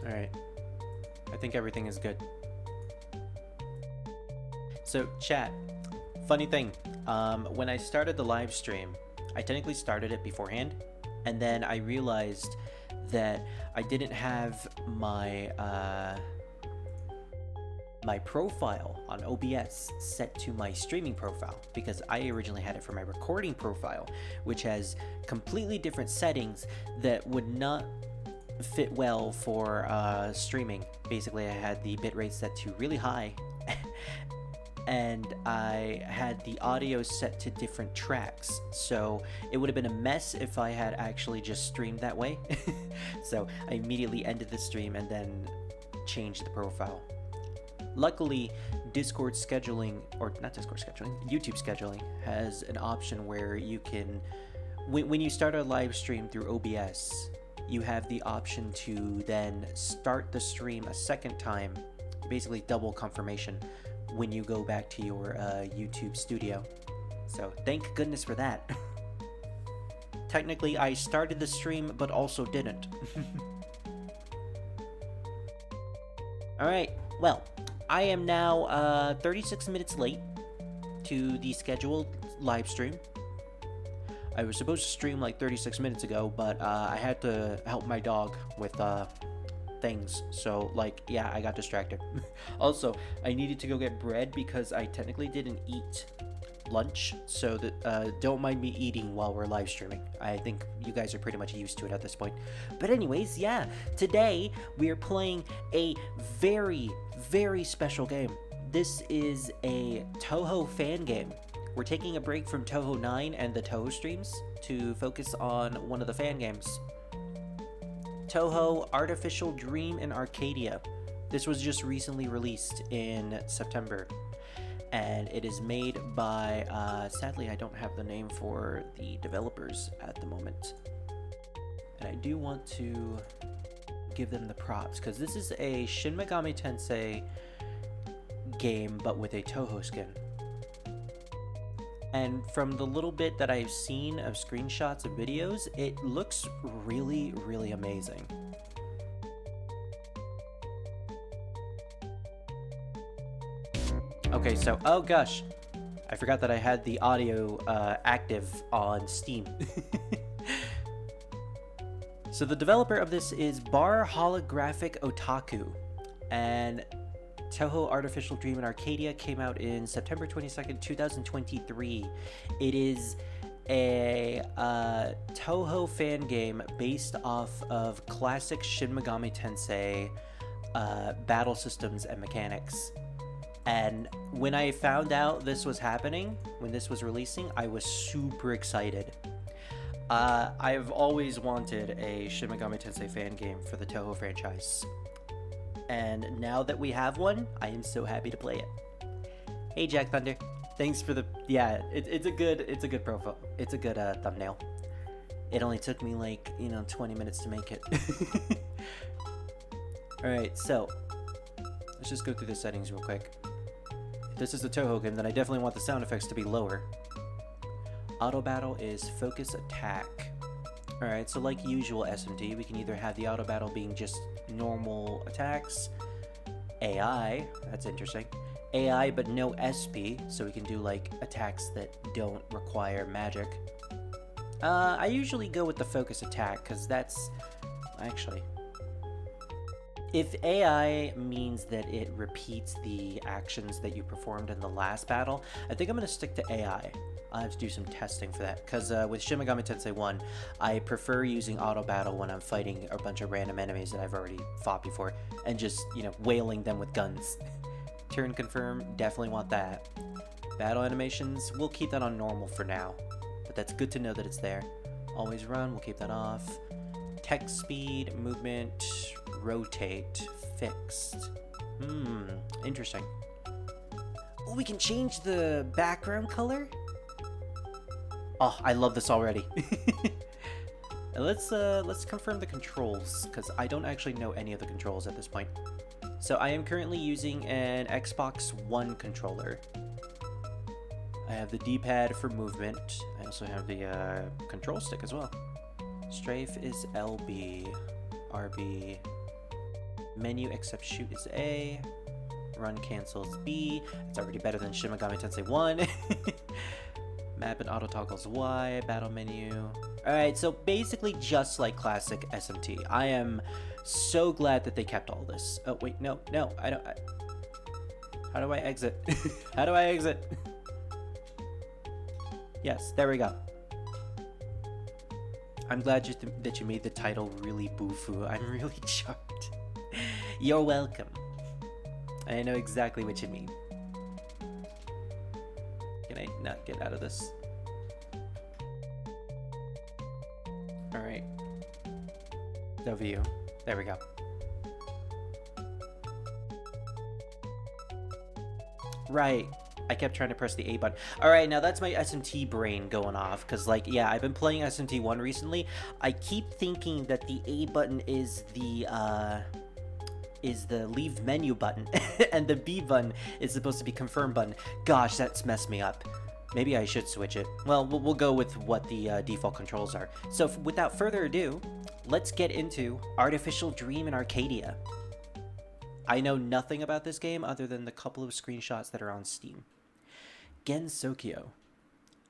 Alright. I think everything is good. So, chat. Funny thing. When I started the live stream, I technically started it beforehand. And then I realized that I didn't have my my profile on OBS set to my streaming profile, because I originally had it for my recording profile, which has completely different settings that would not fit well for streaming. Basically, I had the bitrate set to really high and I had the audio set to different tracks, so it would have been a mess if I had actually just streamed that way. So I immediately ended the stream and then changed the profile. Luckily, Discord scheduling, or not Discord scheduling, YouTube scheduling has an option where you can, when you start a live stream through OBS, you have the option to then start the stream a second time, basically double confirmation, when you go back to your YouTube studio. So thank goodness for that. Technically, I started the stream, but also didn't. Alright, well, I am now 36 minutes late to the scheduled live stream. I was supposed to stream like 36 minutes ago, but I had to help my dog with things, so like, yeah, I got distracted. Also, I needed to go get bread because I technically didn't eat lunch, so that don't mind me eating while we're live streaming. I think you guys are pretty much used to it at this point. But anyways, yeah, today we are playing a very, very special game. This is a Touhou fan game. We're taking a break from Touhou 9 and the Touhou streams to focus on one of the fan games. Touhou Artificial Dream in Arcadia. This was just recently released in September, and it is made by, sadly I don't have the name for the developers at the moment. And I do want to give them the props, because this is a Shin Megami Tensei game, but with a Touhou skin. And from the little bit that I've seen of screenshots and videos, it looks really, really amazing. Okay, so, oh gosh, I forgot that I had the audio active on Steam. So the developer of this is Bar Holographic Otaku, and Touhou Artificial Dream in Arcadia came out in September 22nd, 2023. It is a Touhou fan game based off of classic Shin Megami Tensei battle systems and mechanics. And when I found out this was happening, when this was releasing, I was super excited. I've always wanted a Shin Megami Tensei fan game for the Touhou franchise. And now that we have one, I am so happy to play it. Hey Jack Thunder, thanks for the, yeah, it's a good profile. It's a good thumbnail. It only took me like, 20 minutes to make it. Alright, so let's just go through the settings real quick. If this is a Touhou game, then I definitely want the sound effects to be lower. Auto battle is focus attack. Alright, so like usual SMD, we can either have the auto battle being just normal attacks, AI, that's interesting, AI but no SP, so we can do like attacks that don't require magic. I usually go with the focus attack, because that's, actually, if AI means that it repeats the actions that you performed in the last battle, I think I'm going to stick to AI. I'll have to do some testing for that, because with Shin Megami Tensei 1, I prefer using auto battle when I'm fighting a bunch of random enemies that I've already fought before, and just, wailing them with guns. Turn confirm, definitely want that. Battle animations, we'll keep that on normal for now, but that's good to know that it's there. Always run, we'll keep that off. Text speed, movement, rotate, fixed. Interesting. Oh, we can change the background color? Oh, I love this already. Let's confirm the controls, because I don't actually know any of the controls at this point. So I am currently using an Xbox One controller. I have the D-pad for movement. I also have the control stick as well. Strafe is LB, RB. Menu except shoot is A. Run cancels B. It's already better than Shin Megami Tensei 1. Map and auto toggles Y. Battle menu. Alright, so basically just like classic SMT. I am so glad that they kept all this. Oh, wait, no, I don't... How do I exit? How do I exit? Yes, there we go. I'm glad that you made the title really boofoo. I'm really shocked. You're welcome. I know exactly what you mean. Can I not get out of this? Alright. The view. There we go. Right. I kept trying to press the A button. Alright, now that's my SMT brain going off. Because, like, yeah, I've been playing SMT 1 recently. I keep thinking that the A button is the leave menu button. And the B button is supposed to be confirm button. Gosh, that's messed me up. Maybe I should switch it. Well, we'll go with what the default controls are. So, without further ado, let's get into Artificial Dream in Arcadia. I know nothing about this game other than the couple of screenshots that are on Steam. Gensokyo.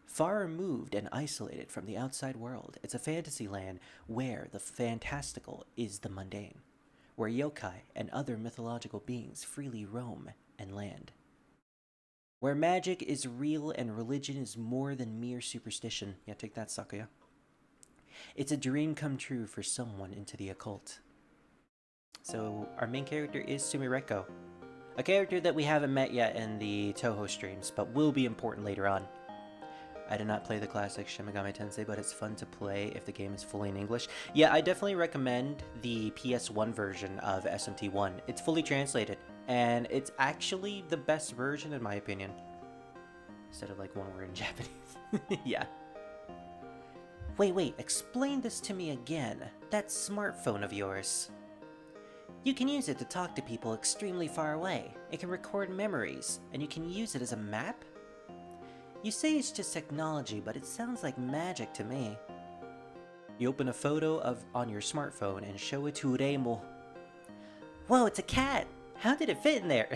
Far removed and isolated from the outside world, it's a fantasy land where the fantastical is the mundane, where yokai and other mythological beings freely roam and land. Where magic is real and religion is more than mere superstition. Yeah, take that, Sakuya. It's a dream come true for someone into the occult. So, our main character is Sumireko, a character that we haven't met yet in the Touhou streams, but will be important later on. I did not play the classic Shin Megami Tensei, but it's fun to play if the game is fully in English. Yeah, I definitely recommend the PS1 version of SMT1. It's fully translated, and it's actually the best version in my opinion. Instead of like one word in Japanese. Yeah. Wait, explain this to me again. That smartphone of yours. You can use it to talk to people extremely far away. It can record memories, and you can use it as a map? You say it's just technology, but it sounds like magic to me. You open a photo on your smartphone and show it to Reimo. Whoa, it's a cat! How did it fit in there?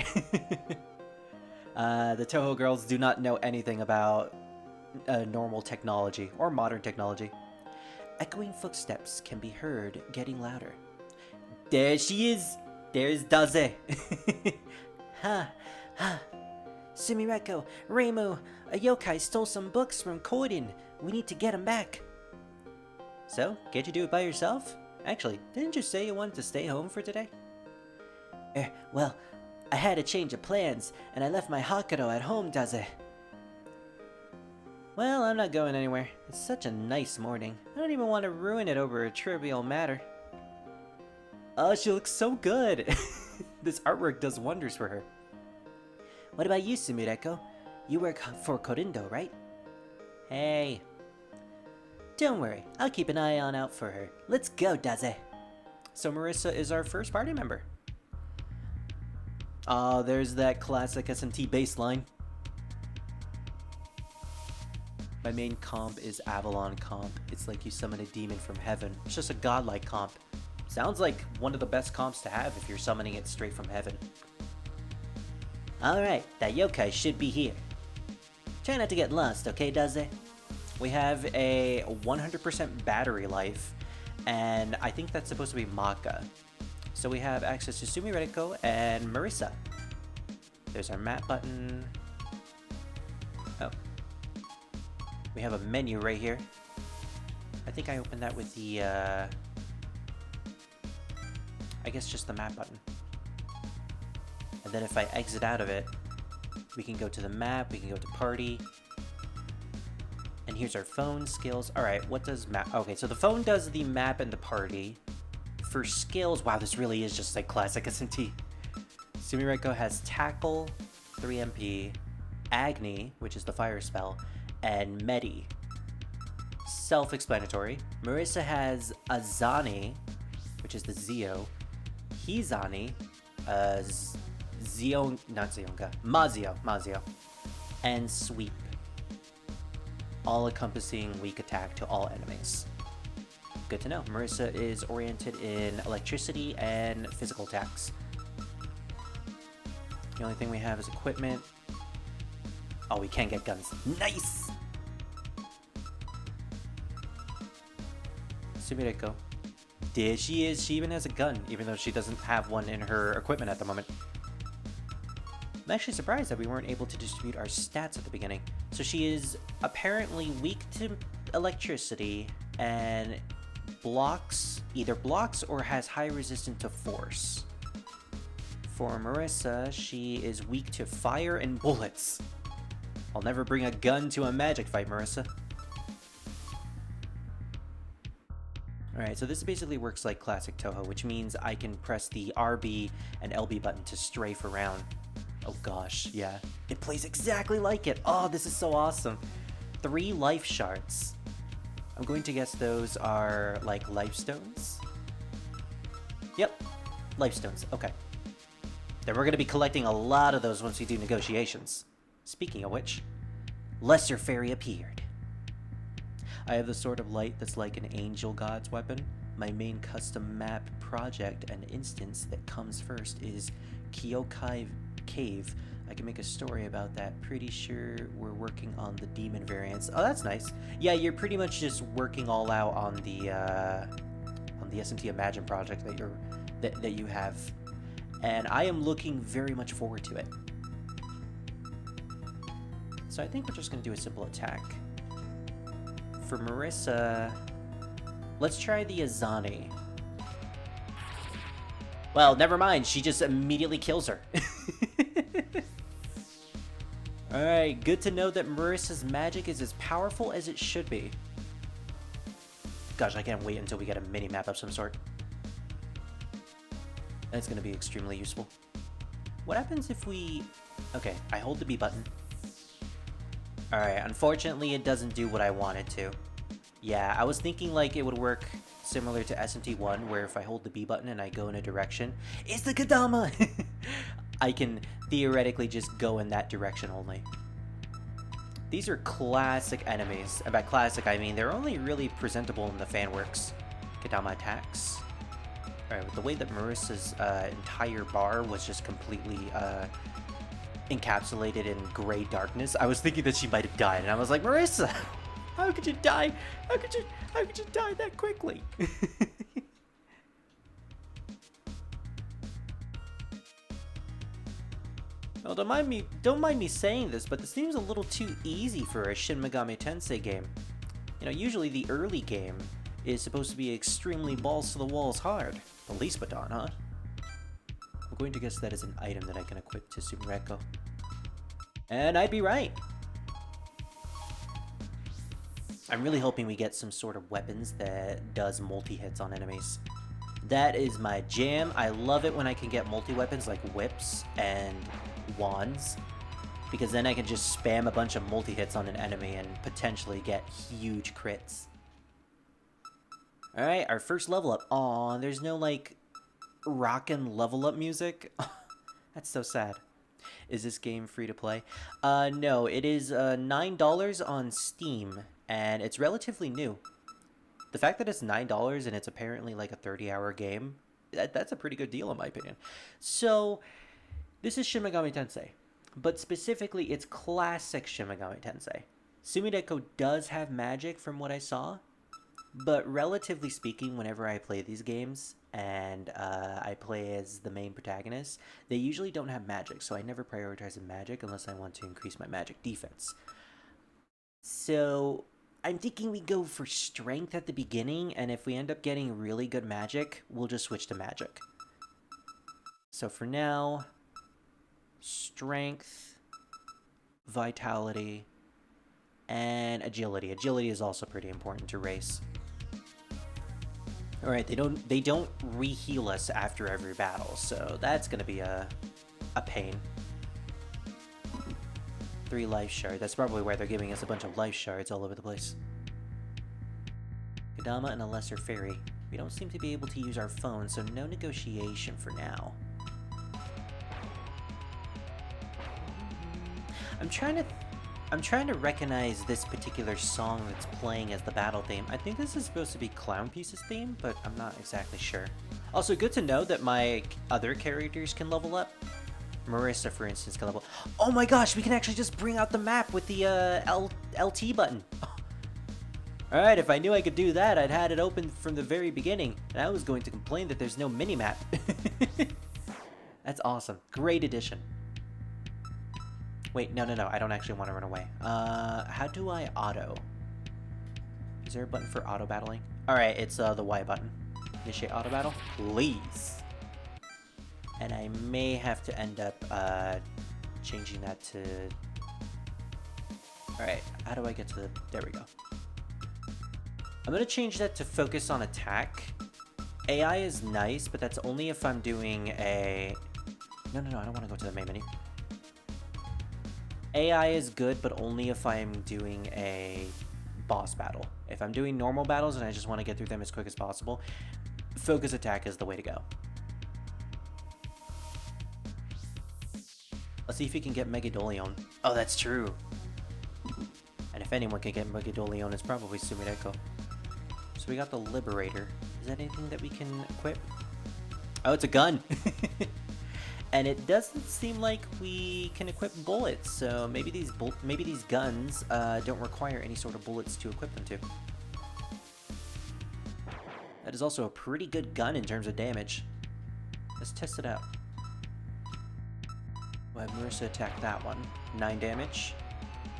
The Touhou girls do not know anything about normal technology or modern technology. Echoing footsteps can be heard getting louder. There she is! There's Daze! Ha! Sumireko, Reimu, a yokai stole some books from Korin. We need to get him back. So, can't you do it by yourself? Actually, didn't you say you wanted to stay home for today? Well, I had a change of plans, and I left my Hakado at home, Daze. Well, I'm not going anywhere. It's such a nice morning. I don't even want to ruin it over a trivial matter. Oh, she looks so good! This artwork does wonders for her. What about you, Sumireko? You work for Korindo, right? Hey. Don't worry, I'll keep an eye out for her. Let's go, Daze. So Marisa is our first party member. Oh, there's that classic SMT baseline. My main comp is Avalon comp. It's like you summon a demon from heaven. It's just a godlike comp. Sounds like one of the best comps to have if you're summoning it straight from heaven. Alright, that yokai should be here. Try not to get lost, okay, Daze? We have a 100% battery life, and I think that's supposed to be Maka. So we have access to Sumireko and Marisa. There's our map button. Oh. We have a menu right here. I think I opened that with the, I guess just the map button. And then if I exit out of it, we can go to the map, we can go to party. And here's our phone, skills. Alright, what does map... Okay, so the phone does the map and the party. For skills, wow, this really is just like classic SMT. Sumireko has Tackle, 3 MP, Agni, which is the fire spell, and Medi. Self-explanatory. Marisa has Azani, which is the Zio, Hizani, Mazio, and Sweep. All-encompassing weak attack to all enemies. good to know. Marisa is oriented in electricity and physical attacks. The only thing we have is equipment. Oh, we can get guns. Nice! Sumireko. There she is. She even has a gun, even though she doesn't have one in her equipment at the moment. I'm actually surprised that we weren't able to distribute our stats at the beginning. So she is apparently weak to electricity and either blocks or has high resistance to force. For Marisa, she is weak to fire and bullets. I'll never bring a gun to a magic fight, Marisa. Alright, so this basically works like classic Touhou, which means I can press the RB and LB button to strafe around. Oh gosh, yeah. It plays exactly like it! Oh, this is so awesome! 3 life shards. I'm going to guess those are, like, life stones? Yep, life stones, okay. Then we're going to be collecting a lot of those once we do negotiations. Speaking of which, Lesser Fairy appeared. I have the Sword of Light that's like an angel god's weapon. My main custom map project and instance that comes first is Kyokai Cave. I can make a story about that. Pretty sure we're working on the demon variants. Oh, that's nice. Yeah, you're pretty much just working all out on the SMT Imagine project that you have. And I am looking very much forward to it. So I think we're just going to do a simple attack. For Marisa, let's try the Azani. Well, never mind. She just immediately kills her. Alright, good to know that Marisa's magic is as powerful as it should be. Gosh, I can't wait until we get a mini-map of some sort. That's going to be extremely useful. What happens if we... Okay, I hold the B button. Alright, unfortunately it doesn't do what I wanted to. Yeah, I was thinking like it would work similar to SMT1, where if I hold the B button and I go in a direction, it's the Kadama! I can theoretically just go in that direction only. These are classic enemies, and by classic I mean they're only really presentable in the fan works. Kadama attacks. Alright, with the way that Marisa's entire bar was just completely encapsulated in gray darkness, I was thinking that she might have died, and I was like, Marisa! How could you die? How could you die that quickly? Well, don't mind me saying this, but this seems a little too easy for a Shin Megami Tensei game. You know, usually the early game is supposed to be extremely balls to the walls hard. The least baton, huh? I'm going to guess that is an item that I can equip to Sumireko. And I'd be right. I'm really hoping we get some sort of weapons that does multi-hits on enemies. That is my jam. I love it when I can get multi-weapons like whips and wands, because then I can just spam a bunch of multi-hits on an enemy and potentially get huge crits. Alright, our first level up. Aw, there's no, like, rockin' level up music. That's so sad. Is this game free to play? No, it is $9 on Steam, and it's relatively new. The fact that it's $9 and it's apparently like a 30-hour game, that's a pretty good deal in my opinion. So, this is Shin Megami Tensei, but specifically it's classic Shin Megami Tensei. Sumireko does have magic from what I saw, but relatively speaking, whenever I play these games and I play as the main protagonist, they usually don't have magic, so I never prioritize the magic unless I want to increase my magic defense. So I'm thinking we go for strength at the beginning, and if we end up getting really good magic, we'll just switch to magic. So for now, strength, vitality, and agility. Agility is also pretty important to race. Alright, they don't re-heal us after every battle, so that's gonna be a pain. 3 life shards. That's probably why they're giving us a bunch of life shards all over the place. Kadama and a lesser fairy. We don't seem to be able to use our phones, so no negotiation for now. I'm trying to I'm trying to recognize this particular song that's playing as the battle theme. I think this is supposed to be Clown Piece's theme, but I'm not exactly sure. Also, good to know that my other characters can level up. Marisa, for instance, can level. Oh my gosh, we can actually just bring out the map with the LT button. Alright, if I knew I could do that, I'd had it open from the very beginning. And I was going to complain that there's no mini-map. That's awesome. Great addition. Wait, no, I don't actually want to run away. How do I auto? Is there a button for auto battling? Alright, it's the Y button. Initiate auto battle, please. And I may have to end up changing that to... Alright, how do I get to the... There we go. I'm going to change that to focus on attack. AI is nice, but that's only if I'm doing a... No, I don't want to go to the main menu. AI is good, but only if I'm doing a boss battle. If I'm doing normal battles and I just want to get through them as quick as possible, focus attack is the way to go. Let's see if we can get Megadolion. Oh, that's true. And if anyone can get Megadolion, it's probably Sumireko. So we got the Liberator. Is that anything that we can equip? Oh, it's a gun! And it doesn't seem like we can equip bullets, so maybe these guns don't require any sort of bullets to equip them to. That is also a pretty good gun in terms of damage. Let's test it out. We'll have Marisa attack that one. 9 damage.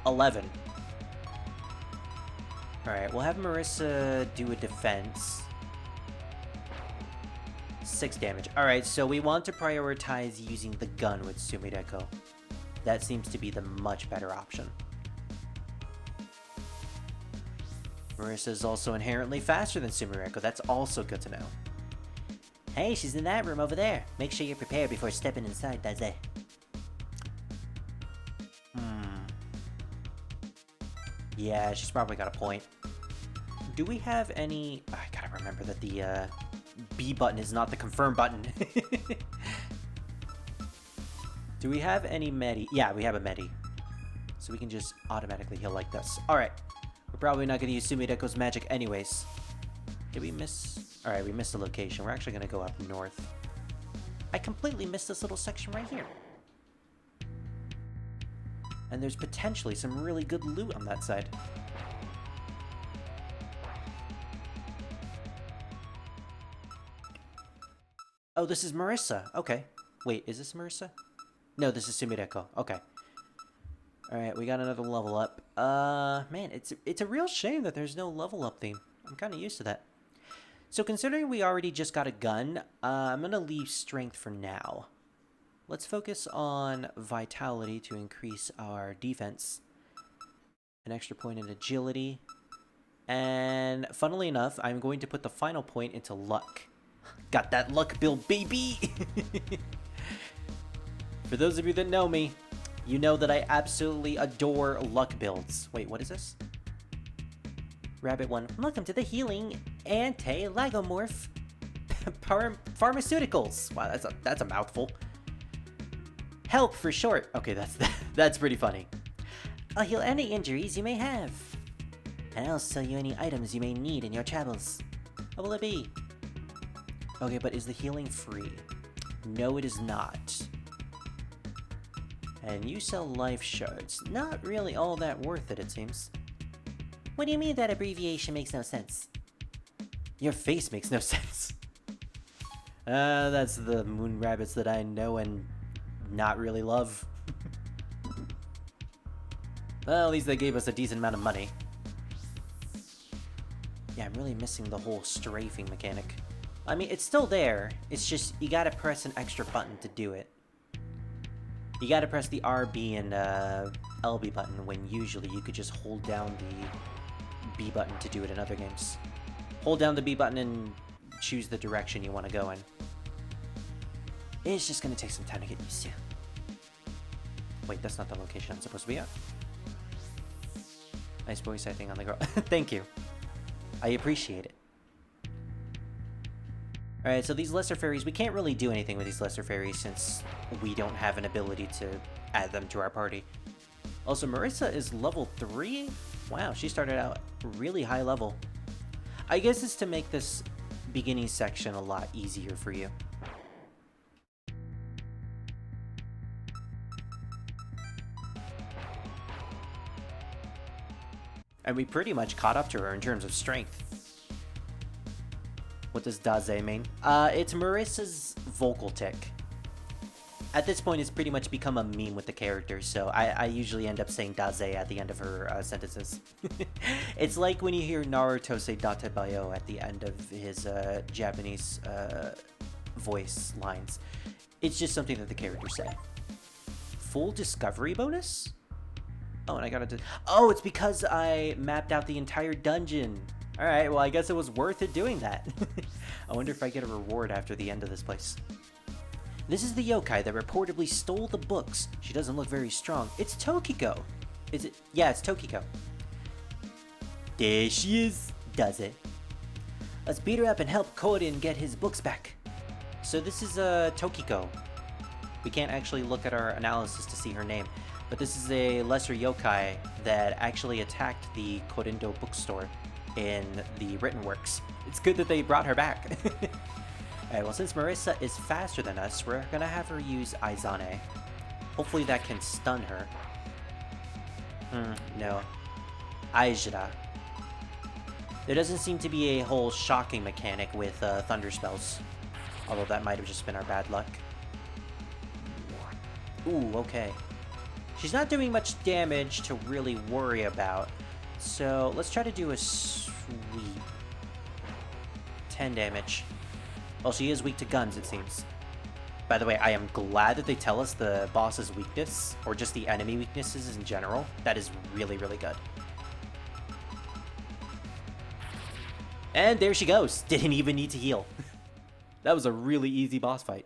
11. Alright, we'll have Marisa do a defense. 6 damage. Alright, so we want to prioritize using the gun with Sumireko. That seems to be the much better option. Marisa is also inherently faster than Sumireko. That's also good to know. Hey, she's in that room over there. Make sure you're prepared before stepping inside, Daze. Yeah, she's probably got a point. Do we have any... I gotta remember that the B button is not the confirm button. Do we have any medi? Yeah, we have a medi. So we can just automatically heal like this. Alright. We're probably not going to use Sumireko's magic anyways. Did we miss... Alright, we missed the location. We're actually going to go up north. I completely missed this little section right here. And there's potentially some really good loot on that side. Oh, this is Marisa. Okay. Wait, is this Marisa? No, this is Sumireko. Okay. Alright, we got another level up. Man, it's a real shame that there's no level up theme. I'm kind of used to that. So considering we already just got a gun, I'm going to leave strength for now. Let's focus on vitality to increase our defense. An extra point in agility. And funnily enough, I'm going to put the final point into luck. Got that luck build, baby! For those of you that know me, you know that I absolutely adore luck builds. Wait, what is this? Rabbit 1. Welcome to the healing anti-lagomorph pharmaceuticals. Wow, that's a mouthful. Help for short. Okay, that's pretty funny. I'll heal any injuries you may have. And I'll sell you any items you may need in your travels. What will it be? Okay, but is the healing free? No, it is not. And you sell life shards. Not really all that worth it, it seems. What do you mean that abbreviation makes no sense? Your face makes no sense. That's the moon rabbits that I know and not really love. Well, at least they gave us a decent amount of money. Yeah, I'm really missing the whole strafing mechanic. I mean, it's still there. It's just, you gotta press an extra button to do it. You gotta press the RB and LB button when usually you could just hold down the B button to do it in other games. Hold down the B button and choose the direction you want to go in. It's just gonna take some time to get used to. Wait, that's not the location I'm supposed to be at. Nice voice acting on the girl. Thank you. I appreciate it. Alright, so these lesser fairies, we can't really do anything with these lesser fairies since we don't have an ability to add them to our party. Also, Marisa is level 3? Wow, she started out really high level. I guess it's to make this beginning section a lot easier for you. And we pretty much caught up to her in terms of strength. What does Daze mean? It's Marisa's vocal tick. At this point, it's pretty much become a meme with the character, so I usually end up saying Daze at the end of her sentences. It's like when you hear Naruto say Datebayo at the end of his Japanese voice lines. It's just something that the characters say. Full discovery bonus? Oh, and I gotta oh, it's because I mapped out the entire dungeon. Alright, well, I guess it was worth it doing that. I wonder if I get a reward after the end of this place. This is the yokai that reportedly stole the books. She doesn't look very strong. It's Tokiko. Is it? Yeah, it's Tokiko. There she is. Does it? Let's beat her up and help Korin get his books back. So this is Tokiko. We can't actually look at our analysis to see her name, but this is a lesser yokai that actually attacked the Korindo bookstore in the written works. It's good that they brought her back. Alright, well, since Marisa is faster than us, we're gonna have her use Aizane. Hopefully that can stun her. No. Aijira. There doesn't seem to be a whole shocking mechanic with thunder spells. Although that might have just been our bad luck. Ooh, okay. She's not doing much damage to really worry about. So let's try to do a sweep. 10 damage. Well, she is weak to guns, it seems. By the way, I am glad that they tell us the boss's weakness, or just the enemy weaknesses in general. That is really, really good. And there she goes. Didn't even need to heal. That was a really easy boss fight.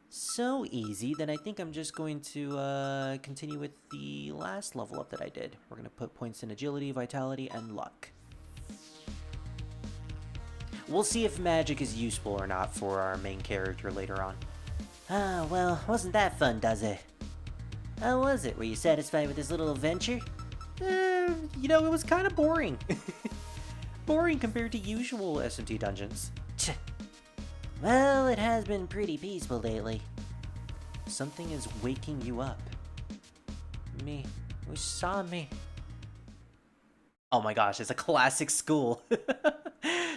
So easy that I think I'm just going to continue with the last level up that I did. We're going to put points in agility, vitality, and luck. We'll see if magic is useful or not for our main character later on. Ah, well, wasn't that fun, does it? How was it? Were you satisfied with this little adventure? You know, it was kind of boring. Boring compared to usual SMT dungeons. Well, it has been pretty peaceful lately. Something is waking you up. Me. Usami. Oh my gosh, it's a classic school.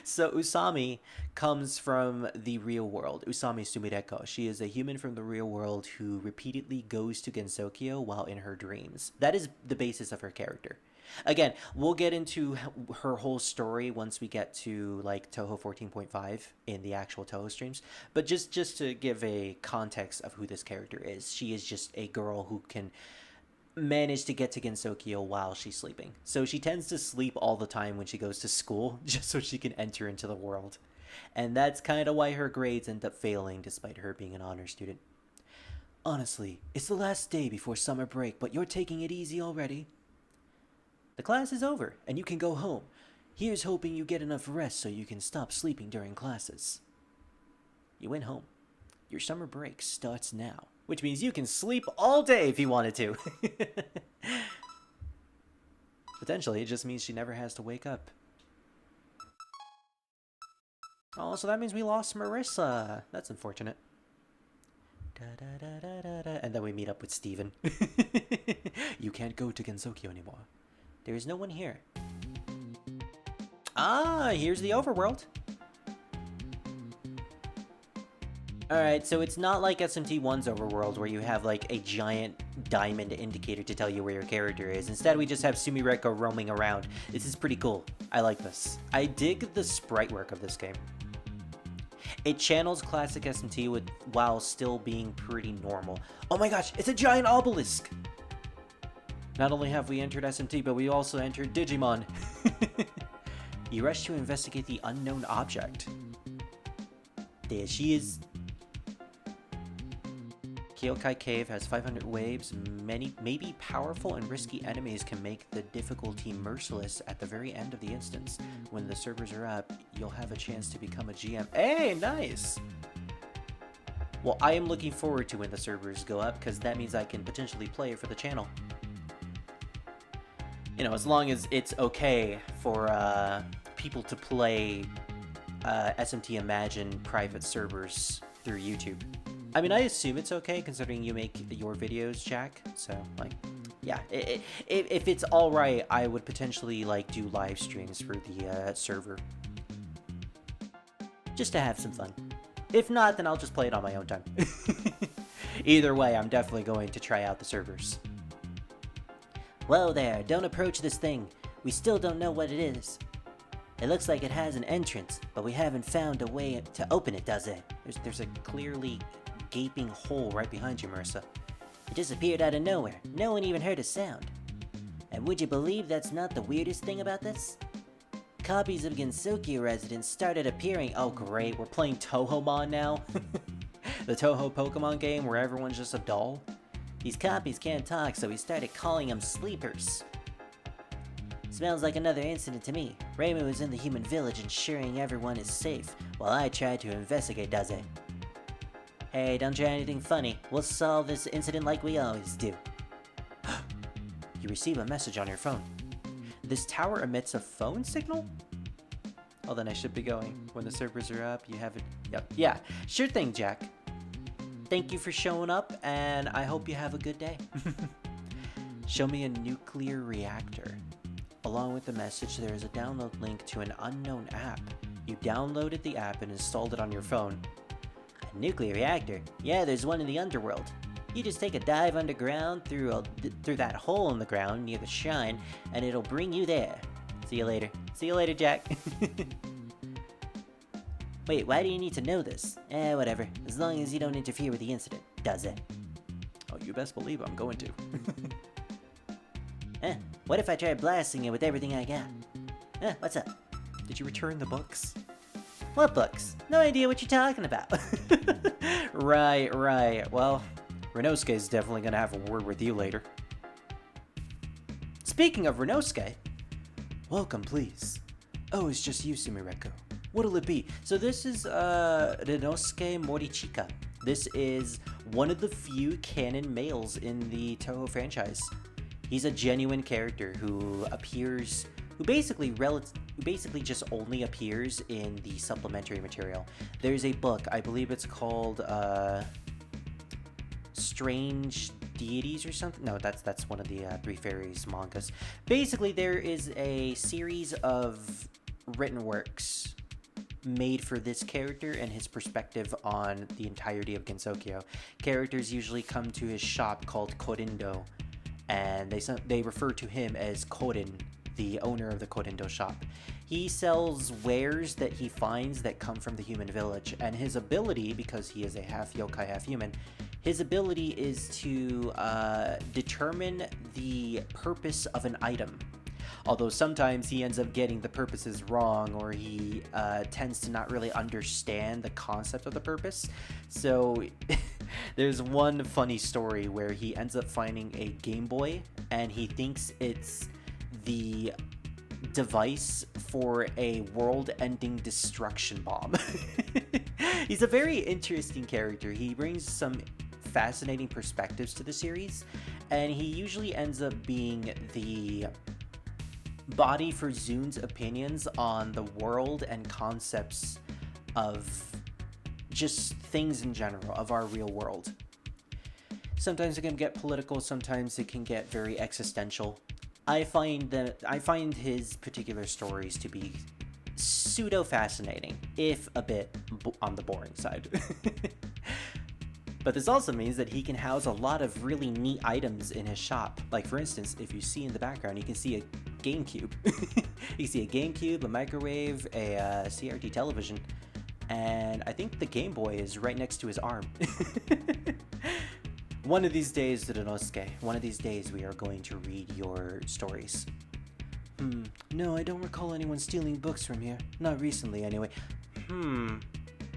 So Usami comes from the real world. Usami Sumireko. She is a human from the real world who repeatedly goes to Gensokyo while in her dreams. That is the basis of her character. Again, we'll get into her whole story once we get to like Touhou 14.5 in the actual Touhou streams. But just to give a context of who this character is, she is just a girl who can manage to get to Gensokyo while she's sleeping. So she tends to sleep all the time when she goes to school, just so she can enter into the world. And that's kind of why her grades end up failing despite her being an honor student. Honestly, it's the last day before summer break, but you're taking it easy already. The class is over, and you can go home. Here's hoping you get enough rest so you can stop sleeping during classes. You went home. Your summer break starts now, which means you can sleep all day if you wanted to. Potentially, it just means she never has to wake up. Oh, so that means we lost Marisa. That's unfortunate. And then we meet up with Steven. You can't go to Gensokyo anymore. There is no one here. Ah, here's the overworld. Alright, so it's not like SMT1's overworld where you have like a giant diamond indicator to tell you where your character is. Instead, we just have Sumireko roaming around. This is pretty cool. I like this. I dig the sprite work of this game. It channels classic SMT while still being pretty normal. Oh my gosh, it's a giant obelisk! Not only have we entered SMT, but we also entered Digimon. You rush to investigate the unknown object. There she is. Kyokai Cave has 500 waves. Many, maybe powerful and risky enemies can make the difficulty merciless at the very end of the instance. When the servers are up, you'll have a chance to become a GM. Hey, nice! Well, I am looking forward to when the servers go up, because that means I can potentially play it for the channel. You know, as long as it's okay for people to play SMT Imagine private servers through YouTube. I mean, I assume it's okay considering you make your videos, Jack. So, like, yeah, if it's all right, I would potentially like do live streams for the server, just to have some fun. If not, then I'll just play it on my own time. Either way, I'm definitely going to try out the servers. Whoa there, don't approach this thing. We still don't know what it is. It looks like it has an entrance, but we haven't found a way to open it, does it? There's a clearly gaping hole right behind you, Marisa. It disappeared out of nowhere. No one even heard a sound. And would you believe that's not the weirdest thing about this? Copies of Gensokyo residents started appearing. Oh great, we're playing Touhou now? The Touhou Pokemon game where everyone's just a doll? These copies can't talk, so we started calling them sleepers. Smells like another incident to me. Reimu was in the human village ensuring everyone is safe, while I tried to investigate, does it? Hey, don't try anything funny. We'll solve this incident like we always do. You receive a message on your phone. This tower emits a phone signal? Oh, then I should be going. When the servers are up, you have it. Yep. Yeah, sure thing, Jack. Thank you for showing up, and I hope you have a good day. Show me a nuclear reactor. Along with the message, there is a download link to an unknown app. You downloaded the app and installed it on your phone. A nuclear reactor? Yeah, there's one in the underworld. You just take a dive underground through that hole in the ground near the shrine, and it'll bring you there. See you later. See you later, Jack. Wait, why do you need to know this? Whatever. As long as you don't interfere with the incident, does it? Oh, you best believe I'm going to. What if I try blasting it with everything I got? What's up? Did you return the books? What books? No idea what you're talking about. Right. Well, Renosuke is definitely going to have a word with you later. Speaking of Renosuke, welcome, please. Oh, it's just you, Sumireko. What'll it be? So this is Renosuke Morichika. This is one of the few canon males in the Touhou franchise. He's a genuine character who basically just only appears in the supplementary material. There's a book, I believe it's called Strange Deities or something. No, that's one of the Three Fairies mangas. Basically, there is a series of written works made for this character and his perspective on the entirety of Gensokyo. Characters usually come to his shop called Korindo, and they refer to him as Korin, the owner of the Korindo shop. He sells wares that he finds that come from the human village, and his ability, because he is a half yokai, half human, his ability is to determine the purpose of an item. Although sometimes he ends up getting the purposes wrong, or he tends to not really understand the concept of the purpose. So there's one funny story where he ends up finding a Game Boy, and he thinks it's the device for a world-ending destruction bomb. He's a very interesting character. He brings some fascinating perspectives to the series, and he usually ends up being the body for Zun's opinions on the world and concepts of just things in general, of our real world. Sometimes it can get political, sometimes it can get very existential. I find his particular stories to be pseudo-fascinating, if a bit on the boring side. But this also means that he can house a lot of really neat items in his shop. Like, for instance, if you see in the background, you can see a GameCube. You can see a GameCube, a microwave, a CRT television, and I think the Game Boy is right next to his arm. One of these days, Renosuke, one of these days we are going to read your stories. No, I don't recall anyone stealing books from here. Not recently, anyway.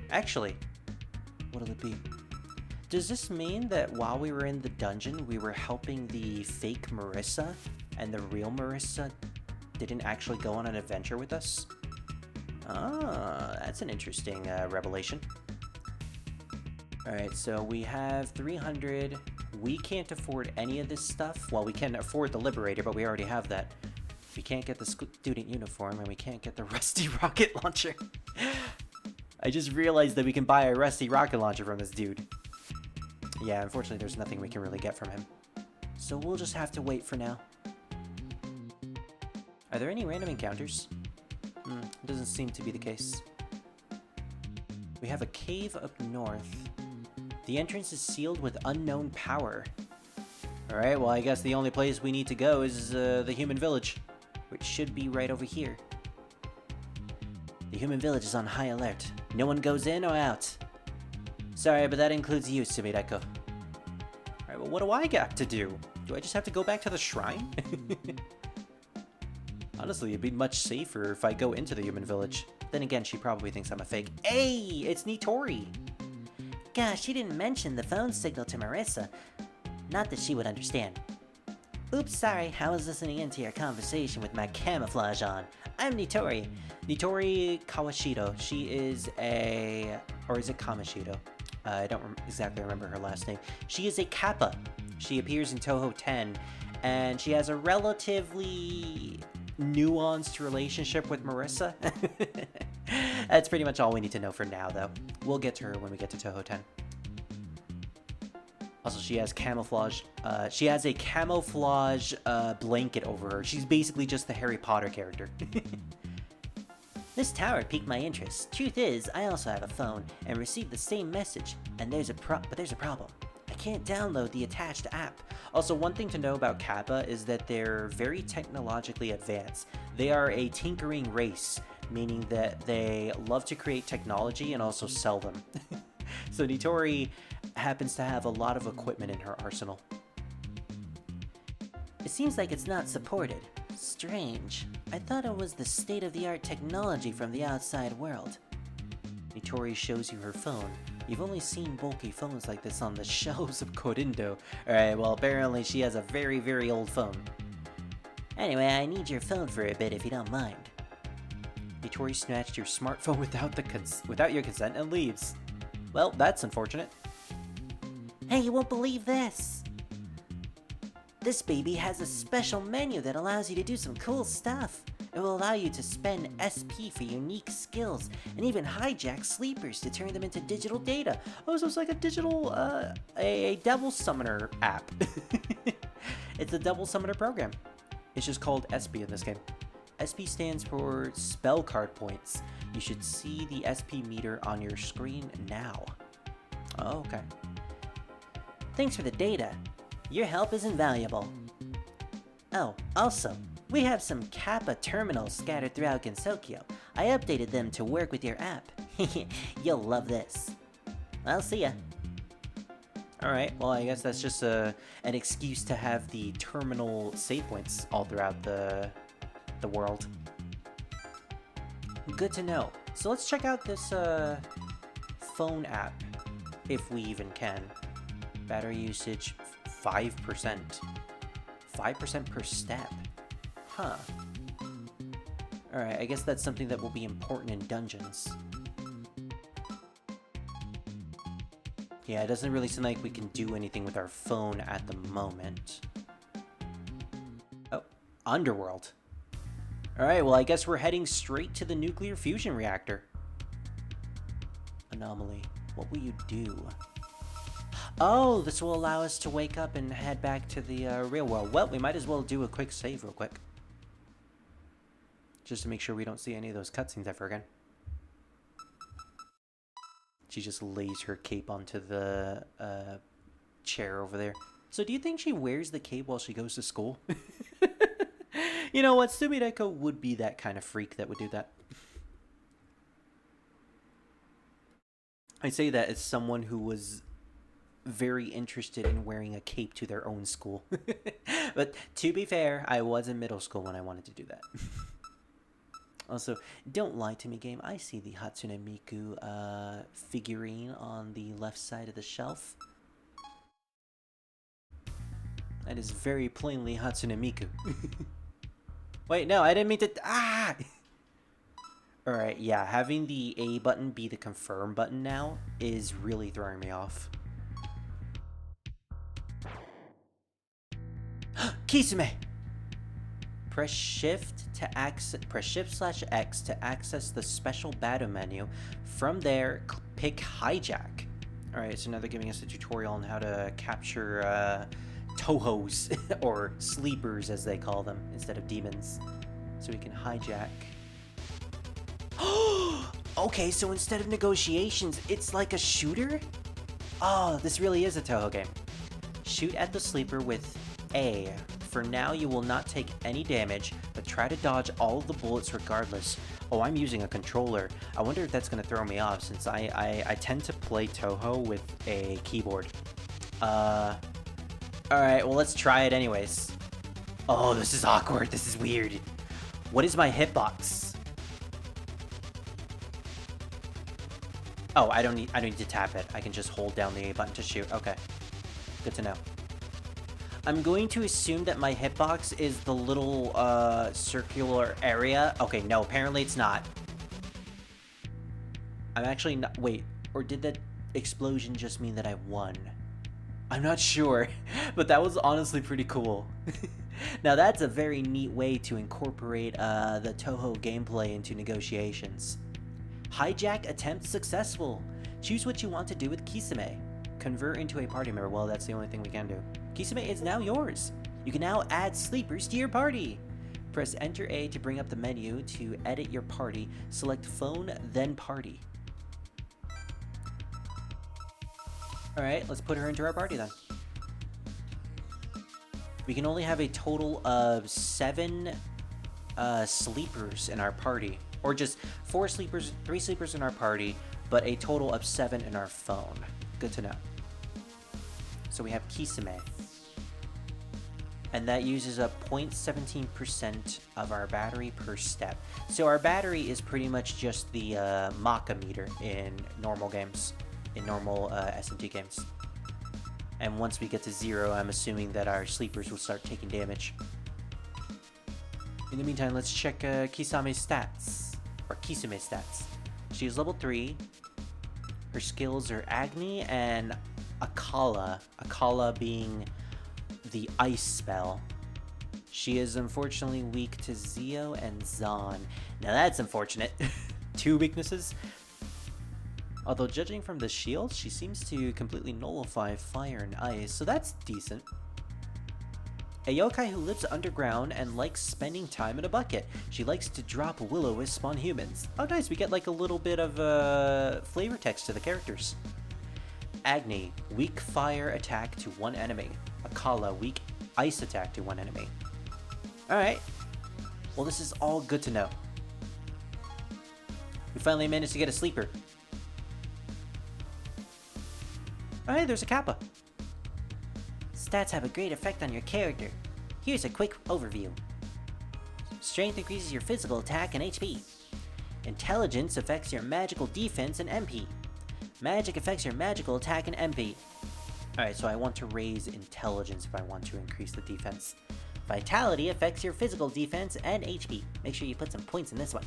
Actually, what'll it be? Does this mean that while we were in the dungeon, we were helping the fake Marisa, and the real Marisa didn't actually go on an adventure with us? Ah, that's an interesting revelation. Alright, so we have 300. We can't afford any of this stuff. Well, we can afford the Liberator, but we already have that. We can't get the student uniform, and we can't get the rusty rocket launcher. I just realized that we can buy a rusty rocket launcher from this dude. Yeah, unfortunately, there's nothing we can really get from him. So we'll just have to wait for now. Are there any random encounters? Doesn't seem to be the case. We have a cave up north. The entrance is sealed with unknown power. Alright, well, I guess the only place we need to go is the human village, which should be right over here. The human village is on high alert. No one goes in or out. Sorry, but that includes you, Sumireko. Alright, well, what do I got to do? Do I just have to go back to the shrine? Honestly, it'd be much safer if I go into the human village. Then again, she probably thinks I'm a fake. Hey, it's Nitori! Gosh, you didn't mention the phone signal to Marisa. Not that she would understand. Oops, sorry, I was listening into your conversation with my camouflage on. I'm Nitori. Nitori Kawashito. She is a... or is it Kamashito? I don't exactly remember her last name. She is a Kappa. She appears in Touhou 10, and she has a relatively nuanced relationship with Marisa. That's pretty much all we need to know for now, though. We'll get to her when we get to Touhou 10. Also, she has camouflage. She has a camouflage blanket over her. She's basically just the Harry Potter character. This tower piqued my interest. Truth is, I also have a phone and received the same message, and there's a problem. I can't download the attached app. Also, one thing to know about Kappa is that they're very technologically advanced. They are a tinkering race, meaning that they love to create technology and also sell them. So Nitori happens to have a lot of equipment in her arsenal. It seems like it's not supported. Strange. I thought it was the state-of-the-art technology from the outside world. Nitori shows you her phone. You've only seen bulky phones like this on the shelves of Korindo. Alright, well, apparently she has a very, very old phone. Anyway, I need your phone for a bit if you don't mind. Nitori snatched your smartphone without your consent and leaves. Well, that's unfortunate. Hey, you won't believe this! This baby has a special menu that allows you to do some cool stuff. It will allow you to spend SP for unique skills, and even hijack sleepers to turn them into digital data. Oh, so it's like a digital, a Devil Summoner app. It's a Devil Summoner program. It's just called SP in this game. SP stands for Spell Card Points. You should see the SP meter on your screen now. Oh, okay. Thanks for the data. Your help is invaluable. Oh, also, we have some Kappa terminals scattered throughout Gensokyo. I updated them to work with your app. You'll love this. I'll see ya. Alright, well, I guess that's just an excuse to have the terminal save points all throughout the world. Good to know. So let's check out this phone app, if we even can. Battery usage 5%. 5% per step. Huh. Alright, I guess that's something that will be important in dungeons. Yeah, it doesn't really seem like we can do anything with our phone at the moment. Oh, Underworld. Alright, well, I guess we're heading straight to the nuclear fusion reactor. Anomaly. What will you do? Oh, this will allow us to wake up and head back to the real world. Well, we might as well do a quick save real quick. Just to make sure we don't see any of those cutscenes ever again. She just lays her cape onto the chair over there. So do you think she wears the cape while she goes to school? You know what? Sumireko would be that kind of freak that would do that. I say that as someone who was very interested in wearing a cape to their own school. But to be fair, I was in middle school when I wanted to do that. Also, don't lie to me, game. I see the Hatsune Miku figurine on the left side of the shelf. That is very plainly Hatsune Miku. Wait, no, I didn't mean to... Ah! Alright, yeah, having the A button be the confirm button now is really throwing me off. Kisame! Press shift slash X to access the special battle menu. From there, pick hijack. Alright, so now they're giving us a tutorial on how to capture Touhous, or sleepers as they call them, instead of demons. So we can hijack. Okay, so instead of negotiations, it's like a shooter? Oh, this really is a Touhou game. Shoot at the sleeper with A. For now, you will not take any damage, but try to dodge all of the bullets regardless. Oh, I'm using a controller. I wonder if that's going to throw me off, since I tend to play Touhou with a keyboard. Alright, well, let's try it anyways. Oh, this is awkward. This is weird. What is my hitbox? Oh, I don't need to tap it. I can just hold down the A button to shoot. Okay. Good to know. I'm going to assume that my hitbox is the little circular area. Okay, no, apparently it's not. I'm actually not. Wait, or did that explosion just mean that I won? I'm not sure, but that was honestly pretty cool. Now that's a very neat way to incorporate the Touhou gameplay into negotiations. Hijack attempt successful. Choose what you want to do with Kisame. Convert into a party member. Well, that's the only thing we can do. Kisame is now yours. You can now add sleepers to your party. Press Enter A to bring up the menu to edit your party. Select phone, then party. Alright, let's put her into our party then. We can only have a total of 7 sleepers in our party. Or just 4 sleepers, 3 sleepers in our party, but a total of 7 in our phone. Good to know. So we have Kisame. And that uses up 0.17% of our battery per step. So our battery is pretty much just the Maka meter in normal games. In normal SMT games. And once we get to 0, I'm assuming that our sleepers will start taking damage. In the meantime, let's check Kisame's stats. Or Kisame's stats. She is level 3. Her skills are Agni and Akala. Akala being the ice spell. She is unfortunately weak to Zio and Zan. Now that's unfortunate. 2 weaknesses. Although judging from the shield, she seems to completely nullify fire and ice, so that's decent. A yokai who lives underground and likes spending time in a bucket. She likes to drop will-o-wisp on humans. Oh nice, we get like a little bit of flavor text to the characters. Agni, weak fire attack to 1 enemy. Akala, weak ice attack to 1 enemy. Alright. Well, this is all good to know. We finally managed to get a sleeper. Alright, there's a Kappa. Stats have a great effect on your character. Here's a quick overview. Strength increases your physical attack and HP. Intelligence affects your magical defense and MP. Magic affects your magical attack and MP. Alright, so I want to raise intelligence if I want to increase the defense. Vitality affects your physical defense and HP. Make sure you put some points in this one.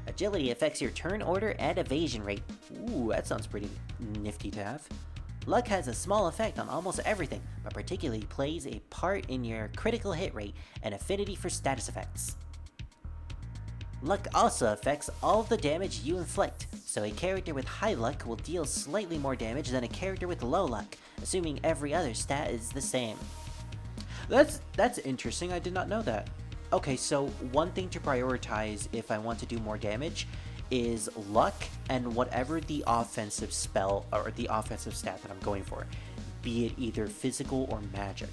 Agility affects your turn order and evasion rate. Ooh, that sounds pretty nifty to have. Luck has a small effect on almost everything, but particularly plays a part in your critical hit rate and affinity for status effects. Luck also affects all of the damage you inflict, so a character with high luck will deal slightly more damage than a character with low luck, assuming every other stat is the same. That's interesting, I did not know that. Okay, so one thing to prioritize if I want to do more damage is luck and whatever the offensive spell or the offensive stat that I'm going for, be it either physical or magic.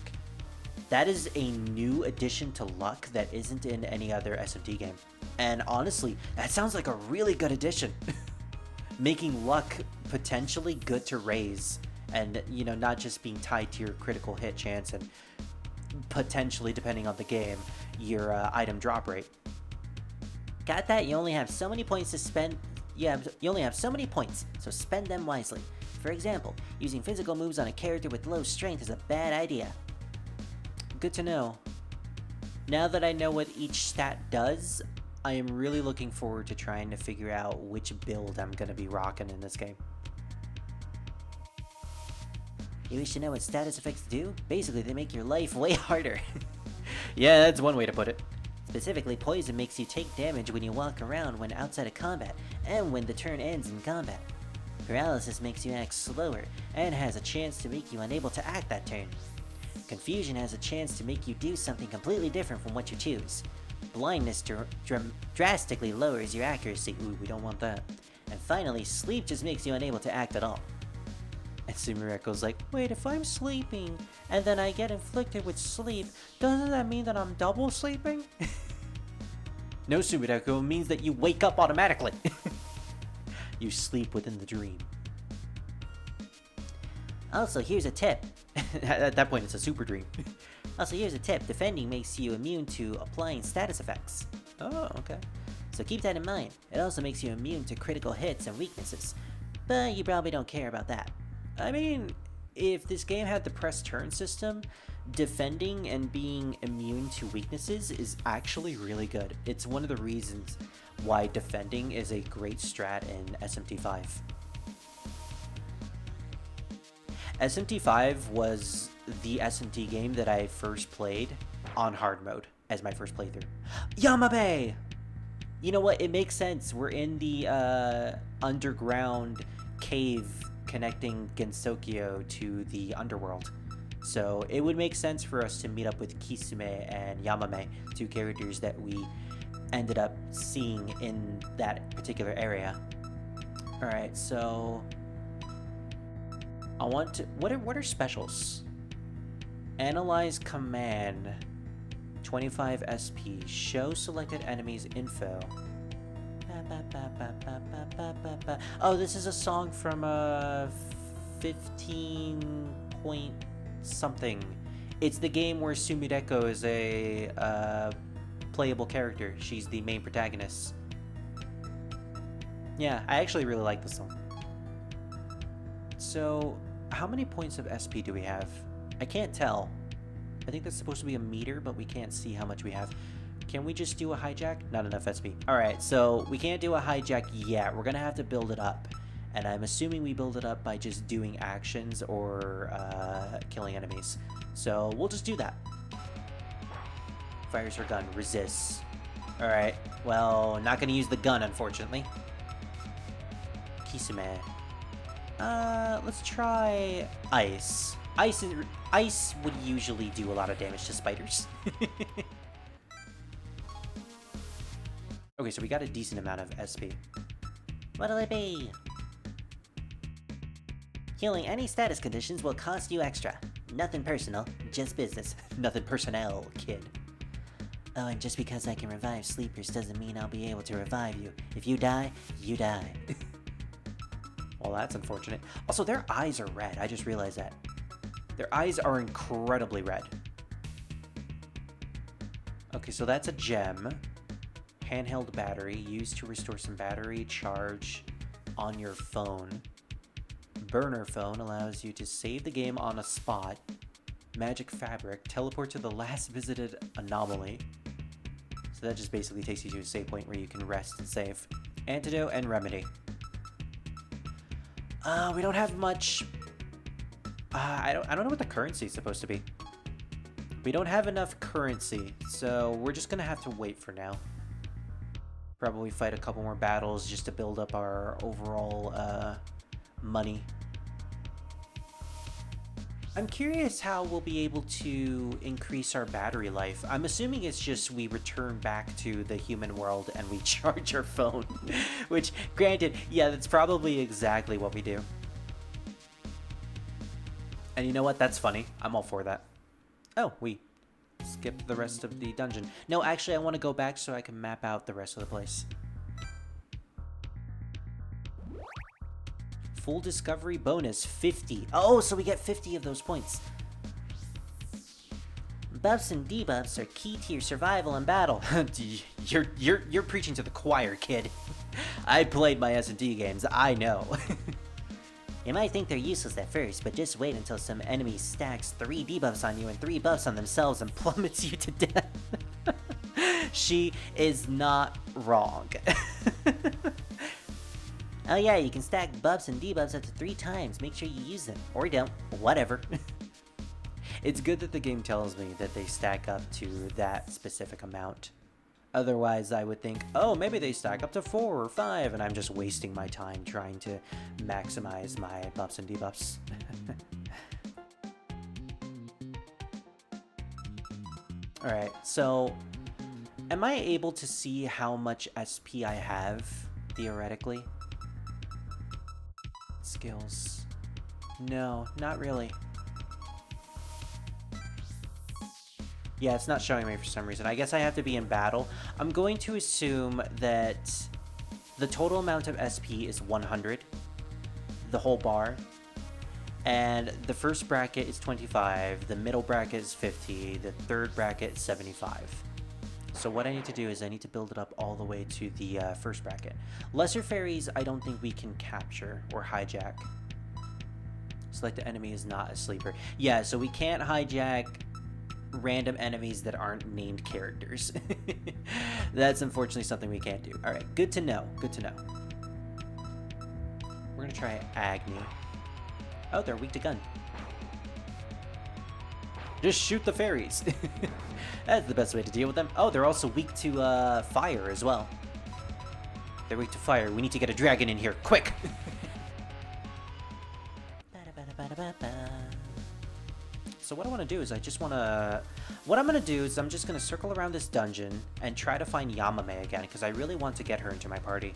That is a new addition to luck that isn't in any other SMT game. And honestly, that sounds like a really good addition. Making luck potentially good to raise and, you know, not just being tied to your critical hit chance and potentially, depending on the game, your item drop rate. Got that? You only have so many points to spend. You only have so many points, so spend them wisely. For example, using physical moves on a character with low strength is a bad idea. Good to know. Now that I know what each stat does, I am really looking forward to trying to figure out which build I'm going to be rocking in this game. You wish to know what status effects do? Basically, they make your life way harder. Yeah, that's one way to put it. Specifically, poison makes you take damage when you walk around when outside of combat, and when the turn ends in combat. Paralysis makes you act slower, and has a chance to make you unable to act that turn. Confusion has a chance to make you do something completely different from what you choose. Blindness drastically lowers your accuracy. Ooh, we don't want that. And finally, sleep just makes you unable to act at all. And Sumireko's like, Wait, if I'm sleeping, and then I get inflicted with sleep, doesn't that mean that I'm double sleeping? no, Sumireko, it means that you wake up automatically. You sleep within the dream. Also, here's a tip. At that point, it's a super dream. Also, here's a tip. Defending makes you immune to applying status effects. Oh, okay. So keep that in mind. It also makes you immune to critical hits and weaknesses. But you probably don't care about that. I mean, if this game had the press turn system, defending and being immune to weaknesses is actually really good. It's one of the reasons why defending is a great strat in SMT5. SMT5 was the SMT game that I first played on hard mode as my first playthrough. Yamabe! You know what? It makes sense. We're in the underground cave connecting Gensokyo to the underworld. So it would make sense for us to meet up with Kisume and Yamame, two characters that we ended up seeing in that particular area. Alright, so I want to... What are specials? Analyze command. 25 SP. Show selected enemies info. Oh, this is a song from 15 point something. It's the game where Sumireko is a playable character. She's the main protagonist. Yeah, I actually really like this song. So, how many points of SP do we have? I can't tell. I think that's supposed to be a meter, but we can't see how much we have. Can we just do a hijack? Not enough SP. Alright, so we can't do a hijack yet. We're gonna have to build it up. And I'm assuming we build it up by just doing actions or killing enemies. So we'll just do that. Fires her gun. Resists. Alright. Well, not gonna use the gun, unfortunately. Kisume. Let's try ice. Ice would usually do a lot of damage to spiders. Okay, so we got a decent amount of SP. What'll it be? Healing any status conditions will cost you extra. Nothing personal, just business. Nothing personnel, kid. Oh, and just because I can revive sleepers doesn't mean I'll be able to revive you. If you die, you die. Well, that's unfortunate. Also, their eyes are red. I just realized that. Their eyes are incredibly red. Okay, so that's a gem. Handheld battery, used to restore some battery charge on your phone. Burner phone allows you to save the game on a spot. Magic fabric, teleport to the last visited anomaly. So that just basically takes you to a save point where you can rest and save. Antidote and remedy. We don't have much. I don't know what the currency is supposed to be. We don't have enough currency, so we're just gonna have to wait for now. Probably fight a couple more battles just to build up our overall money. I'm curious how we'll be able to increase our battery life. I'm assuming it's just we return back to the human world and we charge our phone. Which, granted, yeah, that's probably exactly what we do. And you know what? That's funny. I'm all for that. Oh, we skipped the rest of the dungeon. No, actually, I want to go back so I can map out the rest of the place. Full discovery bonus, 50. Oh, so we get 50 of those points. Buffs and debuffs are key to your survival in battle. You're preaching to the choir, kid. I played my S&D games, I know. You might think they're useless at first, but just wait until some enemy stacks 3 debuffs on you and 3 buffs on themselves and plummets you to death. She is not wrong. Oh yeah, you can stack buffs and debuffs up to 3 times. Make sure you use them. Or don't. Whatever. It's good that the game tells me that they stack up to that specific amount. Otherwise, I would think, oh, maybe they stack up to 4 or 5, and I'm just wasting my time trying to maximize my buffs and debuffs. Alright, so am I able to see how much SP I have, theoretically? Skills. No, not really. Yeah, it's not showing me for some reason. I guess I have to be in battle. I'm going to assume that the total amount of SP is 100, the whole bar. And the first bracket is 25, the middle bracket is 50, the third bracket is 75. So what I need to do is I need to build it up all the way to the first bracket. Lesser fairies, I don't think we can capture or hijack. Select the enemy is not a sleeper. Yeah, so we can't hijack random enemies that aren't named characters. That's unfortunately something we can't do. Alright, good to know. Good to know. We're gonna try Agni. Oh, they're weak to gun. Just shoot the fairies. That's the best way to deal with them. Oh, they're also weak to fire as well. They're weak to fire. We need to get a dragon in here, quick! So what I want to do is what I'm going to do is I'm just going to circle around this dungeon and try to find Yamame again, because I really want to get her into my party.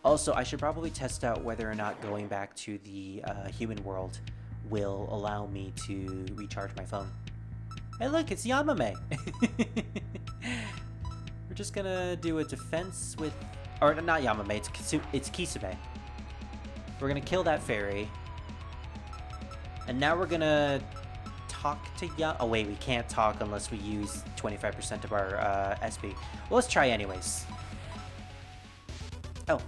Also, I should probably test out whether or not going back to the human world will allow me to recharge my phone. Hey look, it's Yamame! We're just going to do a defense with... Or not Yamame, it's Kisame. We're going to kill that fairy. And now we're going to talk to Oh wait, we can't talk unless we use 25% of our SP. Well, let's try anyways. Oh,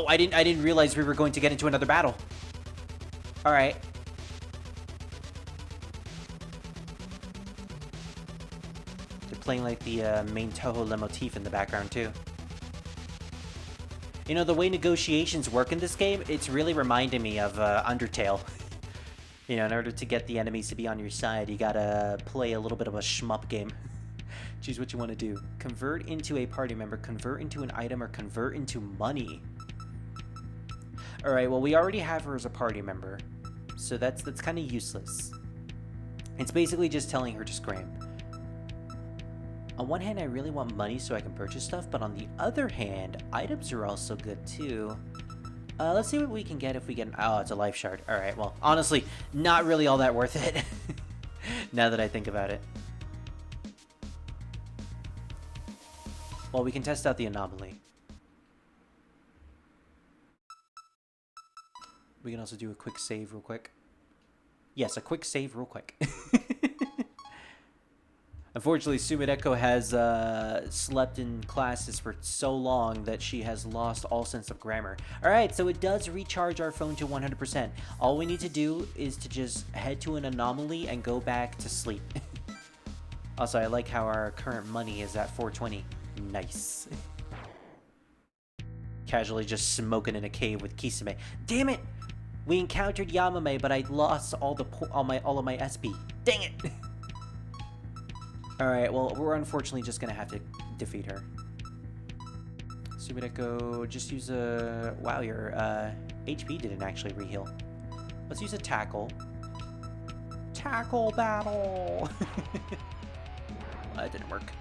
I didn't realize we were going to get into another battle. All right. They're playing like the main Touhou leitmotif in the background too. You know, the way negotiations work in this game, it's really reminding me of Undertale. You know, in order to get the enemies to be on your side, you gotta play a little bit of a shmup game. Choose what you want to do. Convert into a party member, convert into an item, or convert into money. Alright, well, we already have her as a party member, so that's kind of useless. It's basically just telling her to scram. On one hand, I really want money so I can purchase stuff, but on the other hand, items are also good too. Let's see what we can get if we get... Oh, it's a life shard. Alright, well, honestly, not really all that worth it. Now that I think about it. Well, we can test out the anomaly. We can also do a quick save real quick. Yes, a quick save real quick. Unfortunately, Sumideko has slept in classes for so long that she has lost all sense of grammar. Alright, so it does recharge our phone to 100%. All we need to do is to just head to an anomaly and go back to sleep. Also, I like how our current money is at 420. Nice. Casually just smoking in a cave with Kisame. Damn it! We encountered Yamame, but I lost all of my SP. Dang it! Alright, well, we're unfortunately just gonna have to defeat her. Sumideko, just use a... Wow, your HP didn't actually reheal. Let's use a tackle. Tackle battle! That didn't work.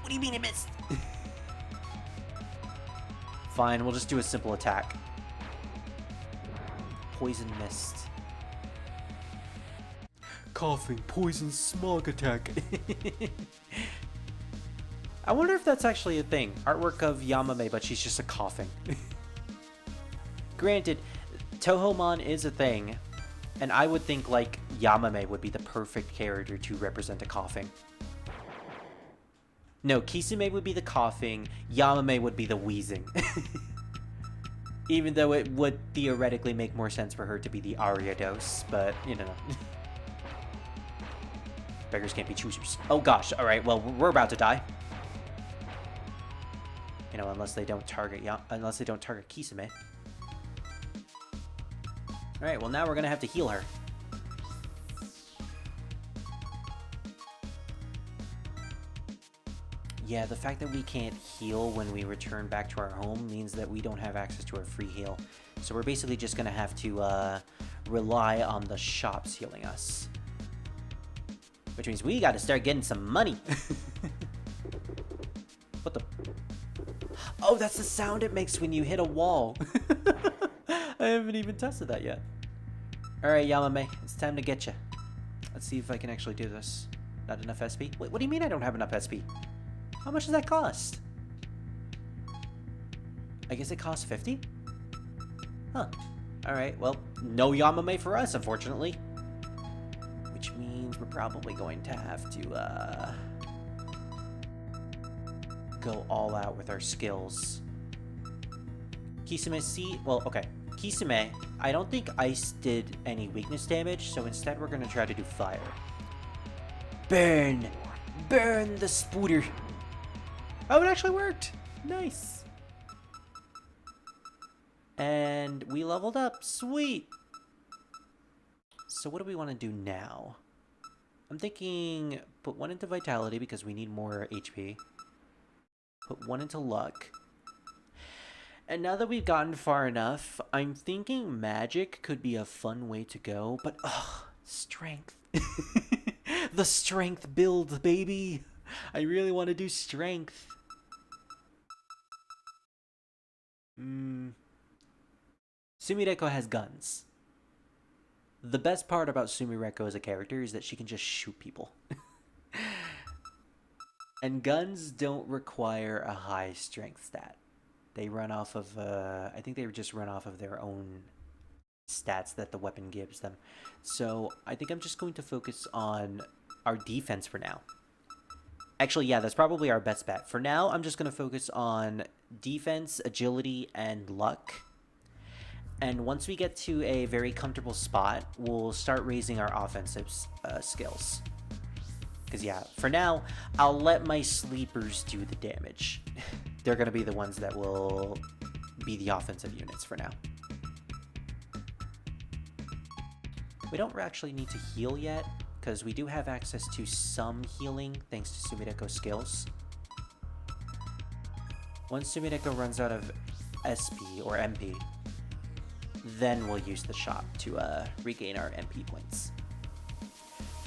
What do you mean it missed? Fine, we'll just do a simple attack. Poison mist. Coughing, poison, smog attack. I wonder if that's actually a thing. Artwork of Yamame, but she's just a coughing. Granted, Touhoumon is a thing, and I would think like Yamame would be the perfect character to represent a coughing. No, Kisame would be the coughing, Yamame would be the wheezing. Even though it would theoretically make more sense for her to be the Ariados, but, you know. Beggars can't be choosers. Oh gosh, alright, well, we're about to die. You know, unless they don't target Kisame. Alright, well now we're gonna have to heal her. Yeah, the fact that we can't heal when we return back to our home means that we don't have access to our free heal. So we're basically just gonna have to rely on the shops healing us. Which means we gotta start getting some money. What the? Oh, that's the sound it makes when you hit a wall. I haven't even tested that yet. Alright, Yamame, it's time to get you. Let's see if I can actually do this. Not enough SP? Wait, what do you mean I don't have enough SP? How much does that cost? I guess it costs 50? Huh. Alright, well, no Yamame for us, unfortunately. Which means we're probably going to have to, go all out with our skills. Kisame C... Well, okay. Kisame, I don't think Ice did any weakness damage, so instead we're going to try to do Fire. Burn! Burn the spooter! Oh, it actually worked! Nice! And we leveled up. Sweet! So what do we want to do now? I'm thinking put one into Vitality because we need more HP. Put one into Luck. And now that we've gotten far enough, I'm thinking Magic could be a fun way to go, but ugh, Strength. The Strength build, baby! I really want to do Strength. Sumireko has guns. The best part about Sumireko as a character is that she can just shoot people. And guns don't require a high strength stat. They run off of, I think they just run off of their own stats that the weapon gives them. So I think I'm just going to focus on our defense for now. Actually, yeah, that's probably our best bet. For now, I'm just going to focus on defense, agility, and luck. And once we get to a very comfortable spot, we'll start raising our offensive skills. Because, yeah, for now, I'll let my sleepers do the damage. They're going to be the ones that will be the offensive units for now. We don't actually need to heal yet, because we do have access to some healing thanks to Sumireko's skills. Once Sumireko runs out of SP or MP, then we'll use the shop to regain our MP points.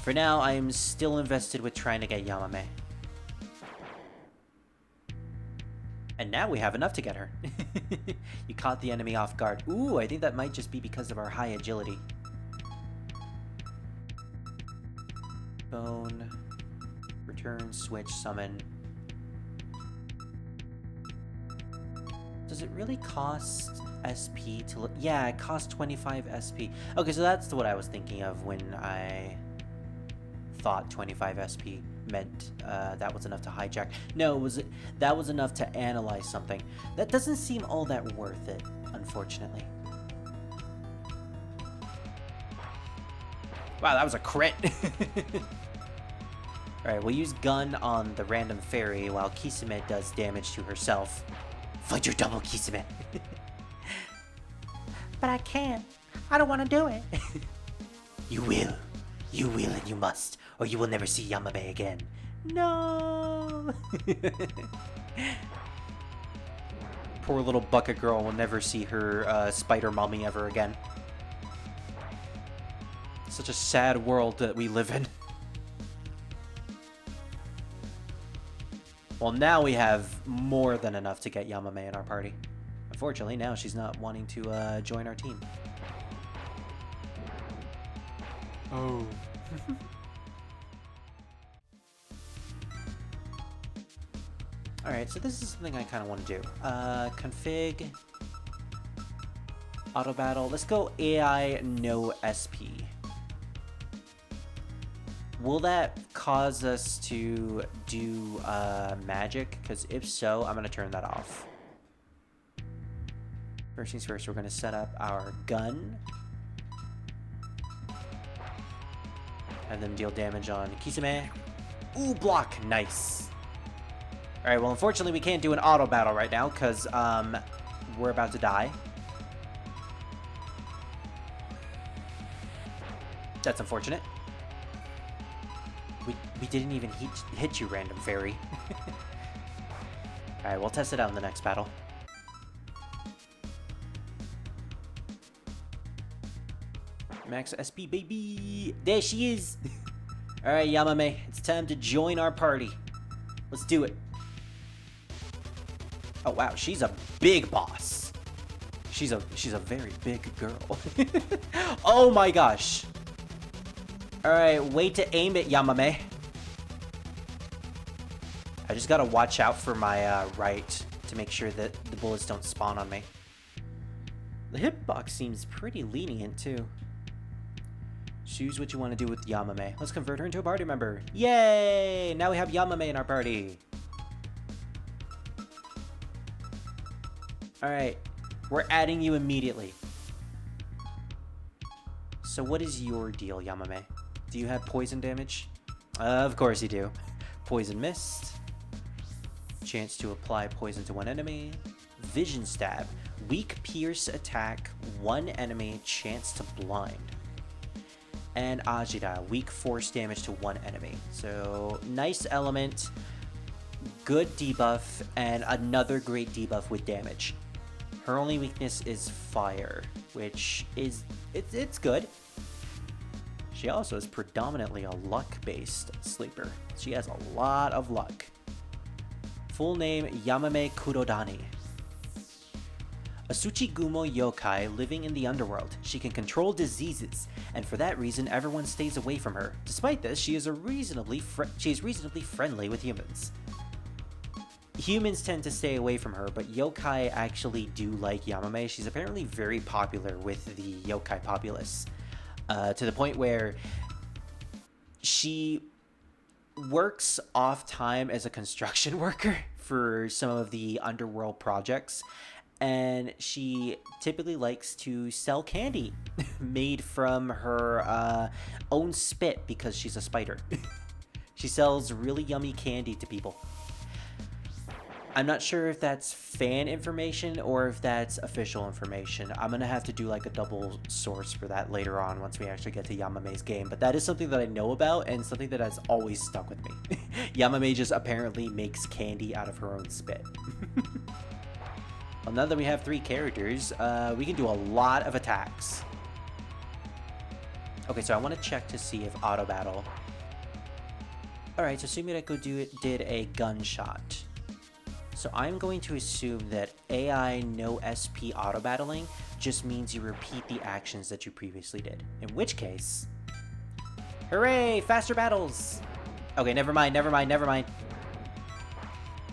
For now, I am still invested with trying to get Yamame. And now we have enough to get her. You caught the enemy off guard. Ooh, I think that might just be because of our high agility. Bone. Return, switch, summon. Does it really cost SP to... Yeah, it costs 25 SP. Okay, so that's what I was thinking of when I thought 25 SP meant that was enough to hijack. No, that was enough to analyze something. That doesn't seem all that worth it, unfortunately. Wow, that was a crit! Alright, we'll use gun on the random fairy while Kisame does damage to herself. Fight your double, Kisame! But I can't. I don't want to do it. You will. You will and you must, or you will never see Yamame again. No! Poor little bucket girl will never see her spider mommy ever again. Such a sad world that we live in. Well, now we have more than enough to get Yamame in our party. Unfortunately, now she's not wanting to join our team. Oh. Alright, so this is something I kind of want to do. Config. Auto battle. Let's go AI no SP. Will that cause us to do magic? Because if so, I'm going to turn that off. First things first, we're going to set up our gun. Have them deal damage on Kisame. Ooh, block. Nice. Alright, well, unfortunately, we can't do an auto battle right now because we're about to die. That's unfortunate. We didn't even hit you, random fairy. Alright, we'll test it out in the next battle. Max SP, baby! There she is! Alright, Yamame, it's time to join our party. Let's do it. Oh, wow, she's a big boss. She's a very big girl. Oh my gosh. Alright, wait to aim it, Yamame. I just gotta watch out for my right to make sure that the bullets don't spawn on me. The hitbox seems pretty lenient too. Choose what you want to do with Yamame. Let's convert her into a party member. Yay! Now we have Yamame in our party. Alright, we're adding you immediately. So what is your deal, Yamame? Do you have poison damage? Of course you do. Poison mist. Chance to apply poison to one enemy. Vision stab. Weak pierce attack, one enemy, chance to blind. And Ajita, weak force damage to one enemy. So, nice element, good debuff, and another great debuff with damage. Her only weakness is fire, which is, it's good. She also is predominantly a luck-based sleeper. She has a lot of luck. Full name, Yamame Kurodani. A Tsuchigumo yokai living in the underworld. She can control diseases, and for that reason, everyone stays away from her. Despite this, she is reasonably friendly with humans. Humans tend to stay away from her, but yokai actually do like Yamame. She's apparently very popular with the yokai populace, to the point where she works off time as a construction worker for some of the underworld projects. And she typically likes to sell candy made from her own spit because she's a spider. She sells really yummy candy to people. I'm not sure if that's fan information or if that's official information. I'm going to have to do like a double source for that later on once we actually get to Yamame's game. But that is something that I know about and something that has always stuck with me. Yamame just apparently makes candy out of her own spit. Well, now that we have 3 characters, we can do a lot of attacks. Okay, so I want to check to see if auto battle. Alright, so Sumireko did a gunshot. So I'm going to assume that AI no SP auto battling just means you repeat the actions that you previously did. In which case, hooray, faster battles! Okay, never mind.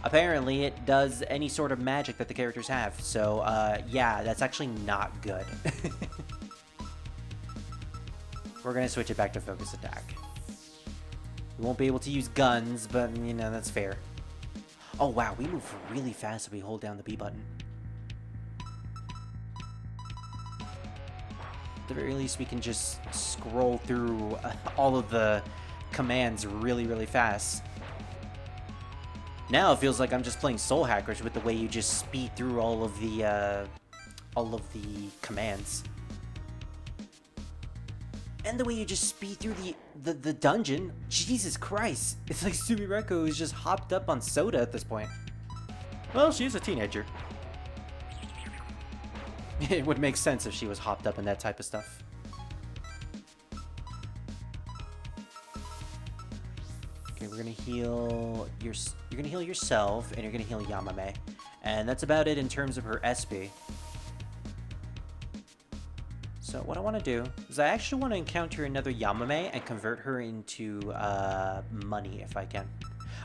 Apparently, it does any sort of magic that the characters have. So, yeah, that's actually not good. We're going to switch it back to focus attack. We won't be able to use guns, but, you know, that's fair. Oh, wow, we move really fast if we hold down the B button. At the very least, we can just scroll through all of the commands really, really fast. Now it feels like I'm just playing Soul Hackers with the way you just speed through all of the commands. And the way you just speed through the dungeon. Jesus Christ. It's like Sumireko is just hopped up on soda at this point. Well, she is a teenager. It would make sense if she was hopped up in that type of stuff. Okay, we're gonna heal you're gonna heal yourself, and you're gonna heal Yamame. And that's about it in terms of her SP. So what I want to do is I actually want to encounter another Yamame and convert her into money if I can.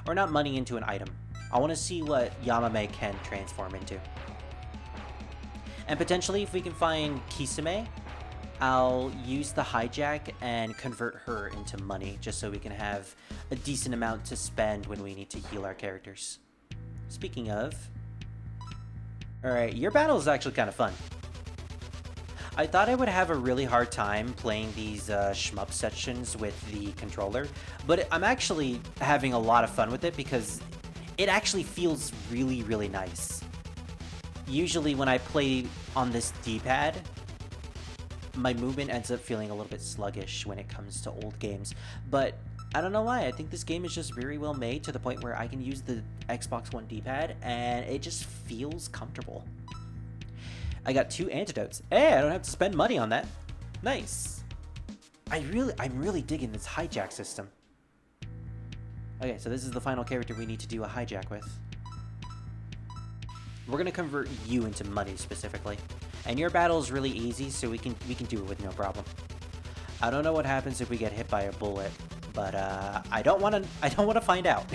Or not money, into an item. I want to see what Yamame can transform into. And potentially if we can find Kisame, I'll use the hijack and convert her into money just so we can have a decent amount to spend when we need to heal our characters. Speaking of... Alright, your battle is actually kind of fun. I thought I would have a really hard time playing these shmup sections with the controller, but I'm actually having a lot of fun with it because it actually feels really, really nice. Usually when I play on this D-pad, my movement ends up feeling a little bit sluggish when it comes to old games, but I don't know why. I think this game is just very well made to the point where I can use the Xbox One D-pad and it just feels comfortable. I got 2 antidotes. Hey, I don't have to spend money on that. Nice. I'm really digging this hijack system. Okay, so this is the final character we need to do a hijack with. We're gonna convert you into money specifically, and your battle is really easy, so we can do it with no problem. I don't know what happens if we get hit by a bullet, but I don't want to find out.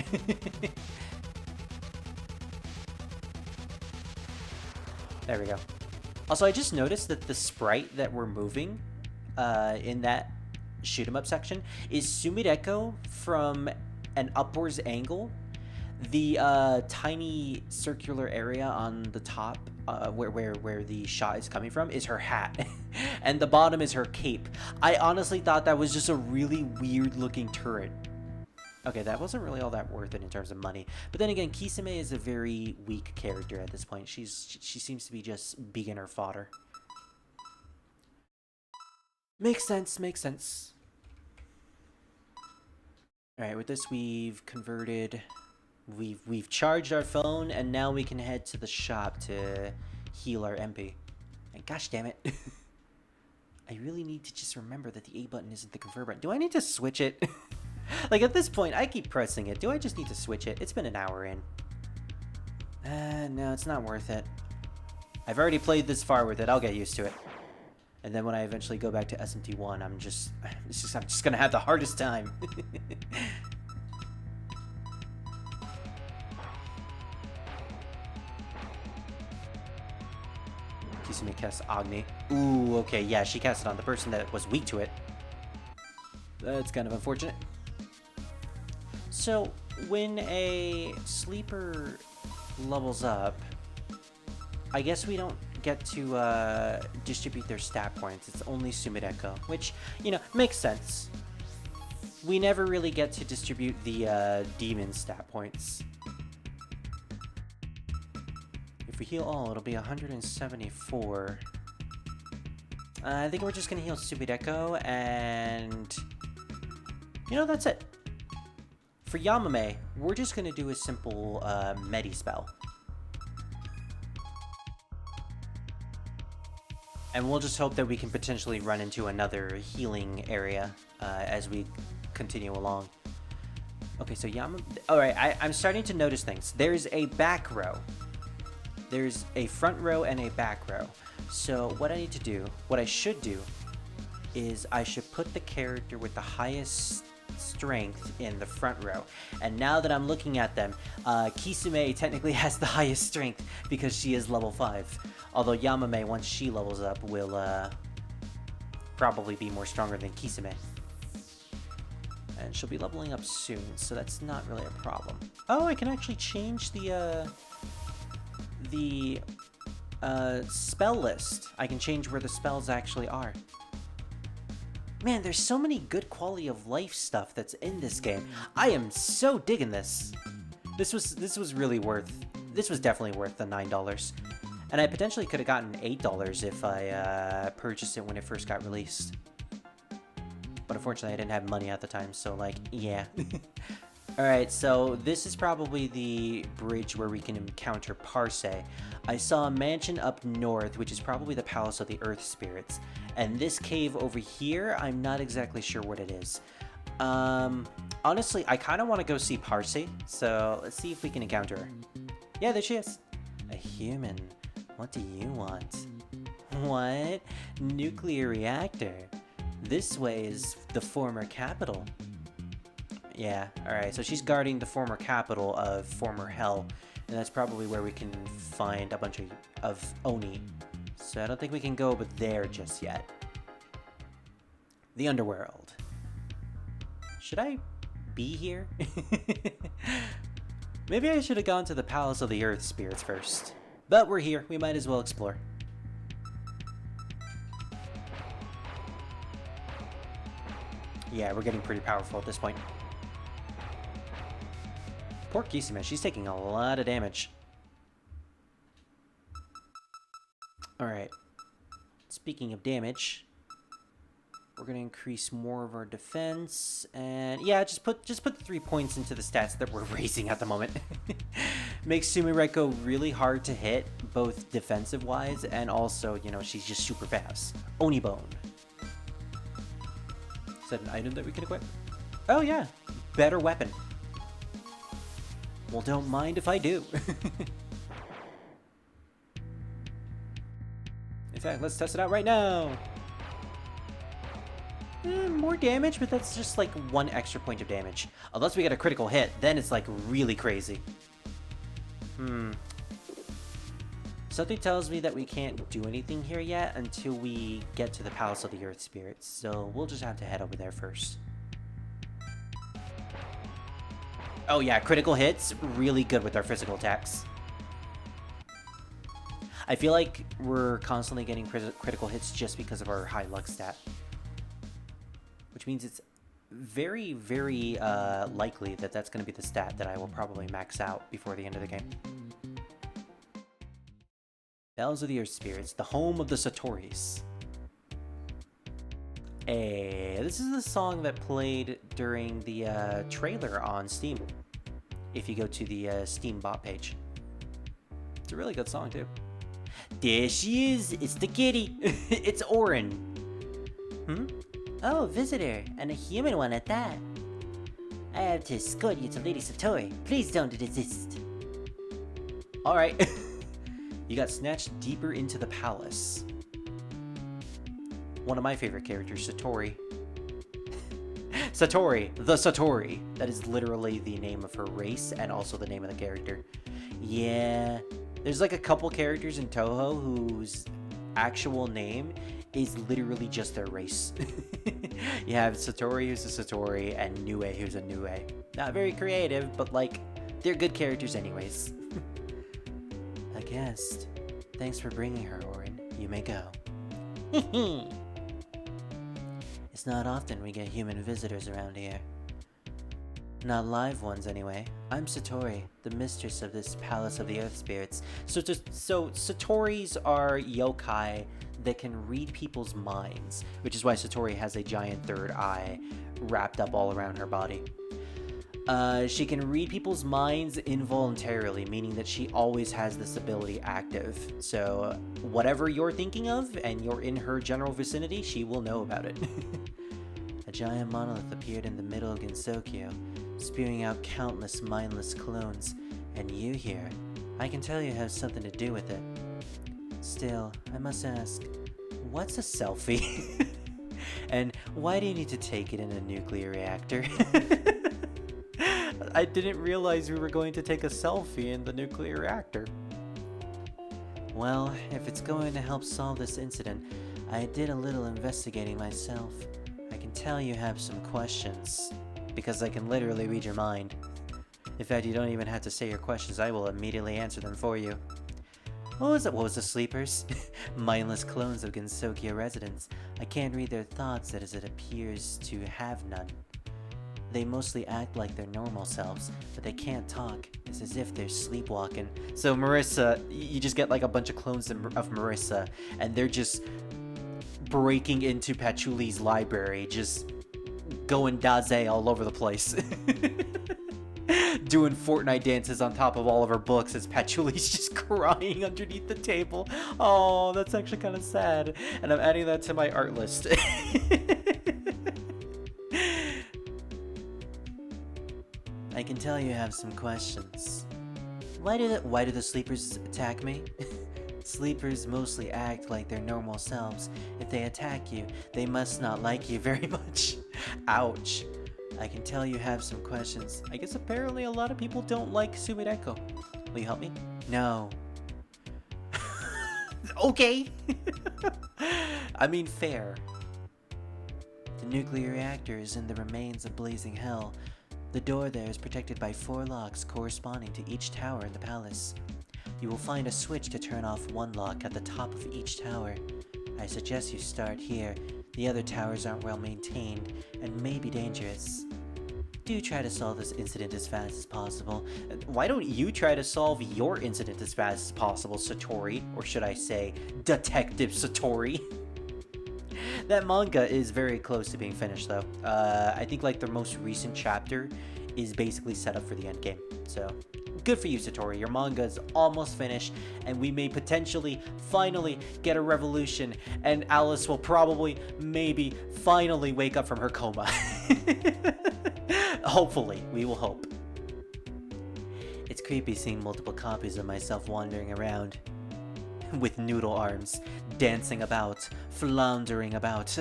There we go. Also, I just noticed that the sprite that we're moving in that shoot 'em up section is Sumideko from an upwards angle. The tiny circular area on the top where the shot is coming from is her hat. And the bottom is her cape. I honestly thought that was just a really weird looking turret. Okay, that wasn't really all that worth it in terms of money. But then again, Kisame is a very weak character at this point. She seems to be just beginner fodder. Makes sense, makes sense. Alright, with this we've converted... We've charged our phone, and now we can head to the shop to heal our MP. And gosh damn it. I really need to just remember that the A button isn't the convert button. Do I need to switch it? Like, at this point, I keep pressing it. Do I just need to switch it? It's been an hour in. No, it's not worth it. I've already played this far with it. I'll get used to it. And then when I eventually go back to SMT1, I'm just gonna have the hardest time. Kisame casts Agni. Ooh, okay, yeah, she cast it on the person that was weak to it. That's kind of unfortunate. So, when a sleeper levels up, I guess we don't get to distribute their stat points. It's only Sumideko, which, you know, makes sense. We never really get to distribute the demon stat points. If we heal all, it'll be 174. I think we're just gonna heal Sumideko, and... you know, that's it. For Yamame, we're just gonna do a simple Medi spell. And we'll just hope that we can potentially run into another healing area as we continue along. Okay, so Yamame... Alright, I'm starting to notice things. There's a back row. There's a front row and a back row. So what I need to do, what I should do, is I should put the character with the highest strength in the front row. And now that I'm looking at them, Kisame technically has the highest strength because she is level 5. Although Yamame, once she levels up, will probably be more stronger than Kisame. And she'll be leveling up soon, so that's not really a problem. Oh, I can actually change the spell list. I can change where the spells actually are. Man, there's so many good quality of life stuff that's in this game. I am so digging this. This was definitely worth the $9. And I potentially could have gotten $8 if I purchased it when it first got released. But unfortunately I didn't have money at the time, so like, yeah. Alright, so this is probably the bridge where we can encounter Parse. I saw a mansion up north, which is probably the Palace of the Earth Spirits. And this cave over here, I'm not exactly sure what it is. Honestly, I kind of want to go see Parse, so let's see if we can encounter her. Yeah, there she is. A human. What do you want? What? Nuclear reactor. This way is the former capital. Yeah, alright, so she's guarding the former capital of former Hell, and that's probably where we can find a bunch of Oni. So I don't think we can go over there just yet. The Underworld. Should I be here? Maybe I should have gone to the Palace of the Earth Spirits first. But we're here, we might as well explore. Yeah, we're getting pretty powerful at this point. Poor Kisame, she's taking a lot of damage. Alright. Speaking of damage, we're gonna increase more of our defense, and yeah, just put 3 points into the stats that we're raising at the moment. Makes Sumireko really hard to hit, both defensive-wise, and also, you know, she's just super fast. Onibone. Is that an item that we can equip? Oh yeah, better weapon. Well, don't mind if I do. In fact, let's test it out right now. More damage, but that's just like 1 extra point of damage. Unless we get a critical hit, then it's like really crazy. Something tells me that we can't do anything here yet until we get to the Palace of the Earth Spirits, so we'll just have to head over there first. Oh yeah, critical hits, really good with our physical attacks. I feel like we're constantly getting critical hits just because of our high luck stat. Which means it's very, very likely that that's going to be the stat that I will probably max out before the end of the game. Bells of the Earth Spirits, the home of the Satoris. Hey, this is the song that played during the trailer on Steam. If you go to the Steam bot page. It's a really good song, too. There she is! It's the kitty! It's Orin! Oh, visitor, and a human one at that. I have to escort you to Lady Satori. Please don't desist. Alright. You got snatched deeper into the palace. One of my favorite characters, Satori. Satori, the Satori. That is literally the name of her race and also the name of the character. Yeah, there's like a couple characters in Touhou whose actual name is literally just their race. You have Satori, who's a Satori, and Nue, who's a Nue. Not very creative, but like, they're good characters anyways. A guest. Thanks for bringing her, Orin. You may go. It's not often we get human visitors around here. Not live ones, anyway. I'm Satori, the mistress of this Palace of the Earth Spirits. So Satoris are yokai that can read people's minds, which is why Satori has a giant third eye wrapped up all around her body. She can read people's minds involuntarily, meaning that she always has this ability active. So whatever you're thinking of and you're in her general vicinity, she will know about it. A giant monolith appeared in the middle of Gensokyo, spewing out countless mindless clones, and you here, I can tell you have something to do with it. Still, I must ask, what's a selfie? And why do you need to take it in a nuclear reactor? I didn't realize we were going to take a selfie in the nuclear reactor. Well, if it's going to help solve this incident, I did a little investigating myself. I can tell you have some questions, because I can literally read your mind. In fact, you don't even have to say your questions, I will immediately answer them for you. What was the sleepers? Mindless clones of Gensokyo residents. I can't read their thoughts as it appears to have none. They mostly act like their normal selves, but they can't talk. It's as if they're sleepwalking. So Marisa, you just get like a bunch of clones of Marisa, and they're just breaking into Patchouli's library, just going daze all over the place. Doing Fortnite dances on top of all of her books as Patchouli's just crying underneath the table. Oh, that's actually kind of sad. And I'm adding that to my art list. I can tell you have some questions. Why do the sleepers attack me? Sleepers mostly act like their normal selves. If they attack you, they must not like you very much. Ouch. I can tell you have some questions. I guess apparently a lot of people don't like Sumireko. Will you help me? No. Okay. I mean, fair. The nuclear reactor is in the remains of blazing hell. The door there is protected by 4 locks corresponding to each tower in the palace. You will find a switch to turn off one lock at the top of each tower. I suggest you start here. The other towers aren't well maintained and may be dangerous. Do try to solve this incident as fast as possible. Why don't you try to solve your incident as fast as possible, Satori? Or should I say, Detective Satori? That manga is very close to being finished, though. I think, like, the most recent chapter is basically set up for the end game. So, good for you, Satori. Your manga is almost finished, and we may potentially, finally, get a revolution, and Alice will probably, maybe, finally wake up from her coma. Hopefully, we will hope. It's creepy seeing multiple copies of myself wandering around. With noodle arms, dancing about, floundering about.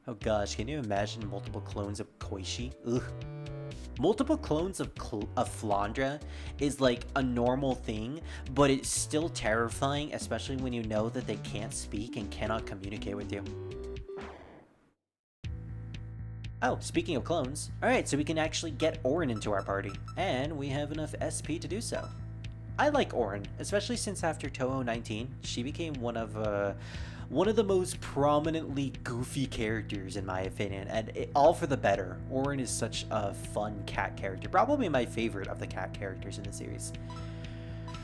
Oh gosh, can you imagine multiple clones of Koishi? Ugh. Multiple clones of Flandra is like a normal thing, but it's still terrifying, especially when you know that they can't speak and cannot communicate with you. Oh, speaking of clones, alright, so we can actually get Orin into our party, and we have enough SP to do so. I like Orin, especially since after Touhou 19, she became one of the most prominently goofy characters in my opinion, and all for the better. Orin is such a fun cat character, probably my favorite of the cat characters in the series.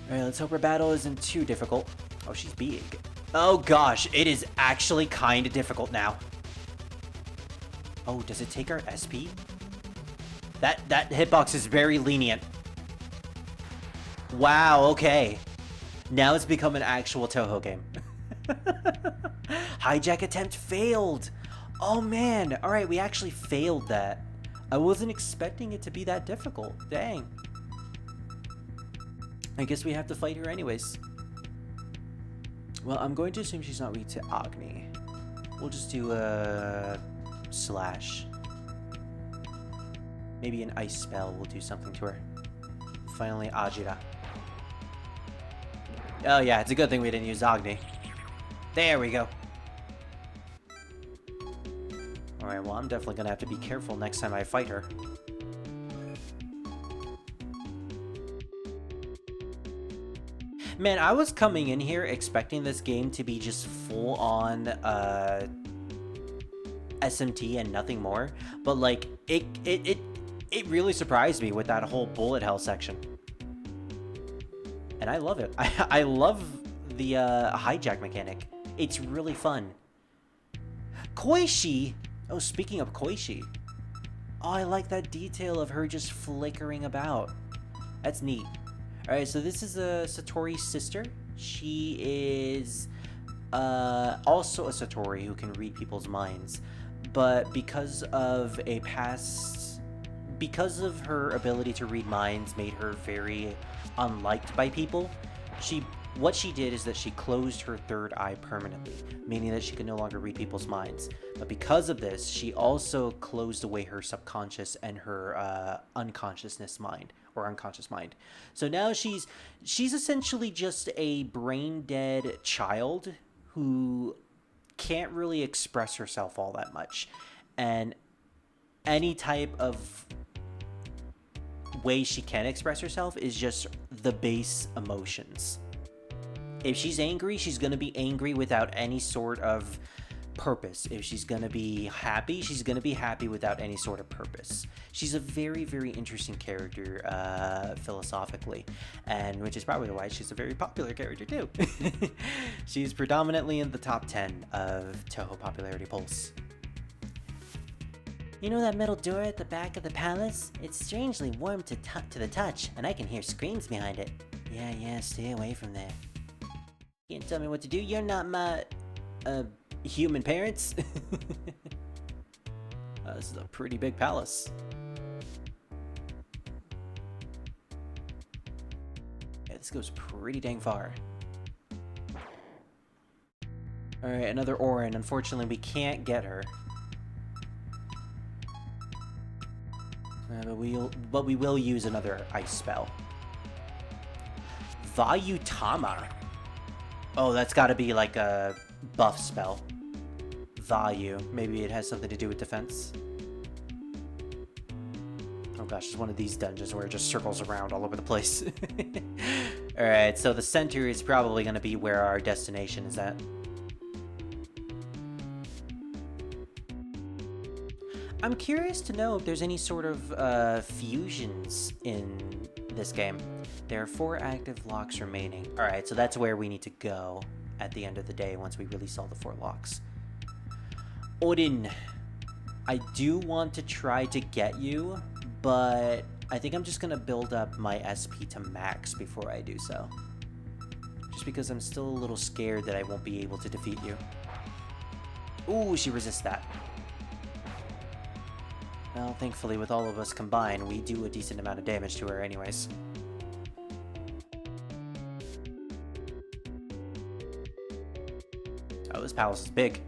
Alright, let's hope her battle isn't too difficult. Oh, she's big. Oh gosh, it is actually kind of difficult now. Oh, does it take our SP? That hitbox is very lenient. Wow, okay. Now it's become an actual Touhou game. Hijack attempt failed. Oh man, alright, we actually failed that. I wasn't expecting it to be that difficult. Dang. I guess we have to fight her anyways. Well, I'm going to assume she's not weak to Agni. We'll just do a slash. Maybe an ice spell will do something to her. Finally, Ajira. Oh yeah, it's a good thing we didn't use Agni. There we go. Alright, well, I'm definitely gonna have to be careful next time I fight her. Man, I was coming in here expecting this game to be just full on SMT and nothing more, but like it really surprised me with that whole bullet hell section. And I love it. I love the hijack mechanic. It's really fun. Koishi! Oh, speaking of Koishi. Oh, I like that detail of her just flickering about. That's neat. Alright, so this is Satori's sister. She is also a Satori who can read people's minds. But because of her ability to read minds made her very unliked by people, what she did is that she closed her third eye permanently, meaning that she could no longer read people's minds. But because of this, she also closed away her subconscious and her unconscious mind. So now she's essentially just a brain-dead child who can't really express herself all that much. And any type of way she can express herself is just the base emotions. If she's angry, she's going to be angry without any sort of purpose. If she's going to be happy, she's going to be happy without any sort of purpose. She's a very, very interesting character philosophically, and which is probably why she's a very popular character too. She's predominantly in the top 10 of Touhou popularity polls. You know that metal door at the back of the palace? It's strangely warm to the touch, and I can hear screams behind it. Yeah, stay away from there. You can't tell me what to do, you're not my, human parents? This is a pretty big palace. Yeah, this goes pretty dang far. Alright, another Orin. Unfortunately, we can't get her. But we will use another ice spell. Vayutama. Oh, that's got to be like a buff spell. Vayu. Maybe it has something to do with defense. Oh gosh, it's one of these dungeons where it just circles around all over the place. Alright, so the center is probably going to be where our destination is at. I'm curious to know if there's any sort of fusions in this game. There are 4 active locks remaining. Alright, so that's where we need to go at the end of the day once we release all the 4 locks. Odin, I do want to try to get you, but I think I'm just going to build up my SP to max before I do so. Just because I'm still a little scared that I won't be able to defeat you. Ooh, she resists that. Well, thankfully, with all of us combined, we do a decent amount of damage to her anyways. Oh, this palace is big.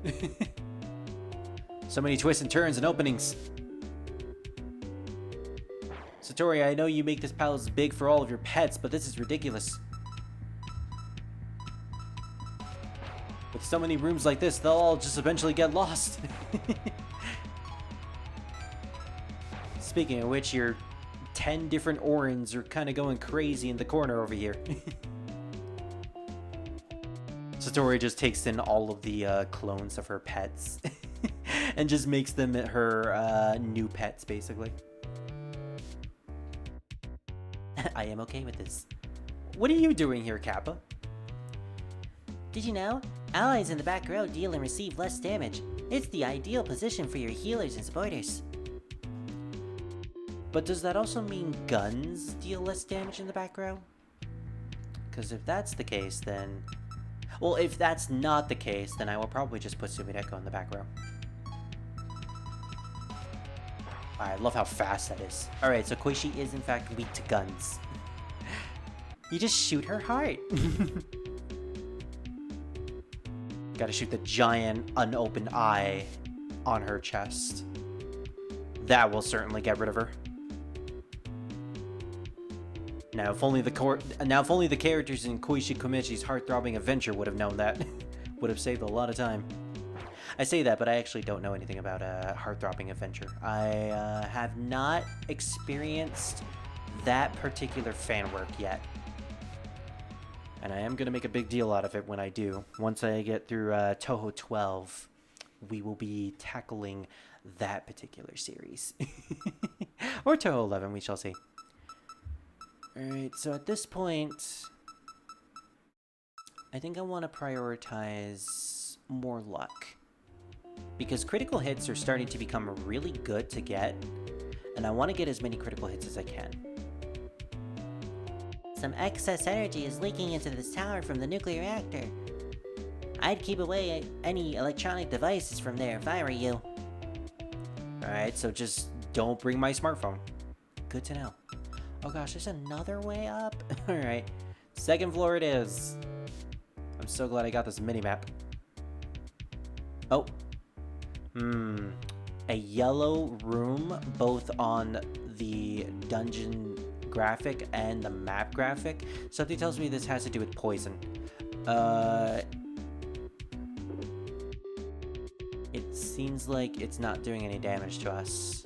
So many twists and turns and openings. Satori, I know you make this palace big for all of your pets, but this is ridiculous. With so many rooms like this, they'll all just eventually get lost. Speaking of which, your 10 different Orins are kind of going crazy in the corner over here. Satori just takes in all of the clones of her pets and just makes them her new pets, basically. I am okay with this. What are you doing here, Kappa? Did you know? Allies in the back row deal and receive less damage. It's the ideal position for your healers and supporters. But does that also mean guns deal less damage in the back row? Because if that's the case, then... Well, if that's not the case, then I will probably just put Sumideko in the back row. I love how fast that is. Alright, so Koishi is in fact weak to guns. You just shoot her heart. Gotta shoot the giant unopened eye on her chest. That will certainly get rid of her. Now, if only the characters in Koishi Komechi's heart-throbbing adventure would have known that. Would have saved a lot of time. I say that, but I actually don't know anything about a heart-throbbing adventure. I have not experienced that particular fan work yet. And I am going to make a big deal out of it when I do. Once I get through Touhou 12, we will be tackling that particular series. Or Touhou 11, we shall see. Alright, so at this point, I think I want to prioritize more luck. Because critical hits are starting to become really good to get, and I want to get as many critical hits as I can. Some excess energy is leaking into this tower from the nuclear reactor. I'd keep away any electronic devices from there if I were you. Alright, so just don't bring my smartphone. Good to know. Oh gosh, there's another way up? Alright, 2nd floor it is. I'm so glad I got this mini-map. Oh. A yellow room, both on the dungeon graphic and the map graphic. Something tells me this has to do with poison. It seems like it's not doing any damage to us.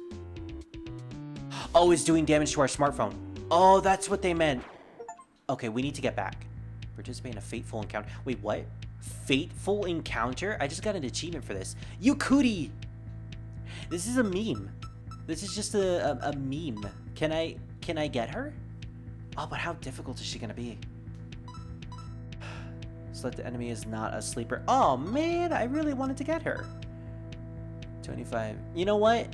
Oh, it's doing damage to our smartphone. Oh, that's what they meant. Okay, we need to get back. Participate in a fateful encounter. Wait, what? Fateful encounter? I just got an achievement for this. Yukuri! This is a meme. This is just a meme. Can I get her? Oh, but how difficult is she gonna be? Select the enemy is not a sleeper. Oh man, I really wanted to get her. 25. You know what?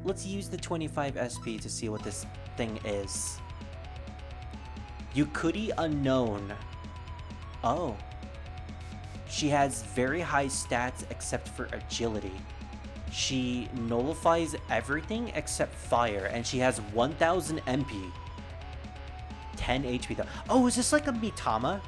Let's use the 25 SP to see what this thing is. Yukuri unknown. Oh. She has very high stats except for agility. She nullifies everything except fire, and she has 1000 MP. 10 HP though. Oh, is this like a Mitama?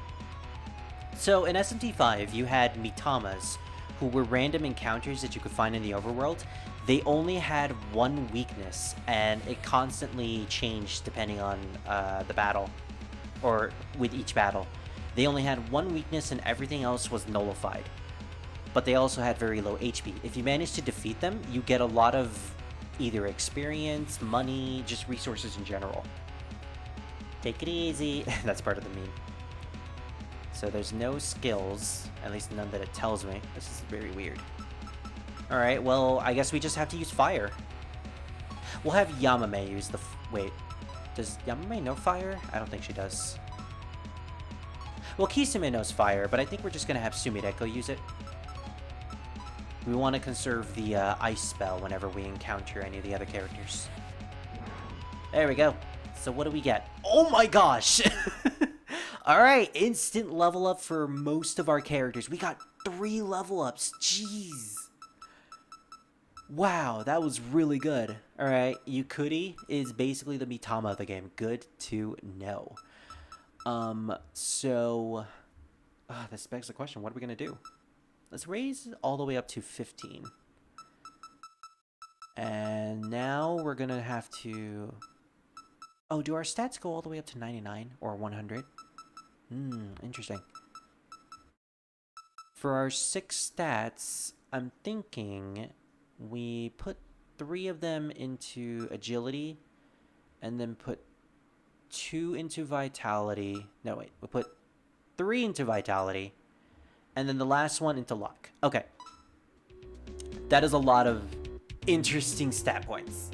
So in SMT5, you had Mitamas, who were random encounters that you could find in the overworld. They only had one weakness, and it constantly changed depending on the battle, or with each battle. They only had one weakness and everything else was nullified. But they also had very low HP. If you manage to defeat them, you get a lot of either experience, money, just resources in general. Take it easy. That's part of the meme. So there's no skills, at least none that it tells me. This is very weird. Alright, well, I guess we just have to use fire. We'll have Yamame use the... Wait, does Yamame know fire? I don't think she does. Well, Kisame knows fire, but I think we're just going to have Sumireko use it. We want to conserve the ice spell whenever we encounter any of the other characters. There we go. So what do we get? Oh my gosh! Alright, instant level up for most of our characters. We got 3 level ups. Jeez. Wow, that was really good. Alright, Yukuri is basically the Mitama of the game. Good to know. This begs the question, what are we going to do? Let's raise all the way up to 15. And now we're going to have to... Oh, do our stats go all the way up to 99 or 100? Interesting. For our 6 stats, I'm thinking we put 3 of them into agility and then put 2 into vitality. No, wait. We put 3 into vitality and then the last one into luck. Okay. That is a lot of interesting stat points.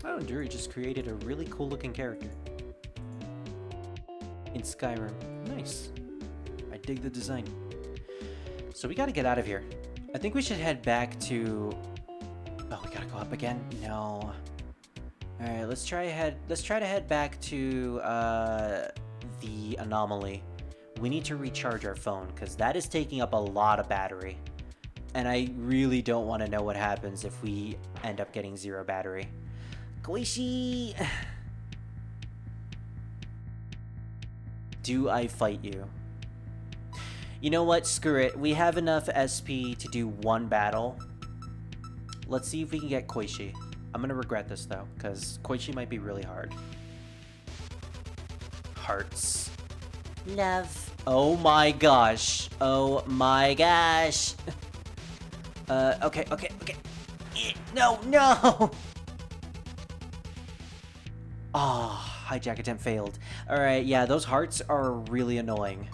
Oh, Juri just created a really cool looking character in Skyrim. Nice. I dig the design. So we gotta get out of here. I think we should head back to... Oh, we gotta go up again? No. Alright, let's try to head back to the anomaly. We need to recharge our phone, because that is taking up a lot of battery. And I really don't want to know what happens if we end up getting 0 battery. Koishi! Do I fight you? You know what? Screw it. We have enough SP to do 1 battle. Let's see if we can get Koishi. I'm gonna regret this though, because Koichi might be really hard. Hearts. Love. Oh my gosh. Oh my gosh. Okay. No. Ah, hijack attempt failed. Alright, yeah, those hearts are really annoying.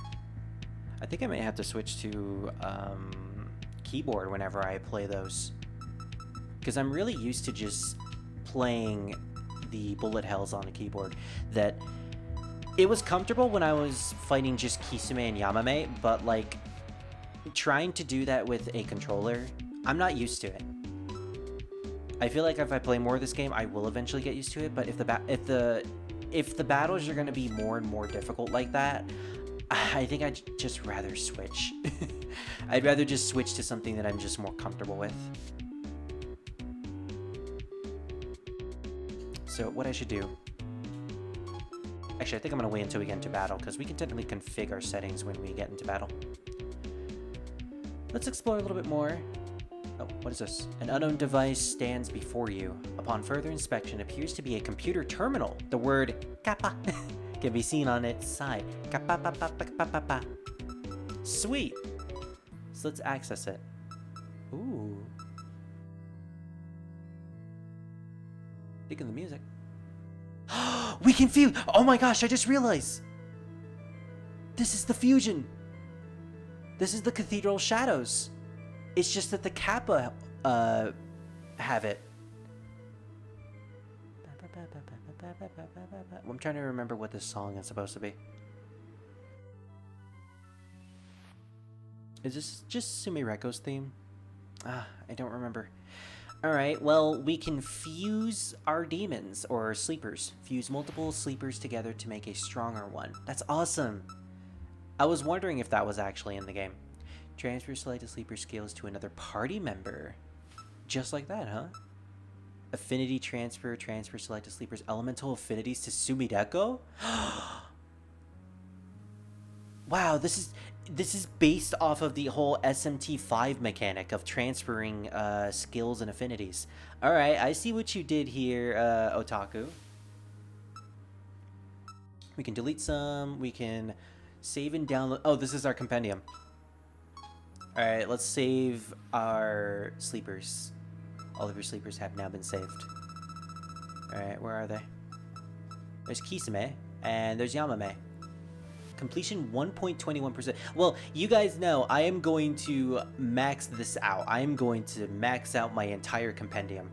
I think I may have to switch to keyboard whenever I play those. Because I'm really used to just playing the bullet hells on the keyboard. That it was comfortable when I was fighting just Kisame and Yamame, but like trying to do that with a controller, I'm not used to it. I feel like if I play more of this game, I will eventually get used to it. But if the battles are going to be more and more difficult like that, I think I'd just rather switch. I'd rather just switch to something that I'm just more comfortable with. So what I should do... Actually, I think I'm going to wait until we get into battle, because we can technically configure our settings when we get into battle. Let's explore a little bit more. Oh, what is this? An unknown device stands before you. Upon further inspection, it appears to be a computer terminal. The word kappa can be seen on its side. Kappa, pa, pa, pa, pa, pa, pa. Sweet! So let's access it. Ooh. Digging the music. We can fuse! Oh my gosh, I just realized! This is the fusion! This is the Cathedral Shadows. It's just that the Kappa have it. I'm trying to remember what this song is supposed to be. Is this just Sumireko's theme? I don't remember. Alright, well, we can fuse our demons, or sleepers. Fuse multiple sleepers together to make a stronger one. That's awesome! I was wondering if that was actually in the game. Transfer selected sleeper skills to another party member. Just like that, huh? Affinity transfer selected sleepers elemental affinities to Sumireko? Wow, this is based off of the whole SMT5 mechanic of transferring skills and affinities. Alright, I see what you did here, Otaku. We can delete some, we can save and download. Oh, this is our compendium. Alright, let's save our sleepers. All of your sleepers have now been saved. Alright, where are they? There's Kisame, and there's Yamame. Completion 1.21%. Well, you guys know I am going to max this out. I am going to max out my entire compendium.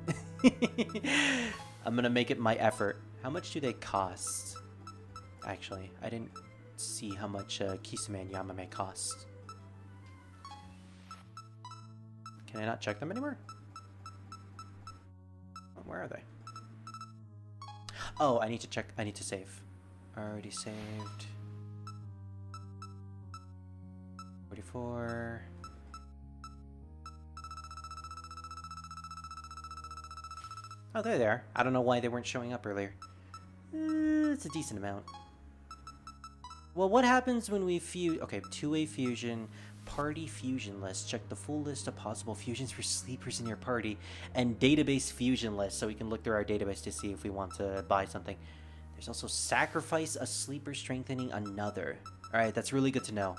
I'm gonna make it my effort. How much do they cost? Actually, I didn't see how much Kisame and Yamame cost. Can I not check them anymore? Where are they? Oh, I need to check. I need to save. Already saved. 44. Oh, there they are. I don't know why they weren't showing up earlier. It's a decent amount. Well, what happens when we fuse... Okay, two-way fusion, party fusion list. Check the full list of possible fusions for sleepers in your party, and database fusion list, so we can look through our database to see if we want to buy something. There's also sacrifice a sleeper strengthening another. Alright, that's really good to know.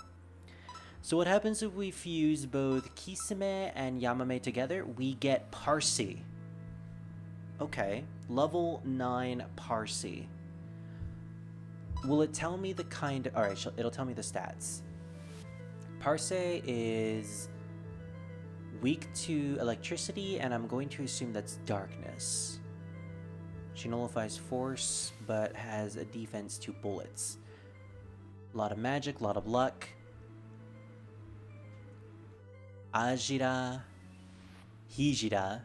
So what happens if we fuse both Kisame and Yamame together? We get Parsi. Okay, level 9 Parsi. Will it tell me the kind of... Alright, it'll tell me the stats. Parse is weak to electricity, and I'm going to assume that's darkness. She nullifies force, but has a defense to bullets. A lot of magic, a lot of luck. Ajira, Hijira,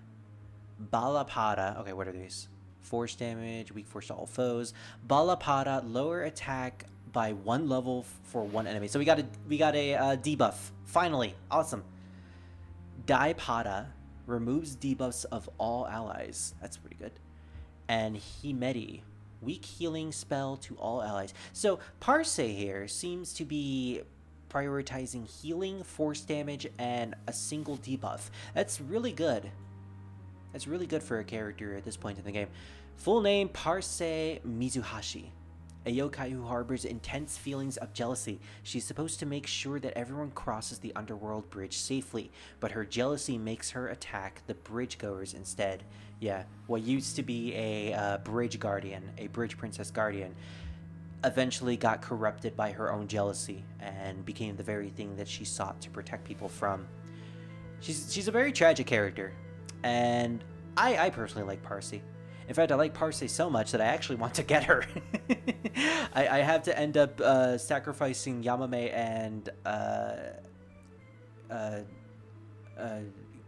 Balapada. Okay, what are these? Force damage, weak force to all foes. Balapada, lower attack by 1 level for 1 enemy. So we got a debuff. Finally, awesome. Daipada removes debuffs of all allies. That's pretty good. And Himeri, weak healing spell to all allies. So Parse here seems to be prioritizing healing, force damage, and a single debuff. That's really good. That's really good for a character at this point in the game. Full name, Parse Mizuhashi. A yokai who harbors intense feelings of jealousy. She's supposed to make sure that everyone crosses the underworld bridge safely, but her jealousy makes her attack the bridge goers instead. Yeah, what used to be a bridge guardian, a bridge princess guardian, eventually got corrupted by her own jealousy and became the very thing that she sought to protect people from. She's a very tragic character, and I personally like Parsi. In fact, I like Parse so much that I actually want to get her. I have to end up sacrificing Yamame and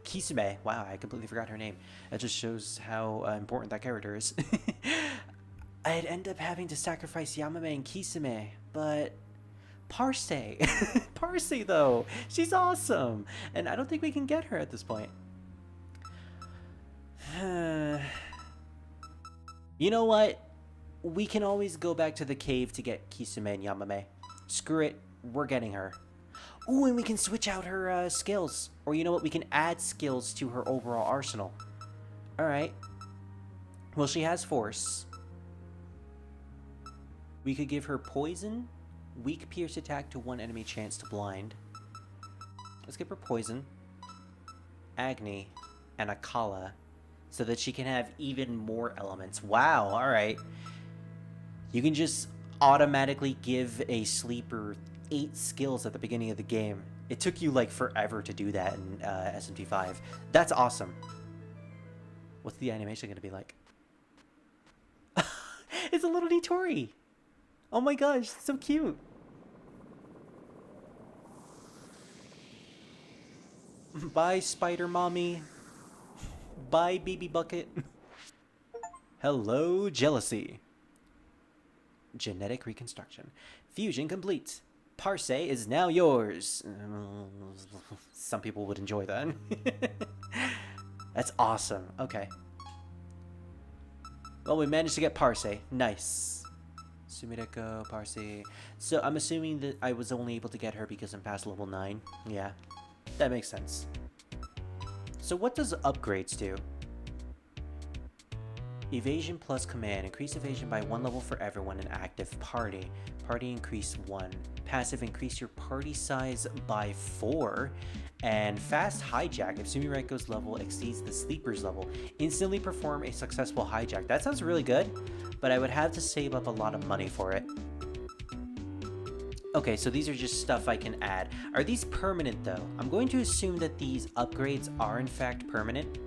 Kisame. Wow, I completely forgot her name. That just shows how important that character is. I'd end up having to sacrifice Yamame and Kisame, but Parse. Parse, though. She's awesome. And I don't think we can get her at this point. You know what? We can always go back to the cave to get Kisame and Yamame. Screw it. We're getting her. Ooh, and we can switch out her skills. Or you know what? We can add skills to her overall arsenal. Alright. Well, she has force. We could give her poison, weak pierce attack to 1 enemy, chance to blind. Let's give her poison, Agni, and Akala, so that she can have even more elements. Wow, alright. You can just automatically give a sleeper 8 skills at the beginning of the game. It took you like forever to do that in SMT5. That's awesome. What's the animation gonna be like? It's a little Nitori! Oh my gosh, so cute. Bye, Spider Mommy. Bye, Baby Bucket. Hello, Jealousy. Genetic reconstruction. Fusion complete. Parse is now yours. Some people would enjoy that. That's awesome. Okay. Well, we managed to get Parse. Nice. Sumireko, Parse. So I'm assuming that I was only able to get her because I'm past level 9. Yeah, that makes sense. So what does upgrades do? Evasion plus command. Increase evasion by 1 level for everyone in active party. Party increase 1. Passive, increase your party size by 4. And fast hijack. If Sumireko's level exceeds the sleeper's level, instantly perform a successful hijack. That sounds really good, but I would have to save up a lot of money for it. Okay, so these are just stuff I can add. Are these permanent though? I'm going to assume that these upgrades are in fact permanent.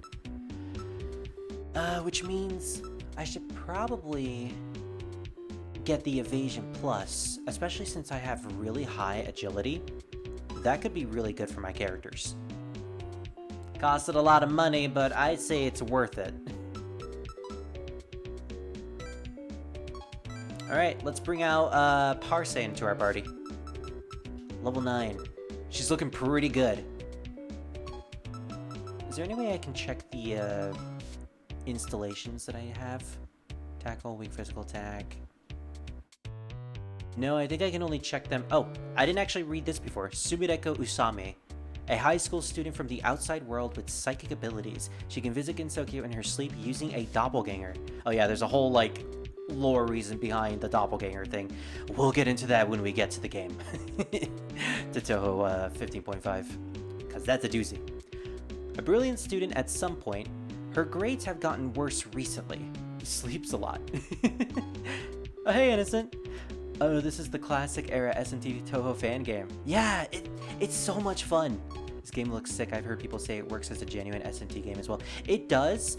Which means I should probably get the evasion plus, especially since I have really high agility. That could be really good for my characters. Costed a lot of money, but I'd say it's worth it. Alright, let's bring out Parse into our party. Level 9. She's looking pretty good. Is there any way I can check the installations that I have? Tackle, weak physical attack. No, I think I can only check them. Oh, I didn't actually read this before. Sumireko Usame, a high school student from the outside world with psychic abilities. She can visit Gensokyo in her sleep using a doppelganger. Oh yeah, there's a whole, like, lore reason behind the doppelganger thing. We'll get into that when we get to the game. To Touhou 15.5. Because that's a doozy. A brilliant student at some point, her grades have gotten worse recently. Sleeps a lot. Oh, hey, Innocent. Oh, this is the classic era SMT Touhou fan game. Yeah, it's so much fun. This game looks sick. I've heard people say it works as a genuine SMT game as well. It does.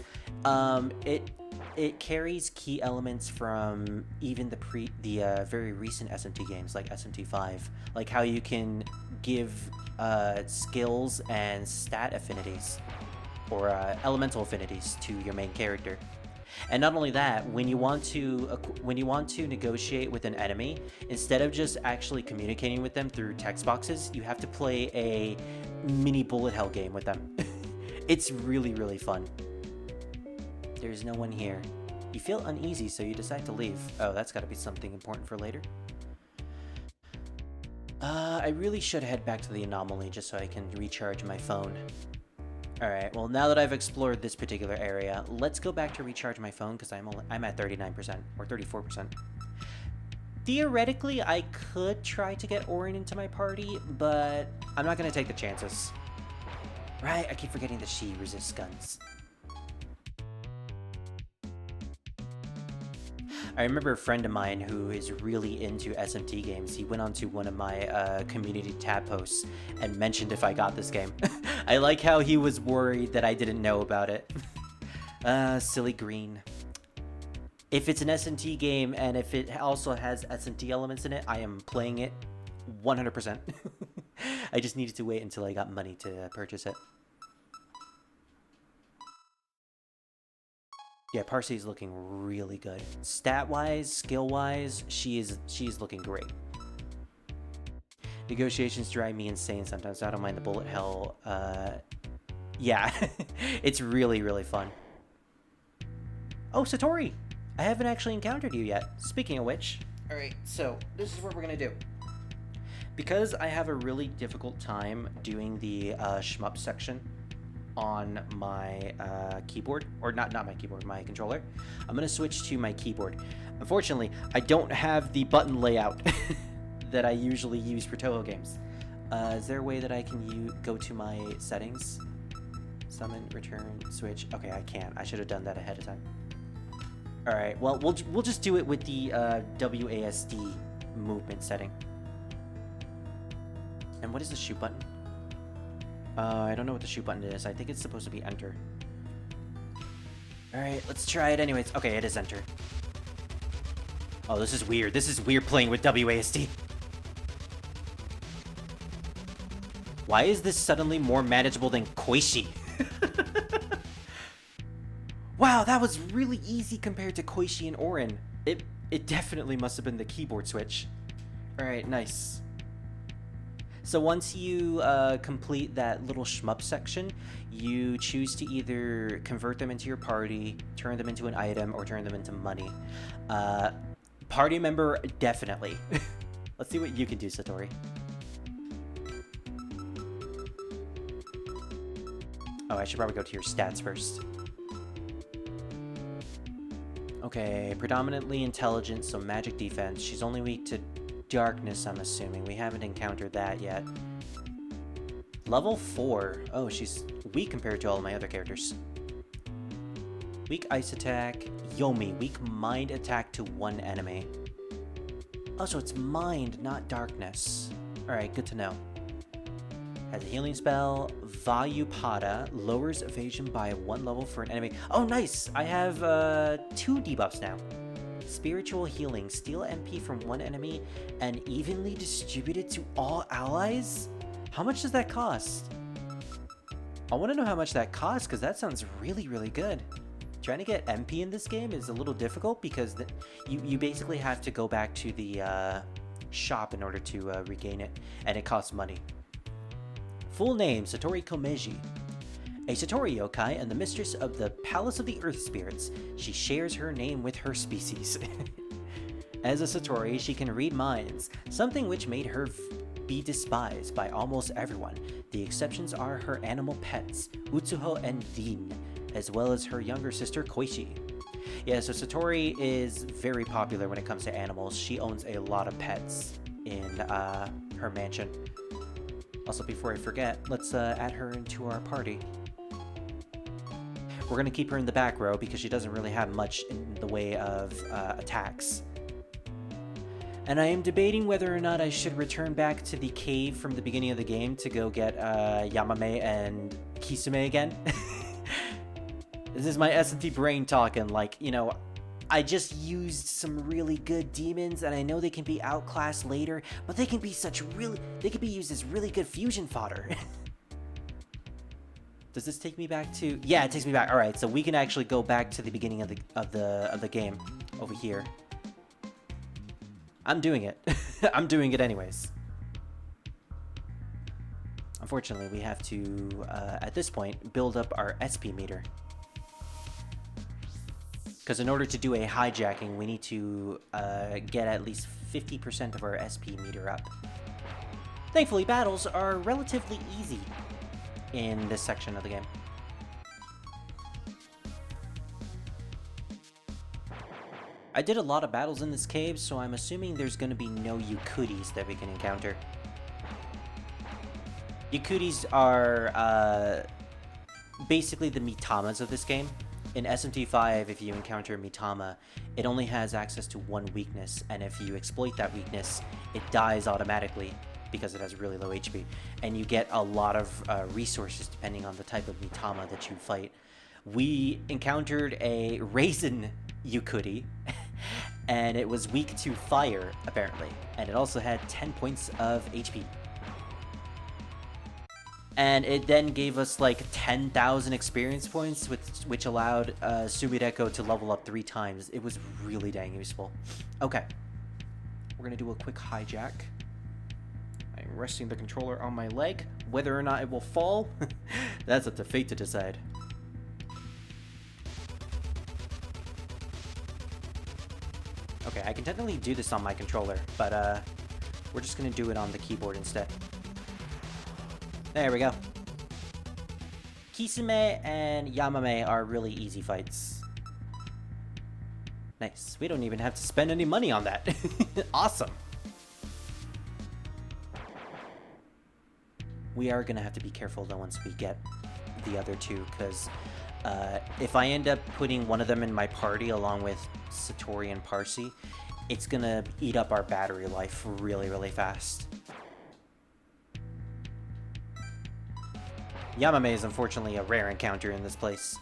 It carries key elements from even the very recent SMT games like SMT5, like how you can give skills and stat affinities or elemental affinities to your main character. And not only that, when you want to negotiate with an enemy, instead of just actually communicating with them through text boxes, you have to play a mini bullet hell game with them. It's really, really fun. There's no one here. You feel uneasy, so you decide to leave. Oh, that's gotta be something important for later. I really should head back to the anomaly just so I can recharge my phone. Alright, well now that I've explored this particular area, let's go back to recharge my phone because I'm at 39% or 34%. Theoretically, I could try to get Orin into my party, but I'm not going to take the chances. Right, I keep forgetting that she resists guns. I remember a friend of mine who is really into SMT games. He went onto one of my community tab posts and mentioned if I got this game. I like how he was worried that I didn't know about it. Silly green. If it's an SMT game and if it also has SMT elements in it, I am playing it 100%. I just needed to wait until I got money to purchase it. Yeah, Parsi is looking really good. Stat-wise, skill-wise, she is looking great. Negotiations drive me insane sometimes, so I don't mind the bullet hell. Yeah, it's really, really fun. Oh, Satori! I haven't actually encountered you yet. Speaking of which, alright, so this is what we're gonna do. Because I have a really difficult time doing the shmup section on my keyboard, or not my keyboard, my controller, I'm gonna switch to my keyboard. Unfortunately, I don't have the button layout that I usually use for Touhou games. Is there a way that I can go to my settings? Summon, return, switch. Okay, I can't. I should have done that ahead of time. All right. Well, we'll just do it with the WASD movement setting. And what is the shoot button? I don't know what the shoot button is. I think it's supposed to be enter. All right, let's try it anyways. Okay, it is enter. Oh, this is weird. This is weird playing with WASD. Why is this suddenly more manageable than Koishi? Wow, that was really easy compared to Koishi and Orin. It definitely must have been the keyboard switch. All right, nice. So once you complete that little shmup section, you choose to either convert them into your party, turn them into an item, or turn them into money. Party member, definitely. Let's see what you can do, Satori. Oh, I should probably go to your stats first. Okay, predominantly intelligent, so magic defense. She's only weak to darkness, I'm assuming. We haven't encountered that yet. Level 4. Oh, she's weak compared to all of my other characters. Weak ice attack. Yomi, weak mind attack to one enemy. Oh, so it's mind, not darkness. Alright, good to know. Has a healing spell. Vayupada lowers evasion by 1 level for an enemy. Oh, nice! I have 2 debuffs now. Spiritual healing. Steal MP from one enemy and evenly distribute it to all allies? How much does that cost? I want to know how much that costs because that sounds really, really good. Trying to get MP in this game is a little difficult because you basically have to go back to the shop in order to regain it, and it costs money. Full name, Satori Komeji. A Satori yokai and the mistress of the Palace of the Earth Spirits. She shares her name with her species. As a Satori, she can read minds, something which made her be despised by almost everyone. The exceptions are her animal pets, Utsuho and Rin, as well as her younger sister, Koichi. Yeah, so Satori is very popular when it comes to animals. She owns a lot of pets in her mansion. Also, before I forget, let's add her into our party. We're going to keep her in the back row because she doesn't really have much in the way of attacks. And I am debating whether or not I should return back to the cave from the beginning of the game to go get Yamame and Kisame again. This is my S&T brain talking, like, you know, I just used some really good demons, and I know they can be outclassed later, but they can be used as really good fusion fodder. Does this take me back to? Yeah, it takes me back. All right, so we can actually go back to the beginning of the game over here. I'm doing it. I'm doing it anyways. Unfortunately, we have to at this point build up our SP meter. Because in order to do a hijacking, we need to get at least 50% of our SP meter up. Thankfully, battles are relatively easy in this section of the game. I did a lot of battles in this cave, so I'm assuming there's going to be no Yukudis that we can encounter. Yukudis are basically the Mitamas of this game. In SMT5, if you encounter Mitama, it only has access to one weakness, and if you exploit that weakness, it dies automatically because it has really low HP, and you get a lot of resources depending on the type of Mitama that you fight. We encountered a Raisin Yukudi, and it was weak to fire, apparently, and it also had 10 points of HP. And it then gave us like 10,000 experience points, which allowed Sumireko to level up 3 times. It was really dang useful. Okay. We're going to do a quick hijack. I'm resting the controller on my leg. Whether or not it will fall, that's up to fate to decide. Okay, I can technically do this on my controller, but we're just going to do it on the keyboard instead. There we go. Kisame and Yamame are really easy fights. Nice. We don't even have to spend any money on that. Awesome. We are going to have to be careful though once we get the other two, because if I end up putting one of them in my party along with Satori and Parsi, it's going to eat up our battery life really, really fast. Yamame is unfortunately a rare encounter in this place,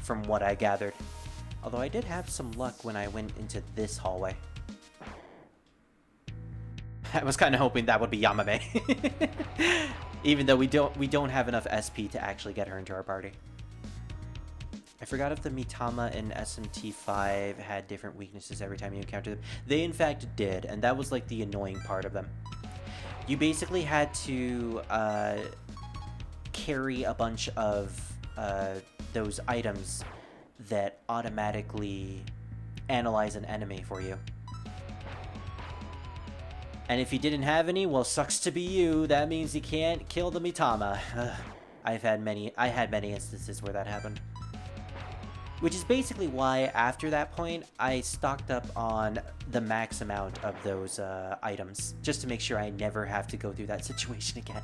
from what I gathered. Although I did have some luck when I went into this hallway. I was kind of hoping that would be Yamame. Even though we don't have enough SP to actually get her into our party. I forgot if the Mitama in SMT5 had different weaknesses every time you encountered them. They in fact did, and that was like the annoying part of them. You basically had to carry a bunch of those items that automatically analyze an enemy for you. And if you didn't have any, well, sucks to be you. That means you can't kill the Mitama. I had many instances where that happened. Which is basically why, after that point, I stocked up on the max amount of those items, just to make sure I never have to go through that situation again.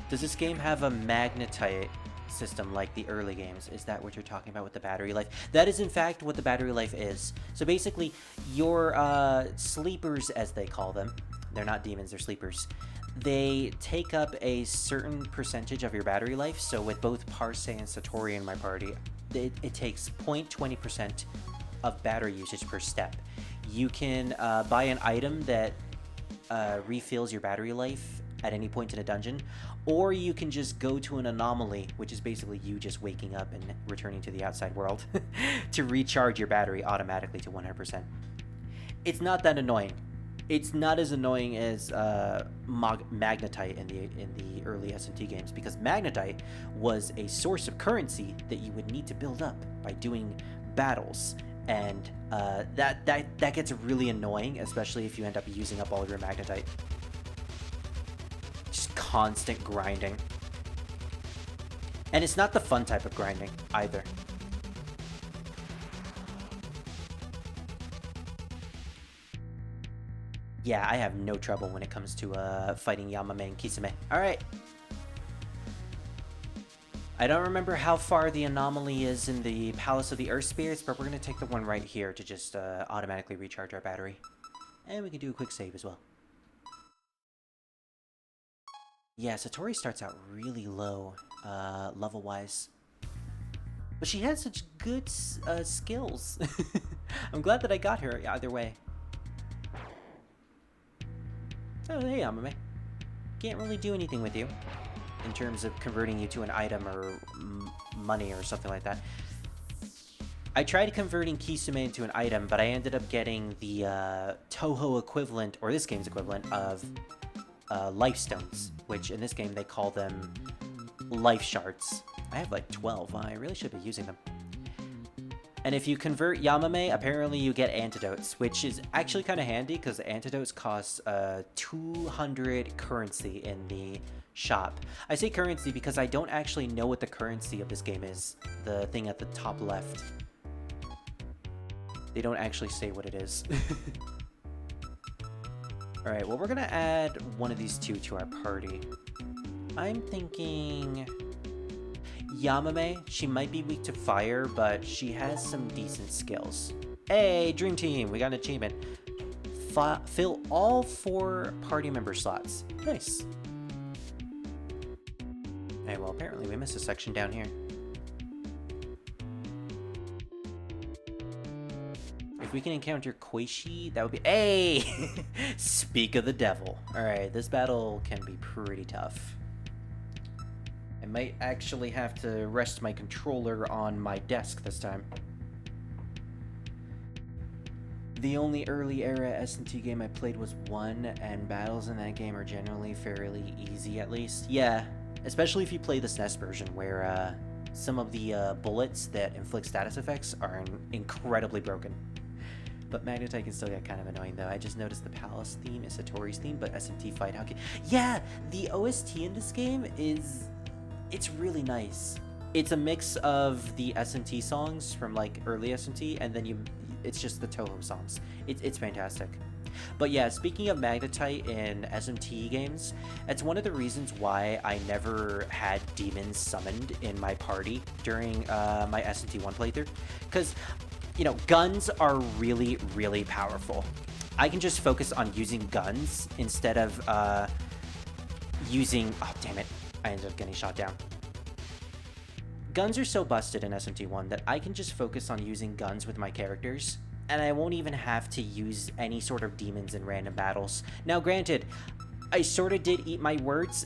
Does this game have a magnetite system like the early games? Is that what you're talking about with the battery life? That is in fact what the battery life is. So basically, your sleepers, as they call them, they're not demons, they're sleepers. They take up a certain percentage of your battery life. So with both Parse and Satori in my party, it takes 0.20% of battery usage per step. You can buy an item that refills your battery life at any point in a dungeon, or you can just go to an anomaly, which is basically you just waking up and returning to the outside world to recharge your battery automatically to 100%. It's not that annoying. It's not as annoying as magnetite in the early S&T games, because magnetite was a source of currency that you would need to build up by doing battles, and that gets really annoying, especially if you end up using up all of your magnetite. Just constant grinding. And it's not the fun type of grinding either. Yeah, I have no trouble when it comes to fighting Yamame and Kisame. Alright. I don't remember how far the anomaly is in the Palace of the Earth Spirits, but we're going to take the one right here to just automatically recharge our battery. And we can do a quick save as well. Yeah, Satori starts out really low, level-wise. But she has such good skills. I'm glad that I got her either way. Oh, hey, Yamame. Can't really do anything with you in terms of converting you to an item or money or something like that. I tried converting Kisame into an item, but I ended up getting the Touhou equivalent, or this game's equivalent, of life stones, which in this game they call them life shards. I have like 12. I really should be using them. And if you convert Yamame, apparently you get antidotes, which is actually kind of handy because the antidotes cost 200 currency in the shop. I say currency because I don't actually know what the currency of this game is. The thing at the top left. They don't actually say what it is. Alright, well, we're going to add one of these two to our party. I'm thinking Yamame. She might be weak to fire, but she has some decent skills. Hey, Dream Team, we got an achievement. Fill all 4 party member slots. Nice. Hey, well, apparently we missed a section down here. If we can encounter Koishi, that would be... Hey! Speak of the devil. Alright, this battle can be pretty tough. I might actually have to rest my controller on my desk this time. The only early era S&T game I played was 1, and battles in that game are generally fairly easy, at least. Yeah, especially if you play the SNES version, where some of the bullets that inflict status effects are incredibly broken. But Magnetite can still get kind of annoying, though. I just noticed the Palace theme is Satori's theme, but S&T fight, how can... Yeah, the OST in this game is... It's really nice. It's a mix of the S&T songs from, like, early S&T, and then it's just the Touhou songs. It's fantastic. But yeah, speaking of Magnetite in S&T games, it's one of the reasons why I never had demons summoned in my party during my S&T 1 playthrough. Because... you know, guns are really, really powerful. I can just focus on using guns instead of using... Oh, damn it. I ended up getting shot down. Guns are so busted in SMT1 that I can just focus on using guns with my characters, and I won't even have to use any sort of demons in random battles. Now, granted, I sort of did eat my words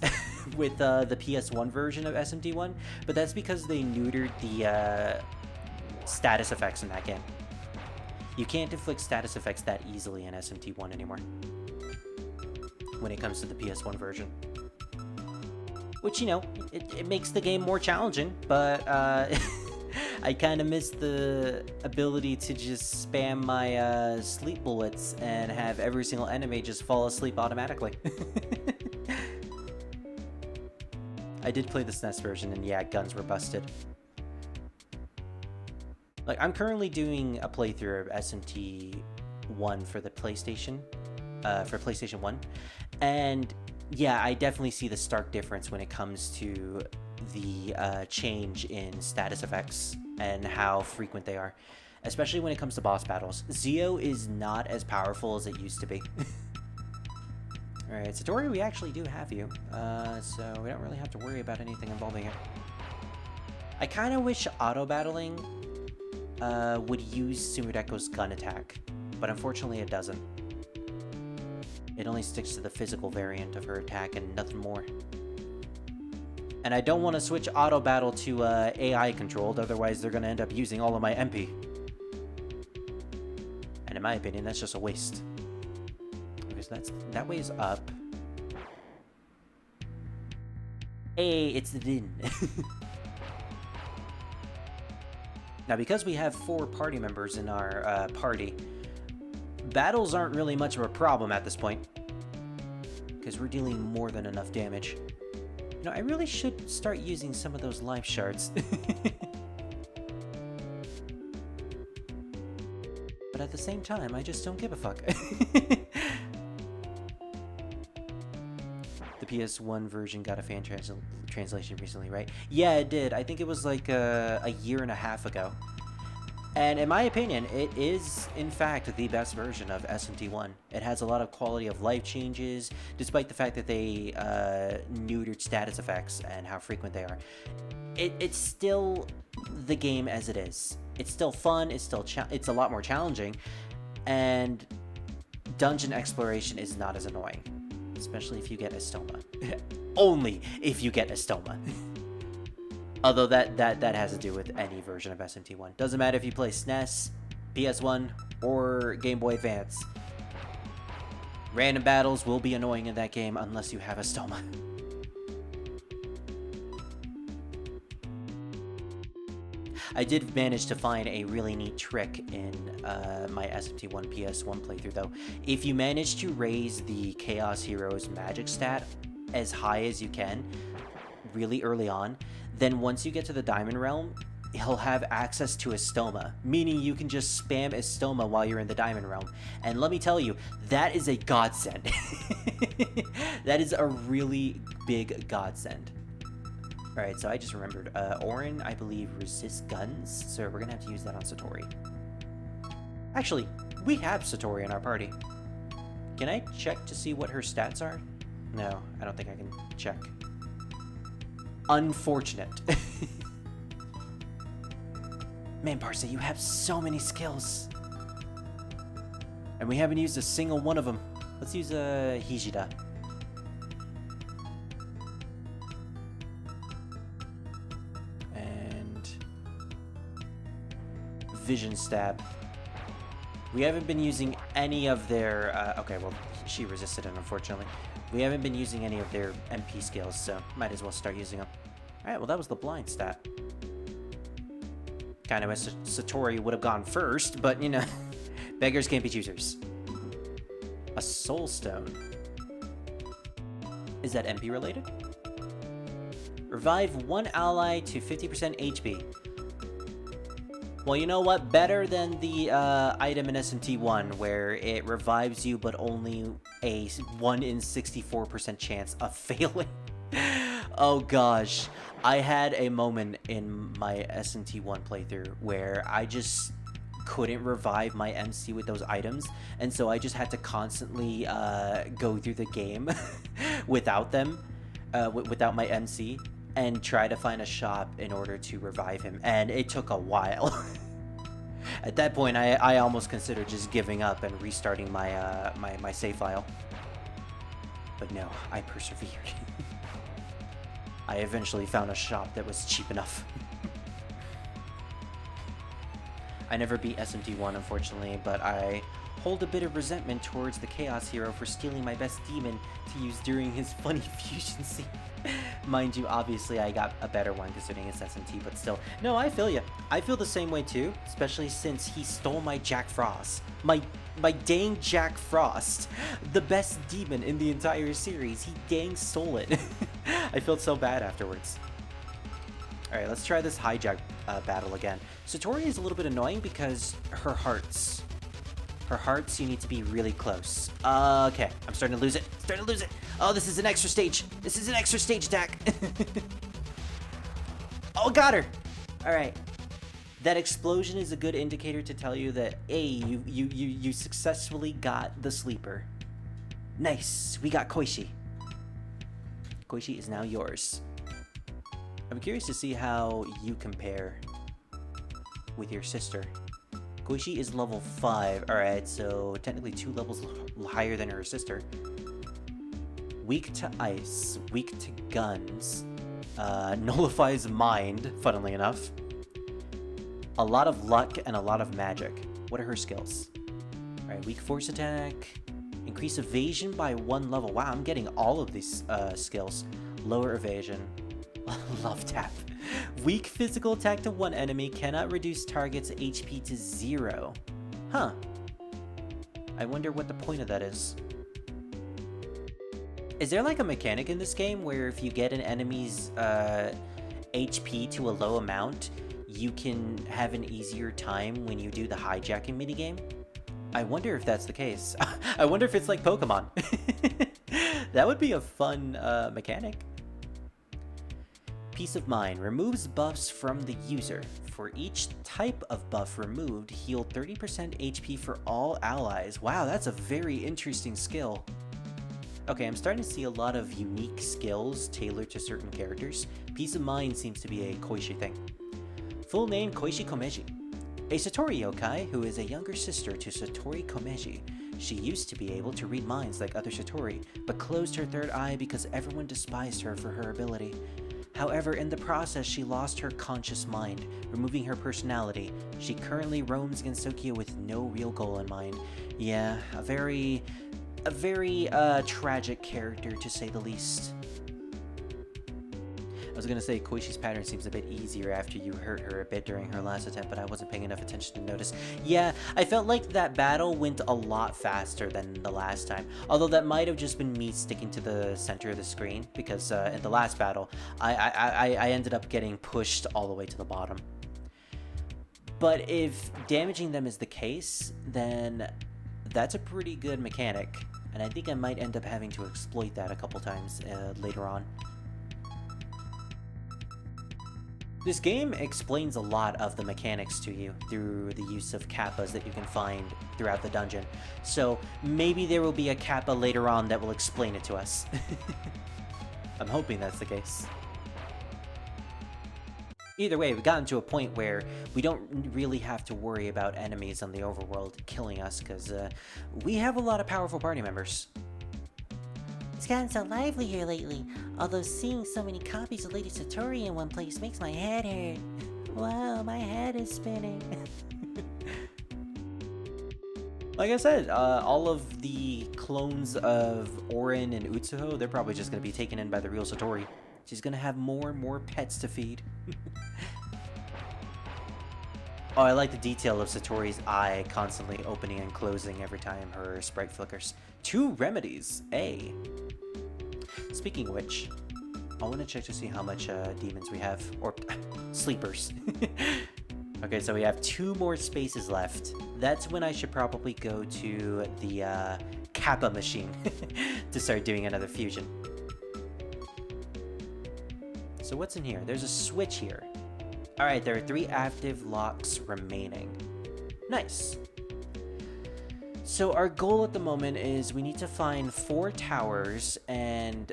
with the PS1 version of SMT1, but that's because they neutered the... status effects in that game. You can't inflict status effects that easily in SMT1 anymore when it comes to the PS1 version. Which, you know, it makes the game more challenging, but I kind of miss the ability to just spam my sleep bullets and have every single enemy just fall asleep automatically. I did play the SNES version, and yeah, guns were busted. Like, I'm currently doing a playthrough of S&T 1 for the PlayStation, for PlayStation 1, and yeah, I definitely see the stark difference when it comes to the change in status effects and how frequent they are, especially when it comes to boss battles. Zio is not as powerful as it used to be. Alright, Satori, we actually do have you, so we don't really have to worry about anything involving it. I kind of wish auto-battling would use Sumireko's gun attack, but unfortunately it doesn't. It only sticks to the physical variant of her attack and nothing more. And I don't want to switch auto-battle to AI-controlled, otherwise they're going to end up using all of my MP. And in my opinion, that's just a waste. Because that way is up. Hey, it's the Din. Now, because we have 4 party members in our party, battles aren't really much of a problem at this point, because we're dealing more than enough damage. You know, I really should start using some of those life shards. But at the same time, I just don't give a fuck. The PS1 version got a fan translation recently, right? Yeah, it did. I think it was like a year and a half ago. And in my opinion, it is, in fact, the best version of SMT1. It has a lot of quality of life changes, despite the fact that they neutered status effects and how frequent they are. It's still the game as it is. It's still fun, it's a lot more challenging, and dungeon exploration is not as annoying. Especially if you get Estoma. Only if you get Estoma. Although that has to do with any version of SMT1. Doesn't matter if you play SNES, PS1, or Game Boy Advance. Random battles will be annoying in that game unless you have Estoma. I did manage to find a really neat trick in my SMT1 PS1 playthrough, though. If you manage to raise the Chaos Hero's magic stat as high as you can, really early on, then once you get to the Diamond Realm, he'll have access to Estoma, meaning you can just spam Estoma while you're in the Diamond Realm. And let me tell you, that is a godsend. That is a really big godsend. Alright, so I just remembered, Orin, I believe, resists guns, so we're gonna have to use that on Satori. Actually, we have Satori in our party. Can I check to see what her stats are? No, I don't think I can check. Unfortunate. Man, Parsa, you have so many skills. And we haven't used a single one of them. Let's use Hijida. And Vision Stab. We haven't been using any of their... okay, well, she resisted it, unfortunately. We haven't been using any of their MP skills, so might as well start using them. Alright, well, that was the blind stat. Kind of wish Satori would have gone first, but, you know, beggars can't be choosers. A Soul Stone. Is that MP related? Revive one ally to 50% HP. Well, you know what? Better than the item in SMT1, where it revives you, but only a 1 in 64% chance of failing. Oh gosh. I had a moment in my SMT1 playthrough where I just couldn't revive my MC with those items, and so I just had to constantly go through the game without them, without my MC, and try to find a shop in order to revive him, and it took a while. At that point, I almost considered just giving up and restarting my my save file. But no, I persevered. I eventually found a shop that was cheap enough. I never beat SMT1, unfortunately, but I hold a bit of resentment towards the Chaos Hero for stealing my best demon to use during his funny fusion scene. Mind you, obviously I got a better one considering it's SMT, but still. No, I feel you. I feel the same way too, especially since he stole my Jack Frost. My dang Jack Frost. The best demon in the entire series. He dang stole it. I felt so bad afterwards. Alright, let's try this hijack battle again. Satori is a little bit annoying because her hearts. Her hearts, you need to be really close. Okay, I'm starting to lose it. Starting to lose it. Oh, this is an extra stage. This is an extra stage attack. Oh, got her. All right. That explosion is a good indicator to tell you that you successfully got the sleeper. Nice. We got Koishi. Koishi is now yours. I'm curious to see how you compare with your sister. Koishi is level 5. Alright, so technically 2 levels higher than her sister. Weak to ice, weak to guns, nullifies mind, funnily enough. A lot of luck and a lot of magic. What are her skills? Alright, weak force attack, increase evasion by 1 level. Wow, I'm getting all of these skills. Lower evasion. Love tap. Weak physical attack to 1 enemy, cannot reduce target's HP to 0. Huh. I wonder what the point of that is. Is there like a mechanic in this game where if you get an enemy's HP to a low amount, you can have an easier time when you do the hijacking minigame? I wonder if that's the case. I wonder if it's like Pokemon. That would be a fun mechanic. Peace of Mind removes buffs from the user. For each type of buff removed, heal 30% HP for all allies. Wow, that's a very interesting skill. Okay, I'm starting to see a lot of unique skills tailored to certain characters. Peace of Mind seems to be a Koishi thing. Full name Koishi Komeji. A Satori yokai who is a younger sister to Satori Komeji. She used to be able to read minds like other Satori, but closed her third eye because everyone despised her for her ability. However, in the process, she lost her conscious mind, removing her personality. She currently roams Gensokyo with no real goal in mind. Yeah, a very tragic character, to say the least. I was gonna say Koishi's pattern seems a bit easier after you hurt her a bit during her last attempt, but I wasn't paying enough attention to notice. Yeah, I felt like that battle went a lot faster than the last time. Although that might have just been me sticking to the center of the screen, because in the last battle, I ended up getting pushed all the way to the bottom. But if damaging them is the case, then that's a pretty good mechanic, and I think I might end up having to exploit that a couple times later on. This game explains a lot of the mechanics to you through the use of kappas that you can find throughout the dungeon. So maybe there will be a kappa later on that will explain it to us. I'm hoping that's the case. Either way, we've gotten to a point where we don't really have to worry about enemies on the overworld killing us, because we have a lot of powerful party members. It's gotten so lively here lately, although seeing so many copies of Lady Satori in one place makes my head hurt. Wow, my head is spinning. Like I said, all of the clones of Orin and Utsuho, they're probably just going to be taken in by the real Satori. She's going to have more and more pets to feed. Oh, I like the detail of Satori's eye constantly opening and closing every time her sprite flickers. 2 remedies, A. Speaking of which, I want to check to see how much demons we have, or sleepers. Okay, so we have 2 more spaces left. That's when I should probably go to the Kappa machine to start doing another fusion. So what's in here? There's a switch here. Alright, there are 3 active locks remaining. Nice. So our goal at the moment is we need to find 4 towers and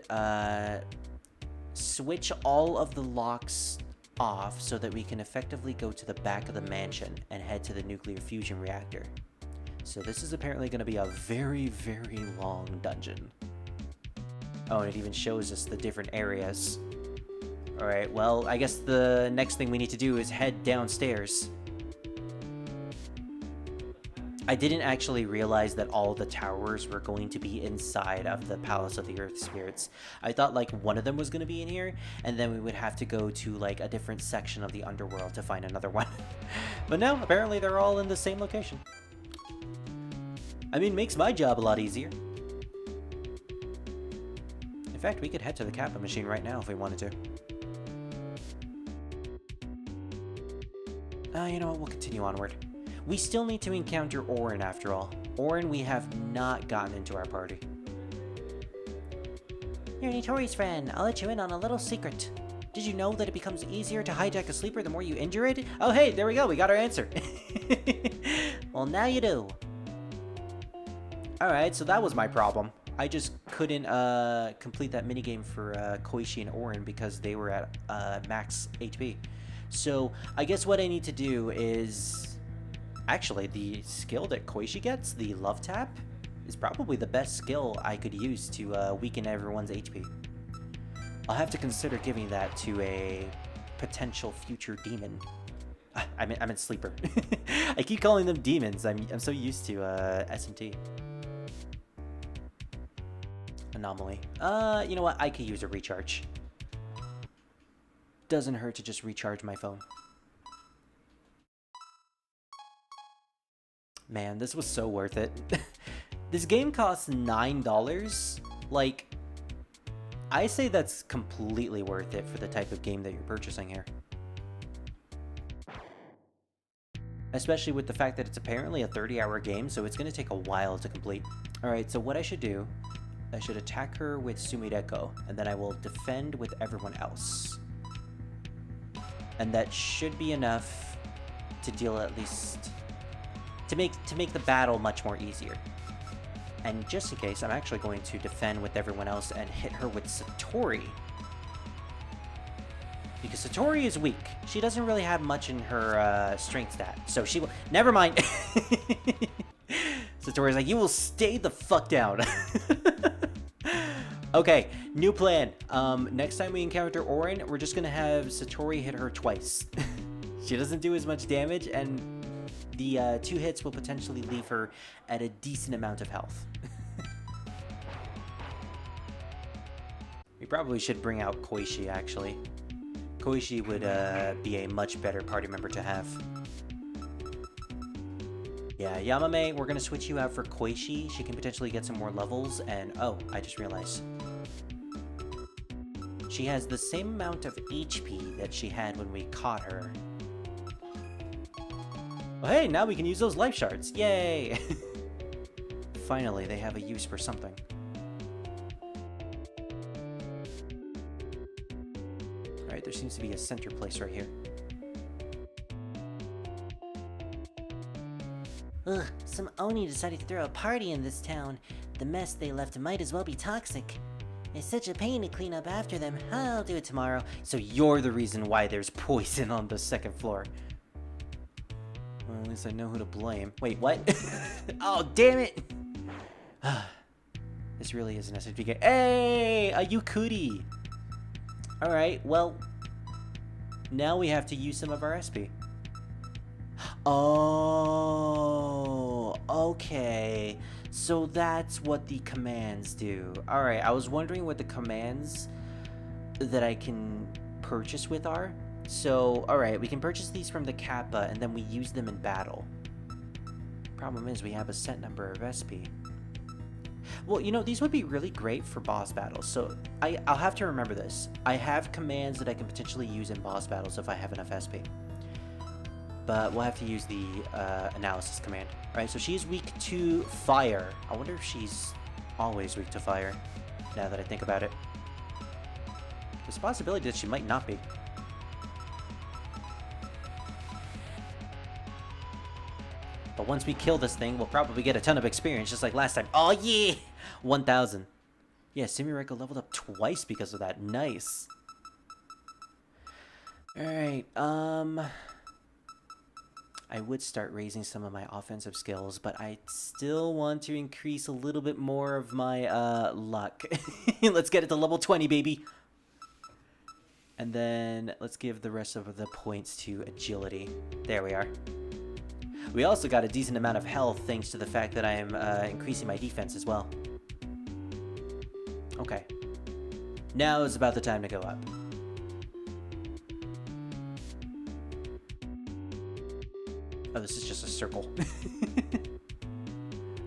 switch all of the locks off so that we can effectively go to the back of the mansion and head to the nuclear fusion reactor. So this is apparently going to be a very, very long dungeon. Oh, and it even shows us the different areas. Alright, well, I guess the next thing we need to do is head downstairs. I didn't actually realize that all the towers were going to be inside of the Palace of the Earth Spirits. I thought like one of them was going to be in here, and then we would have to go to like a different section of the underworld to find another one. But no, apparently they're all in the same location. I mean, makes my job a lot easier. In fact, we could head to the Kappa machine right now if we wanted to. You know what, we'll continue onward. We still need to encounter Orin after all. Orin, we have not gotten into our party. You're Nitori's friend. I'll let you in on a little secret. Did you know that it becomes easier to hijack a sleeper the more you injure it? Oh, hey, there we go. We got our answer. Well, now you do. Alright, so that was my problem. I just couldn't complete that minigame for Koichi and Orin because they were at max HP. So I guess what I need to do is... Actually, the skill that Koichi gets, the Love Tap, is probably the best skill I could use to weaken everyone's HP. I'll have to consider giving that to a potential future demon. I meant sleeper. I keep calling them demons. I'm so used to SMT. Anomaly. You know what? I could use a recharge. Doesn't hurt to just recharge my phone. Man, this was so worth it. This game costs $9. Like, I say that's completely worth it for the type of game that you're purchasing here. Especially with the fact that it's apparently a 30-hour game, so it's going to take a while to complete. Alright, so what I should do, I should attack her with Sumideko, and then I will defend with everyone else. And that should be enough to deal at least... To make the battle much more easier. And just in case, I'm actually going to defend with everyone else and hit her with Satori. Because Satori is weak. She doesn't really have much in her strength stat. So she will... Never mind. Satori's like, you will stay the fuck down. Okay, new plan. Next time we encounter Orin, we're just going to have Satori hit her twice. She doesn't do as much damage, and the 2 hits will potentially leave her at a decent amount of health. We probably should bring out Koichi, actually. Koichi would be a much better party member to have. Yeah, Yamame, we're going to switch you out for Koichi. She can potentially get some more levels, and oh, I just realized. She has the same amount of HP that she had when we caught her. Well, hey, now we can use those life shards. Yay! Finally, they have a use for something. Alright, there seems to be a center place right here. Ugh, some Oni decided to throw a party in this town. The mess they left might as well be toxic. It's such a pain to clean up after them. I'll do it tomorrow. So you're the reason why there's poison on the 2nd floor. Well, at least I know who to blame. Wait, what? Oh, damn it! This really is an SFP game. Hey! A Yukuri! Alright, well... Now we have to use some of our SP. Oh, okay. So that's what the commands do. Alright, I was wondering what the commands that I can purchase with are. So, alright, we can purchase these from the Kappa, and then we use them in battle. Problem is, we have a set number of SP. Well, you know, these would be really great for boss battles, so I'll have to remember this. I have commands that I can potentially use in boss battles if I have enough SP. But we'll have to use the analysis command. Alright, so she's weak to fire. I wonder if she's always weak to fire, now that I think about it. There's a possibility that she might not be. But once we kill this thing, we'll probably get a ton of experience, just like last time. Oh yeah! 1,000. Yeah, Sumireko leveled up twice because of that. Nice. Alright, I would start raising some of my offensive skills, but I still want to increase a little bit more of my, luck. Let's get it to level 20, baby! And then, let's give the rest of the points to agility. There we are. We also got a decent amount of health thanks to the fact that I am increasing my defense as well. Okay. Now is about the time to go up. Oh, this is just a circle.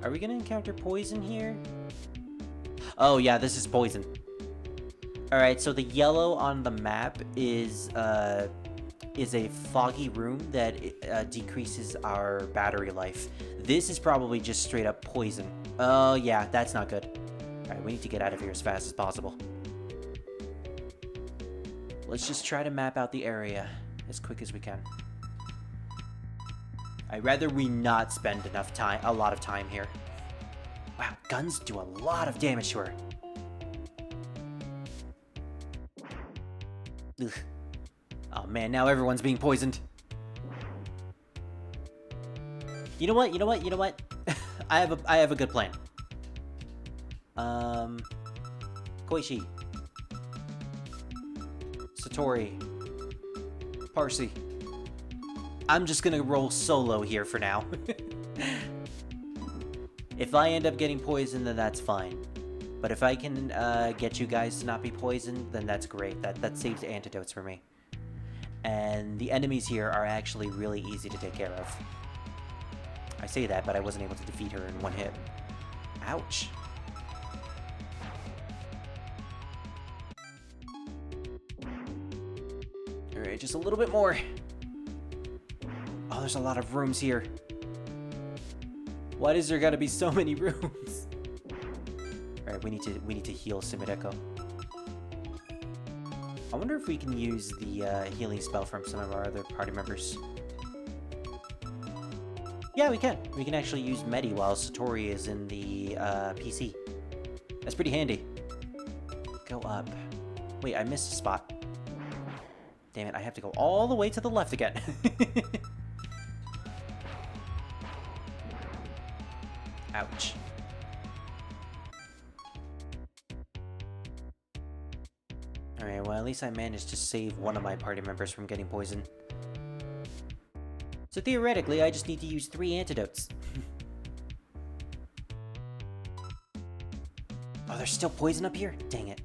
Are we gonna encounter poison here? Oh yeah, this is poison. Alright, so the yellow on the map is is a foggy room that decreases our battery life. This is probably just straight up poison. Oh yeah, that's not good. Alright, we need to get out of here as fast as possible. Let's just try to map out the area as quick as we can. I'd rather we not spend a lot of time here. Wow, guns do a lot of damage to her. Ugh. Oh man, now everyone's being poisoned. You know what? I have a good plan. Koichi. Satori. Parsi. I'm just gonna roll solo here for now. If I end up getting poisoned, then that's fine. But if I can get you guys to not be poisoned, then that's great. That saves antidotes for me. And the enemies here are actually really easy to take care of. I say that, but I wasn't able to defeat her in one hit. Ouch. Alright, just a little bit more. Oh, there's a lot of rooms here. Why does there gotta be so many rooms? Alright, we need to heal Sumideko. I wonder if we can use the healing spell from some of our other party members. Yeah, we can. We can actually use Medi while Satori is in the PC. That's pretty handy. Go up. Wait, I missed a spot. Damn it, I have to go all the way to the left again. Ouch. Alright, well at least I managed to save one of my party members from getting poisoned. So theoretically, I just need to use 3 antidotes. Oh, there's still poison up here? Dang it.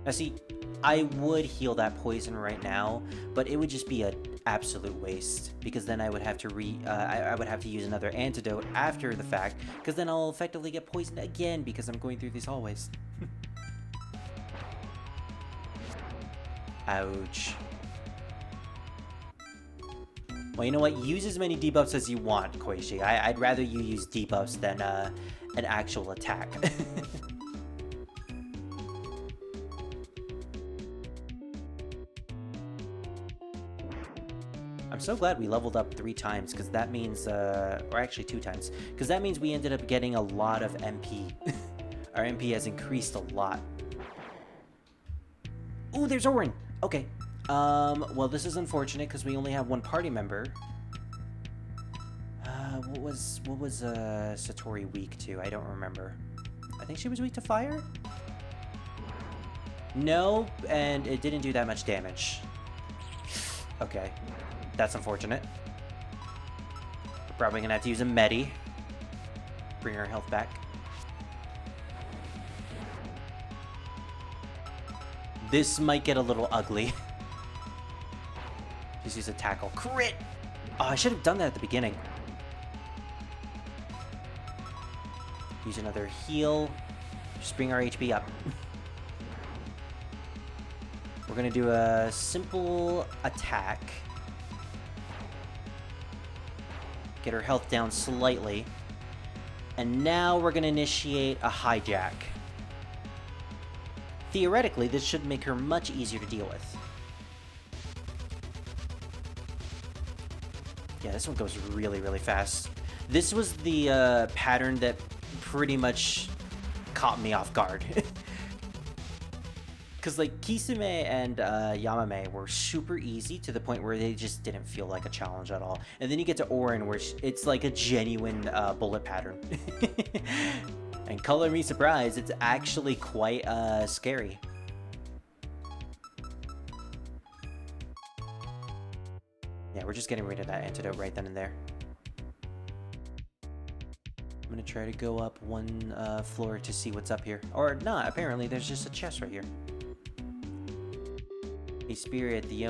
Now see, I would heal that poison right now, but it would just be an absolute waste, because then I would have to I would have to use another antidote after the fact, because then I'll effectively get poisoned again because I'm going through these hallways. Ouch. Well, you know what? Use as many debuffs as you want, Koichi. I'd rather you use debuffs than an actual attack. I'm so glad we leveled up 3 times, because that means, or actually 2 times, because that means we ended up getting a lot of MP. Our MP has increased a lot. Ooh, there's Orin! Okay. Well, this is unfortunate, because we only have 1 party member. What was Satori weak to? I don't remember. I think she was weak to fire? No, and it didn't do that much damage. Okay. That's unfortunate. We're probably gonna have to use a Medi. Bring our health back. This might get a little ugly. Just use a tackle. Crit! Oh, I should have done that at the beginning. Use another heal. Just bring our HP up. We're gonna do a simple attack. Get her health down slightly. And now we're gonna initiate a hijack. Theoretically, this should make her much easier to deal with. Yeah, this one goes really, really fast. This was the pattern that pretty much caught me off guard. Because, like, Kisame and Yamame were super easy to the point where they just didn't feel like a challenge at all. And then you get to Orin, where it's like a genuine bullet pattern. And color me surprised, it's actually quite scary. Yeah, we're just getting rid of that antidote right then and there. I'm gonna try to go up 1 floor to see what's up here. Or not, apparently there's just a chest right here. A spirit, the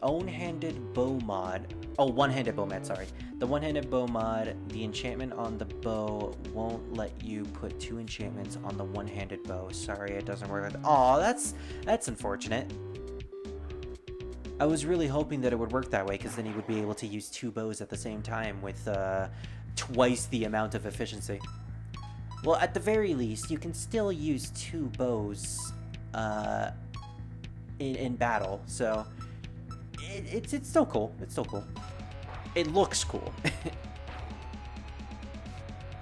own-handed bow mod. Oh, one-handed bow mod, sorry. The one-handed bow mod, the enchantment on the bow won't let you put 2 enchantments on the one-handed bow. Sorry, it doesn't work. Oh, that's unfortunate. I was really hoping that it would work that way, because then he would be able to use 2 bows at the same time with twice the amount of efficiency. Well, at the very least, you can still use 2 bows in battle, so it's still cool. It's still cool. It looks cool.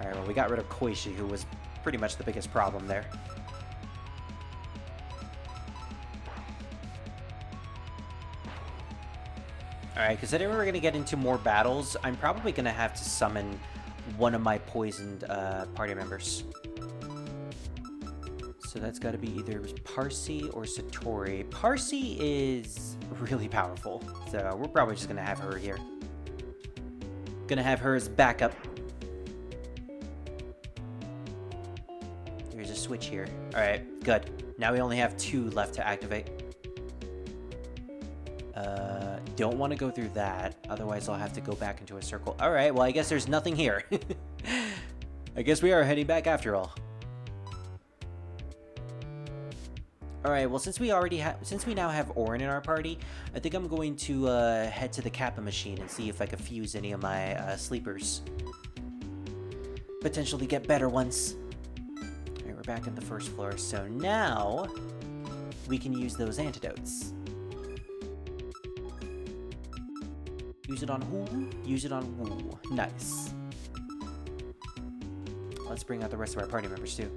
Alright, well, we got rid of Koishi, who was pretty much the biggest problem there. Alright, considering we're going to get into more battles, I'm probably going to have to summon one of my poisoned party members. So that's got to be either Parsi or Satori. Parsi is really powerful, so we're probably just going to have her here. Gonna have her as backup. There's a switch here. Alright, good. Now we only have 2 left to activate. Don't want to go through that. Otherwise, I'll have to go back into a circle. Alright, well, I guess there's nothing here. I guess we are heading back after all. Alright, well, since we now have Orin in our party, I think I'm going to head to the Kappa machine and see if I can fuse any of my sleepers. Potentially get better ones. Alright, we're back on the first floor, so now we can use those antidotes. Use it on who? Use it on woo. Nice. Let's bring out the rest of our party members too.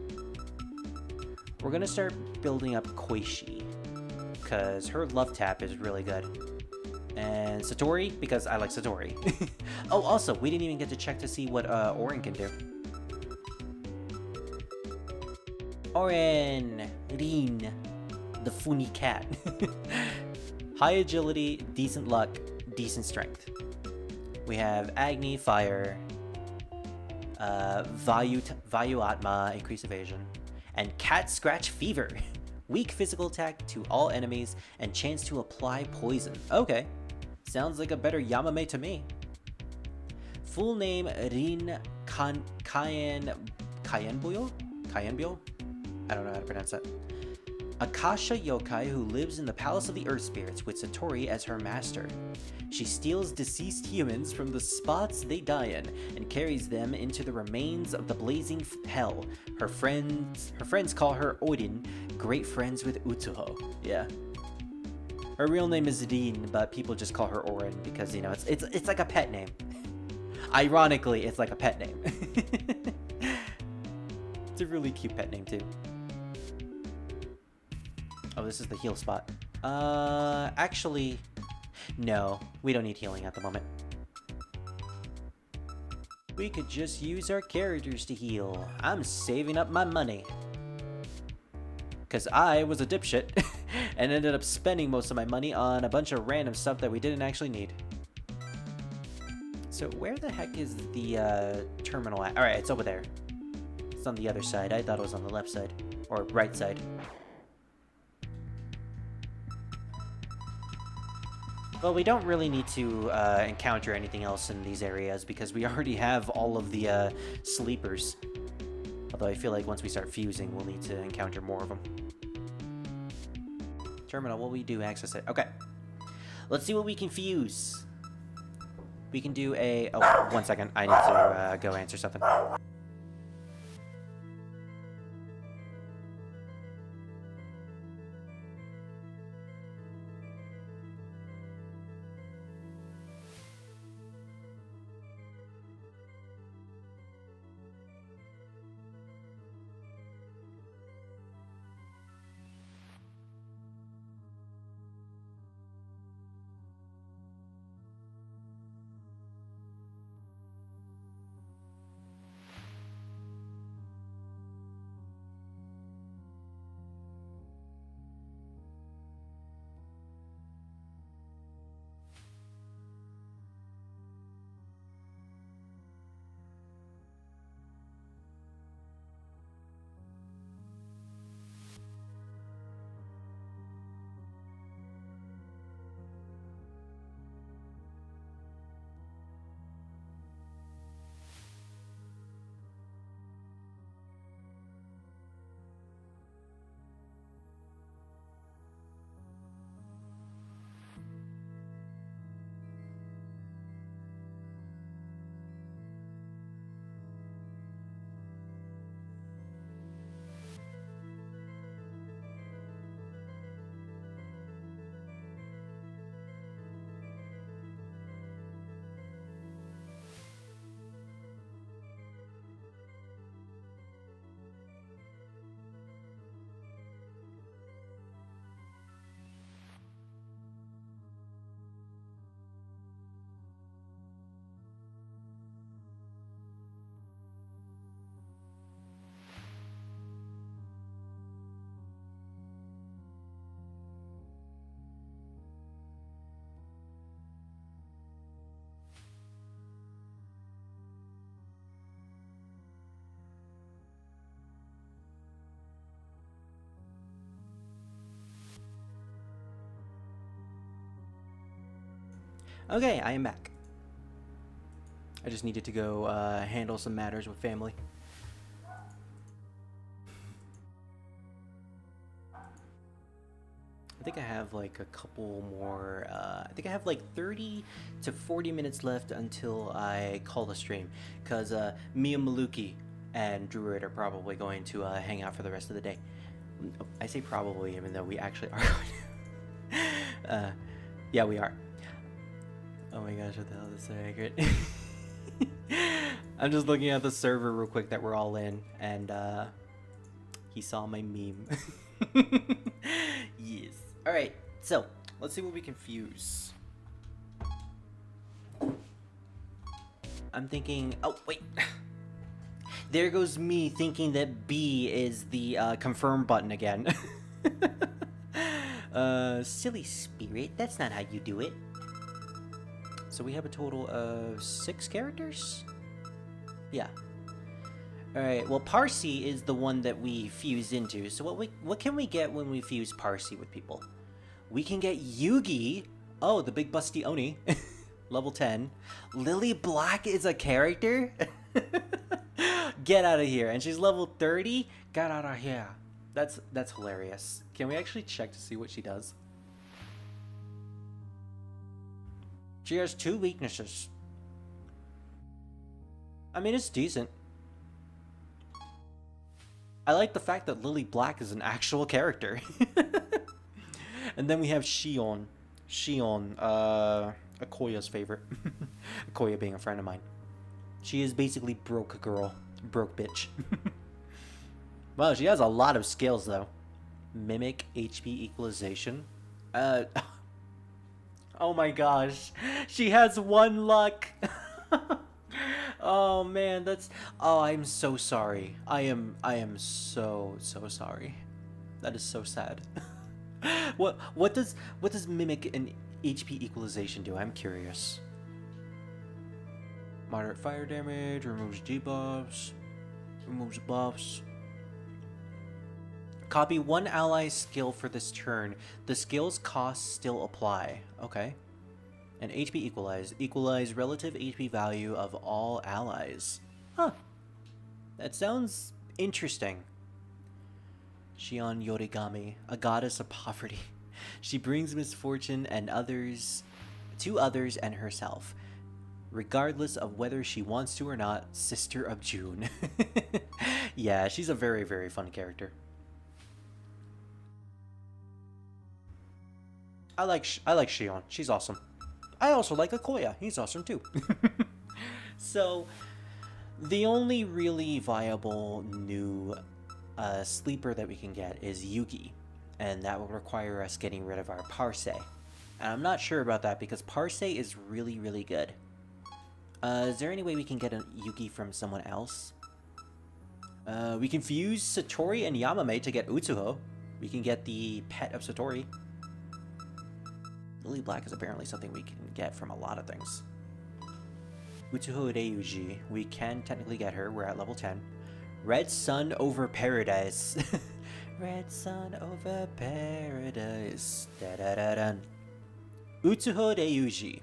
We're gonna start building up Koishi, because her love tap is really good. And Satori, because I like Satori. Oh, also, we didn't even get to check to see what Orin can do. Orin! Rin! The funny cat. High agility, decent luck, decent strength. We have Agni, fire, Vayu Atma, increase evasion, and Cat Scratch Fever. Weak physical attack to all enemies and chance to apply poison. Okay. Sounds like a better Yamame to me. Full name Rin Kayenbyo? I don't know how to pronounce that. Akasha yokai who lives in the Palace of the Earth Spirits with Satori as her master. She steals deceased humans from the spots they die in and carries them into the remains of the blazing hell. Her friends call her Odin, great friends with Utsuho. Yeah. Her real name is Rin, but people just call her Orin because, you know, it's like a pet name. Ironically, it's like a pet name. It's a really cute pet name too. Oh, this is the heal spot. Actually, no. We don't need healing at the moment. We could just use our characters to heal. I'm saving up my money. Because I was a dipshit and ended up spending most of my money on a bunch of random stuff that we didn't actually need. So where the heck is the terminal at? Alright, it's over there. It's on the other side. I thought it was on the left side. Or right side. Well, we don't really need to encounter anything else in these areas because we already have all of the sleepers. Although I feel like once we start fusing, we'll need to encounter more of them. Terminal, what will we do? Access it. Okay. Let's see what we can fuse. We can do a... Oh, 1 second. I need to go answer something. Okay, I am back. I just needed to go handle some matters with family. I think I have like a couple more, I think I have like 30 to 40 minutes left until I call the stream. Because me and Maluki and Druid are probably going to hang out for the rest of the day. I say probably, even though we actually are going to. Yeah, we are. Oh my gosh, what the hell is so accurate? I'm just looking at the server real quick that we're all in, and he saw my meme. Yes. Alright, so let's see what we can fuse. I'm thinking. Oh, wait. There goes me thinking that B is the confirm button again. Silly spirit, that's not how you do it. So we have a total of 6 characters? Yeah. Alright, well Parsi is the one that we fused into. So what can we get when we fuse Parsi with people? We can get Yugi. Oh, the big busty Oni. Level 10. Lily Black is a character? Get out of here. And she's level 30? Get out of here. That's hilarious. Can we actually check to see what she does? She has 2 weaknesses. I mean, it's decent. I like the fact that Lily Black is an actual character. And then we have Shion. Shion, Akoya's favorite. Akoya being a friend of mine. She is basically broke girl. Broke bitch. Wow, she has a lot of skills though. Mimic, HP equalization. Oh my gosh. She has 1 luck. Oh man, that's... Oh, I'm so sorry. I am so sorry. That is so sad. What does mimic and HP equalization do? I'm curious. Moderate fire damage, removes debuffs, removes buffs. Copy 1 ally's skill for this turn. The skill's costs still apply. Okay. And HP equalize. Equalize relative HP value of all allies. Huh. That sounds interesting. Shion Yorigami, a goddess of poverty. She brings misfortune and to others and herself, regardless of whether she wants to or not. Sister of June. Yeah, she's a very, very fun character. I like Shion. She's awesome. I also like Akoya. He's awesome too. So, the only really viable new sleeper that we can get is Yugi, and that will require us getting rid of our Parse. And I'm not sure about that because Parse is really, really good. Is there any way we can get a Yugi from someone else? We can fuse Satori and Yamame to get Utsuho. We can get the pet of Satori. Lily Black is apparently something we can get from a lot of things. Utsuho Ryuji. We can technically get her. We're at level 10. Red Sun over Paradise. Red Sun over Paradise. Da-da-da-dun. Utsuho Ryuji.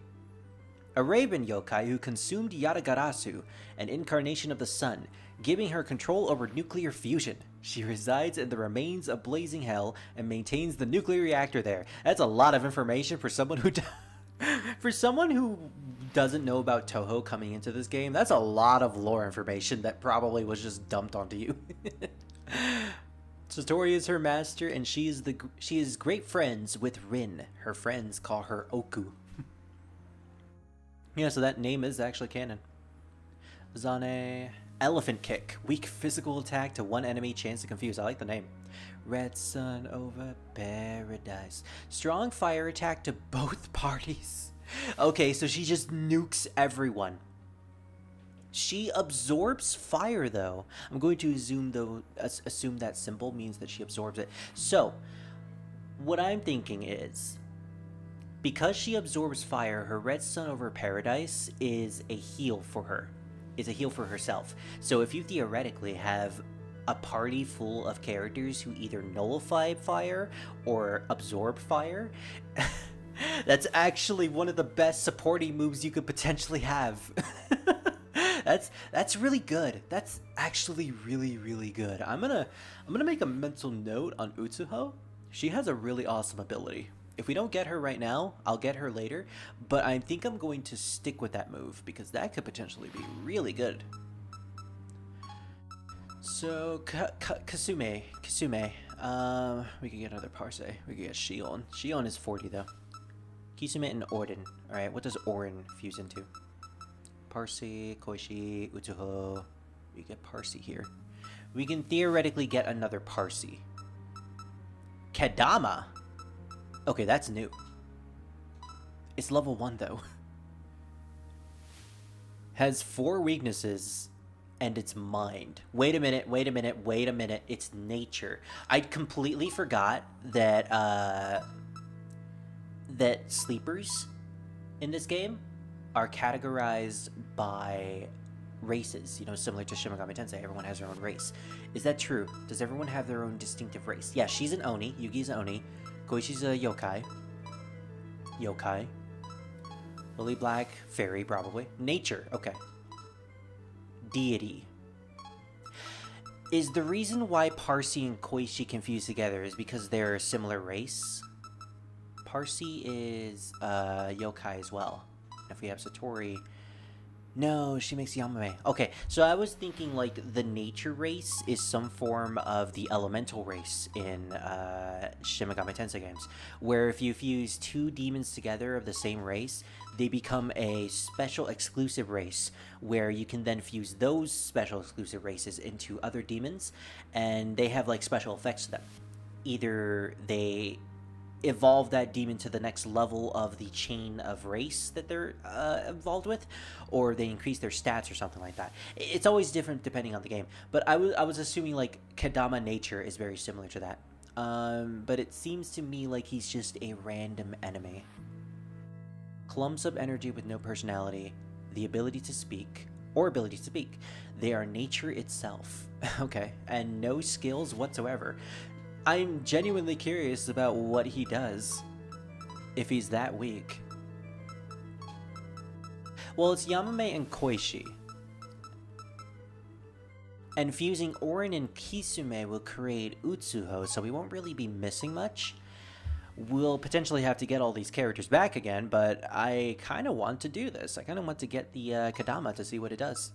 A raven yokai who consumed Yatagarasu, an incarnation of the sun, giving her control over nuclear fusion. She resides in the remains of Blazing Hell and maintains the nuclear reactor there. That's a lot of information for someone who for someone who doesn't know about Touhou coming into this game. That's a lot of lore information that probably was just dumped onto you. Satori is her master, and she is great friends with Rin. Her friends call her Oku. Yeah, so that name is actually canon. Zane. Elephant Kick. Weak physical attack to 1 enemy, chance to confuse. I like the name. Red Sun over Paradise. Strong fire attack to both parties. Okay, so she just nukes everyone. She absorbs fire, though. I'm going to assume that symbol means that she absorbs it. So, what I'm thinking is, because she absorbs fire, her Red Sun over Paradise is a heal for her. Is a heal for herself. So if you theoretically have a party full of characters who either nullify fire or absorb fire, That's actually one of the best supporting moves you could potentially have. That's really good. That's actually really good. I'm gonna make a mental note on Utsuho. She has a really awesome ability. If we don't get her right now, I'll get her later, but I think I'm going to stick with that move because that could potentially be really good. So, Kasume. We could get another Parse. We could get Shion. Shion is 40 though. Kisume and Orden. Alright, what does Orin fuse into? Parse, Koishi, Utsuho. We get Parse here. We can theoretically get another Parse. Kedama? Okay, that's new. It's level 1 though. Has 4 weaknesses and it's mind. Wait a minute. It's nature. I completely forgot that that sleepers in this game are categorized by races, you know, similar to Shin Megami Tensei. Everyone has their own race. Is that true? Does everyone have their own distinctive race? Yeah, she's an Oni. Yugi's an Oni. Koishi's a yokai. Lily Black, fairy, probably. Nature, okay. Deity. Is the reason why Parse and Koishi confuse together is because they're a similar race? Parse is yokai as well. If we have Satori... No, she makes Yamame. Okay, so I was thinking like the nature race is some form of the elemental race in Shin Megami Tensei games, where if you fuse 2 demons together of the same race, they become a special exclusive race, where you can then fuse those special exclusive races into other demons, and they have like special effects to them. Either they evolve that demon to the next level of the chain of race that they're involved with, or they increase their stats or something like that. It's always different depending on the game, but I was assuming like Kedama nature is very similar to that, but it seems to me like he's just a random enemy. Clumps of energy with no personality, the ability to speak, they are nature itself. Okay, and no skills whatsoever. I'm genuinely curious about what he does, if he's that weak. Well, it's Yamame and Koishi. And fusing Orin and Kisume will create Utsuho, so we won't really be missing much. We'll potentially have to get all these characters back again, but I kind of want to do this. I kind of want to get the Kadama to see what it does.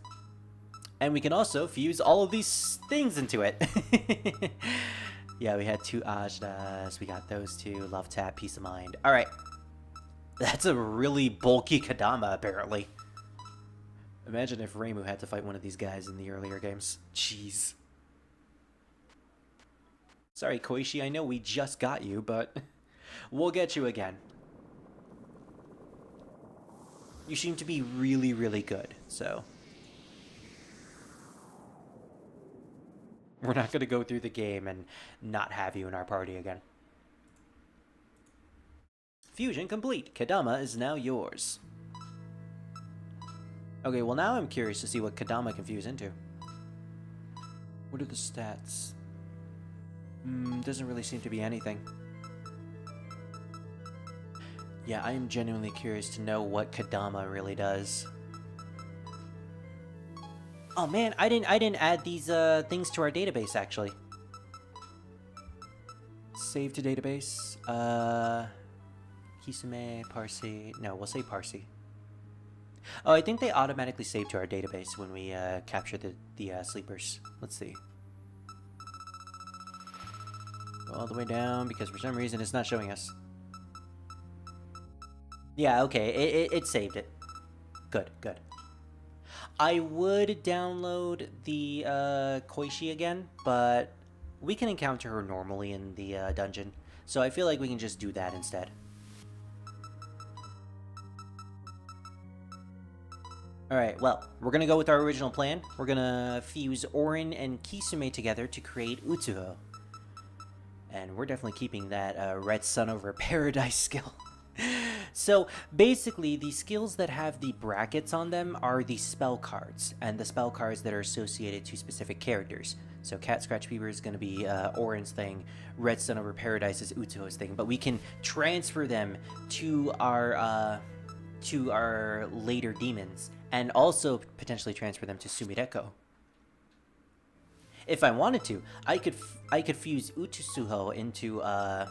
And we can also fuse all of these things into it. Yeah, we had 2 Ajdas, we got those 2, Love Tap, Peace of Mind. Alright. That's a really bulky Kadama, apparently. Imagine if Reimu had to fight one of these guys in the earlier games. Jeez. Sorry, Koishi, I know we just got you, but we'll get you again. You seem to be really good, so... We're not going to go through the game and not have you in our party again. Fusion complete. Kadama is now yours. Okay, well now I'm curious to see what Kadama can fuse into. What are the stats? Doesn't really seem to be anything. Yeah, I am genuinely curious to know what Kadama really does. Oh man, I didn't add these things to our database actually. Save to database. Kisume, Parse. No, we'll say Parse. Oh, I think they automatically save to our database when we capture the sleepers. Let's see. Go all the way down because for some reason it's not showing us. Yeah, okay, it saved it. Good. I would download the Koishi again, but we can encounter her normally in the dungeon, so I feel like we can just do that instead. Alright, well, we're gonna go with our original plan. We're gonna fuse Orin and Kisume together to create Utsuho. And we're definitely keeping that Red Sun over Paradise skill. So basically, the skills that have the brackets on them are the spell cards, and the spell cards that are associated to specific characters. So Cat Scratch Fever is going to be Orin's thing, Red Sun Over Paradise is Utsuho's thing, but we can transfer them to our later demons, and also potentially transfer them to Sumireko. If I wanted to, I could fuse Utsuho into I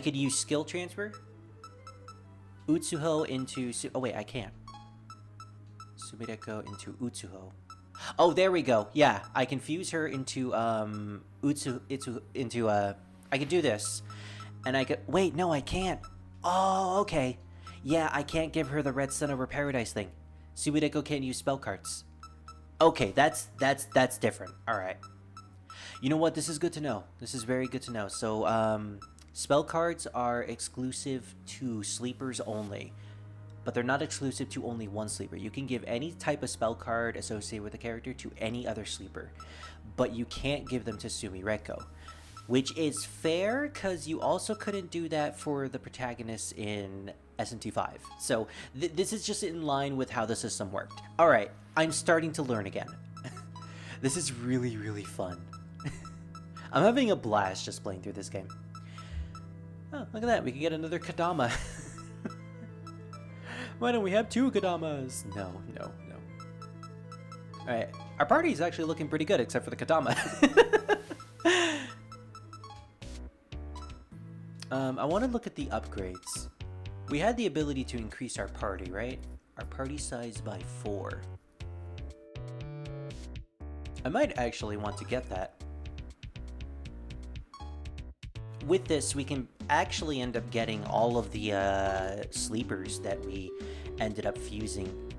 could use skill transfer. Utsuho into oh wait, I can't. Sumireko into Utsuho. Oh, there we go. Yeah, I can fuse her into I could do this. And I could wait, no, I can't. Oh, okay. Yeah, I can't give her the Red Sun Over Paradise thing. Sumireko can't use spell cards. Okay, that's different. All right. You know what? This is good to know. This is very good to know. So, spell cards are exclusive to sleepers only, but they're not exclusive to only one sleeper. You can give any type of spell card associated with a character to any other sleeper, but you can't give them to Sumireko, which is fair because you also couldn't do that for the protagonist in SMT5. So this is just in line with how the system worked. All right, I'm starting to learn again. This is really, really fun. I'm having a blast just playing through this game. Oh, look at that. We can get another Kadama. Why don't we have 2 Kadamas? No. All right, our party is actually looking pretty good except for the Kadama. I want to look at the upgrades. We had the ability to increase our party, right? Our party size by 4. I might actually want to get that. With this, we can actually end up getting all of the sleepers that we ended up fusing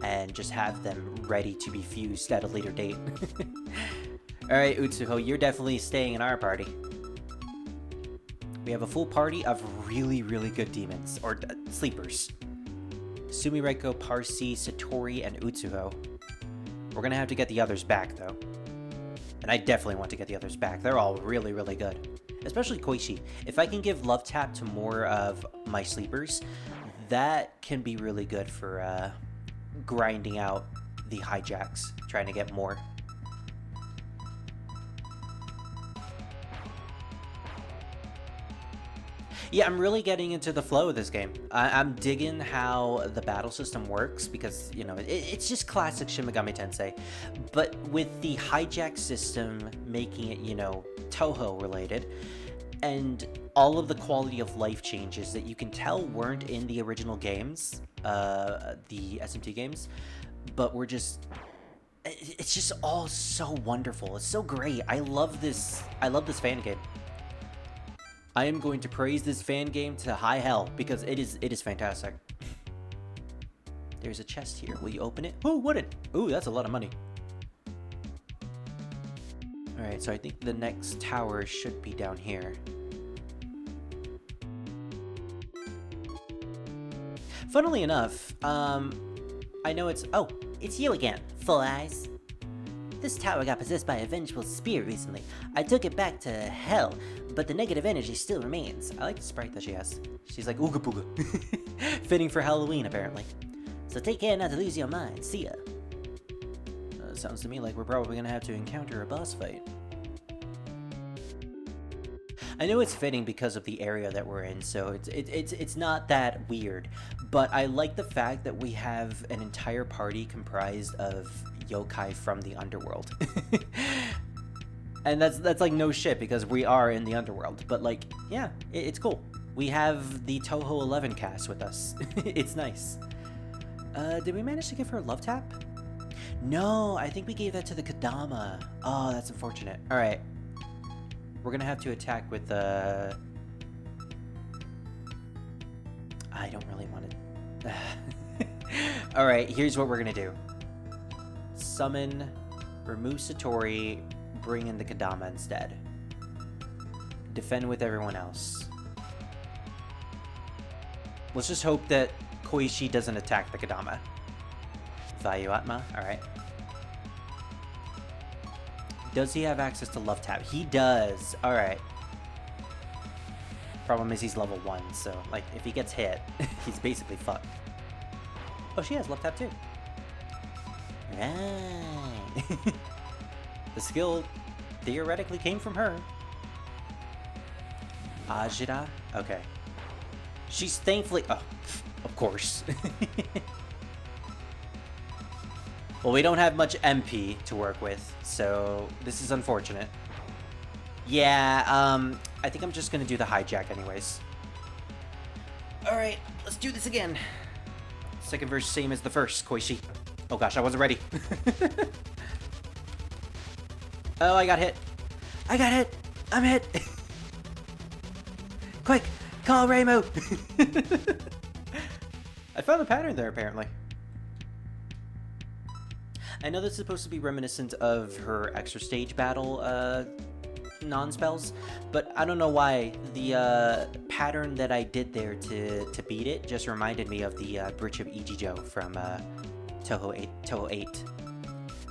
and just have them ready to be fused at a later date. Alright, Utsuho, you're definitely staying in our party. We have a full party of really, really good demons, or sleepers. Sumireko, Parsi, Satori, and Utsuho. We're gonna have to get the others back, though. And I definitely want to get the others back. They're all really, really good. Especially Koichi. If I can give Love Tap to more of my sleepers, that can be really good for grinding out the hijacks, trying to get more. Yeah, I'm really getting into the flow of this game. I'm digging how the battle system works because, you know, it's just classic Shin Megami Tensei. But with the hijack system making it, you know, Touhou related, and all of the quality of life changes that you can tell weren't in the original games, the SMT games, but were just... It's just all so wonderful. It's so great. I love this fan game. I am going to praise this fan game to high hell because it is fantastic. There's a chest here. Will you open it? Who wouldn't? Ooh, that's a lot of money. Alright, so I think the next tower should be down here. Funnily enough, I know it's... Oh, It's you again, Full Eyes. This tower got possessed by a vengeful spirit recently. I took it back to hell, but the negative energy still remains. I like the sprite that she has. She's like ooga booga. Fitting for Halloween, apparently. So take care not to lose your mind. See ya. Sounds to me like we're probably gonna have to encounter a boss fight. I know it's fitting because of the area that we're in, so it's not that weird. But I like the fact that we have an entire party comprised of yokai from the underworld. And that's like no shit because we are in the underworld. But like, yeah, it's cool. We have the Touhou 11 cast with us. It's nice. Did we manage to give her Love Tap? No, I think we gave that to the Kadama. Oh, that's unfortunate. All right. We're gonna have to attack with I don't really want to. All right, here's what we're gonna do. Summon, remove Satori, bring in the Kadama instead. Defend with everyone else. Let's just hope that Koichi doesn't attack the Kadama. Value Atma, alright. Does he have access to Love Tap? He does. Alright. Problem is he's level 1, so, like, if he gets hit, he's basically fucked. Oh, she has left tap too. Right. The skill theoretically came from her. Ajira? Okay. She's thankfully... Oh, of course. Well, we don't have much MP to work with, so this is unfortunate. Yeah, I think I'm just gonna do the hijack anyways. Alright, let's do this again. Second verse, same as the first, Koishi. Oh gosh, I wasn't ready. Oh, I got hit. I got hit! I'm hit! Quick! Call Reimu! I found the pattern there, apparently. I know this is supposed to be reminiscent of her extra stage battle non-spells, but I don't know why the pattern that I did there to beat it just reminded me of the Bridge of Ichijo from Touhou 8.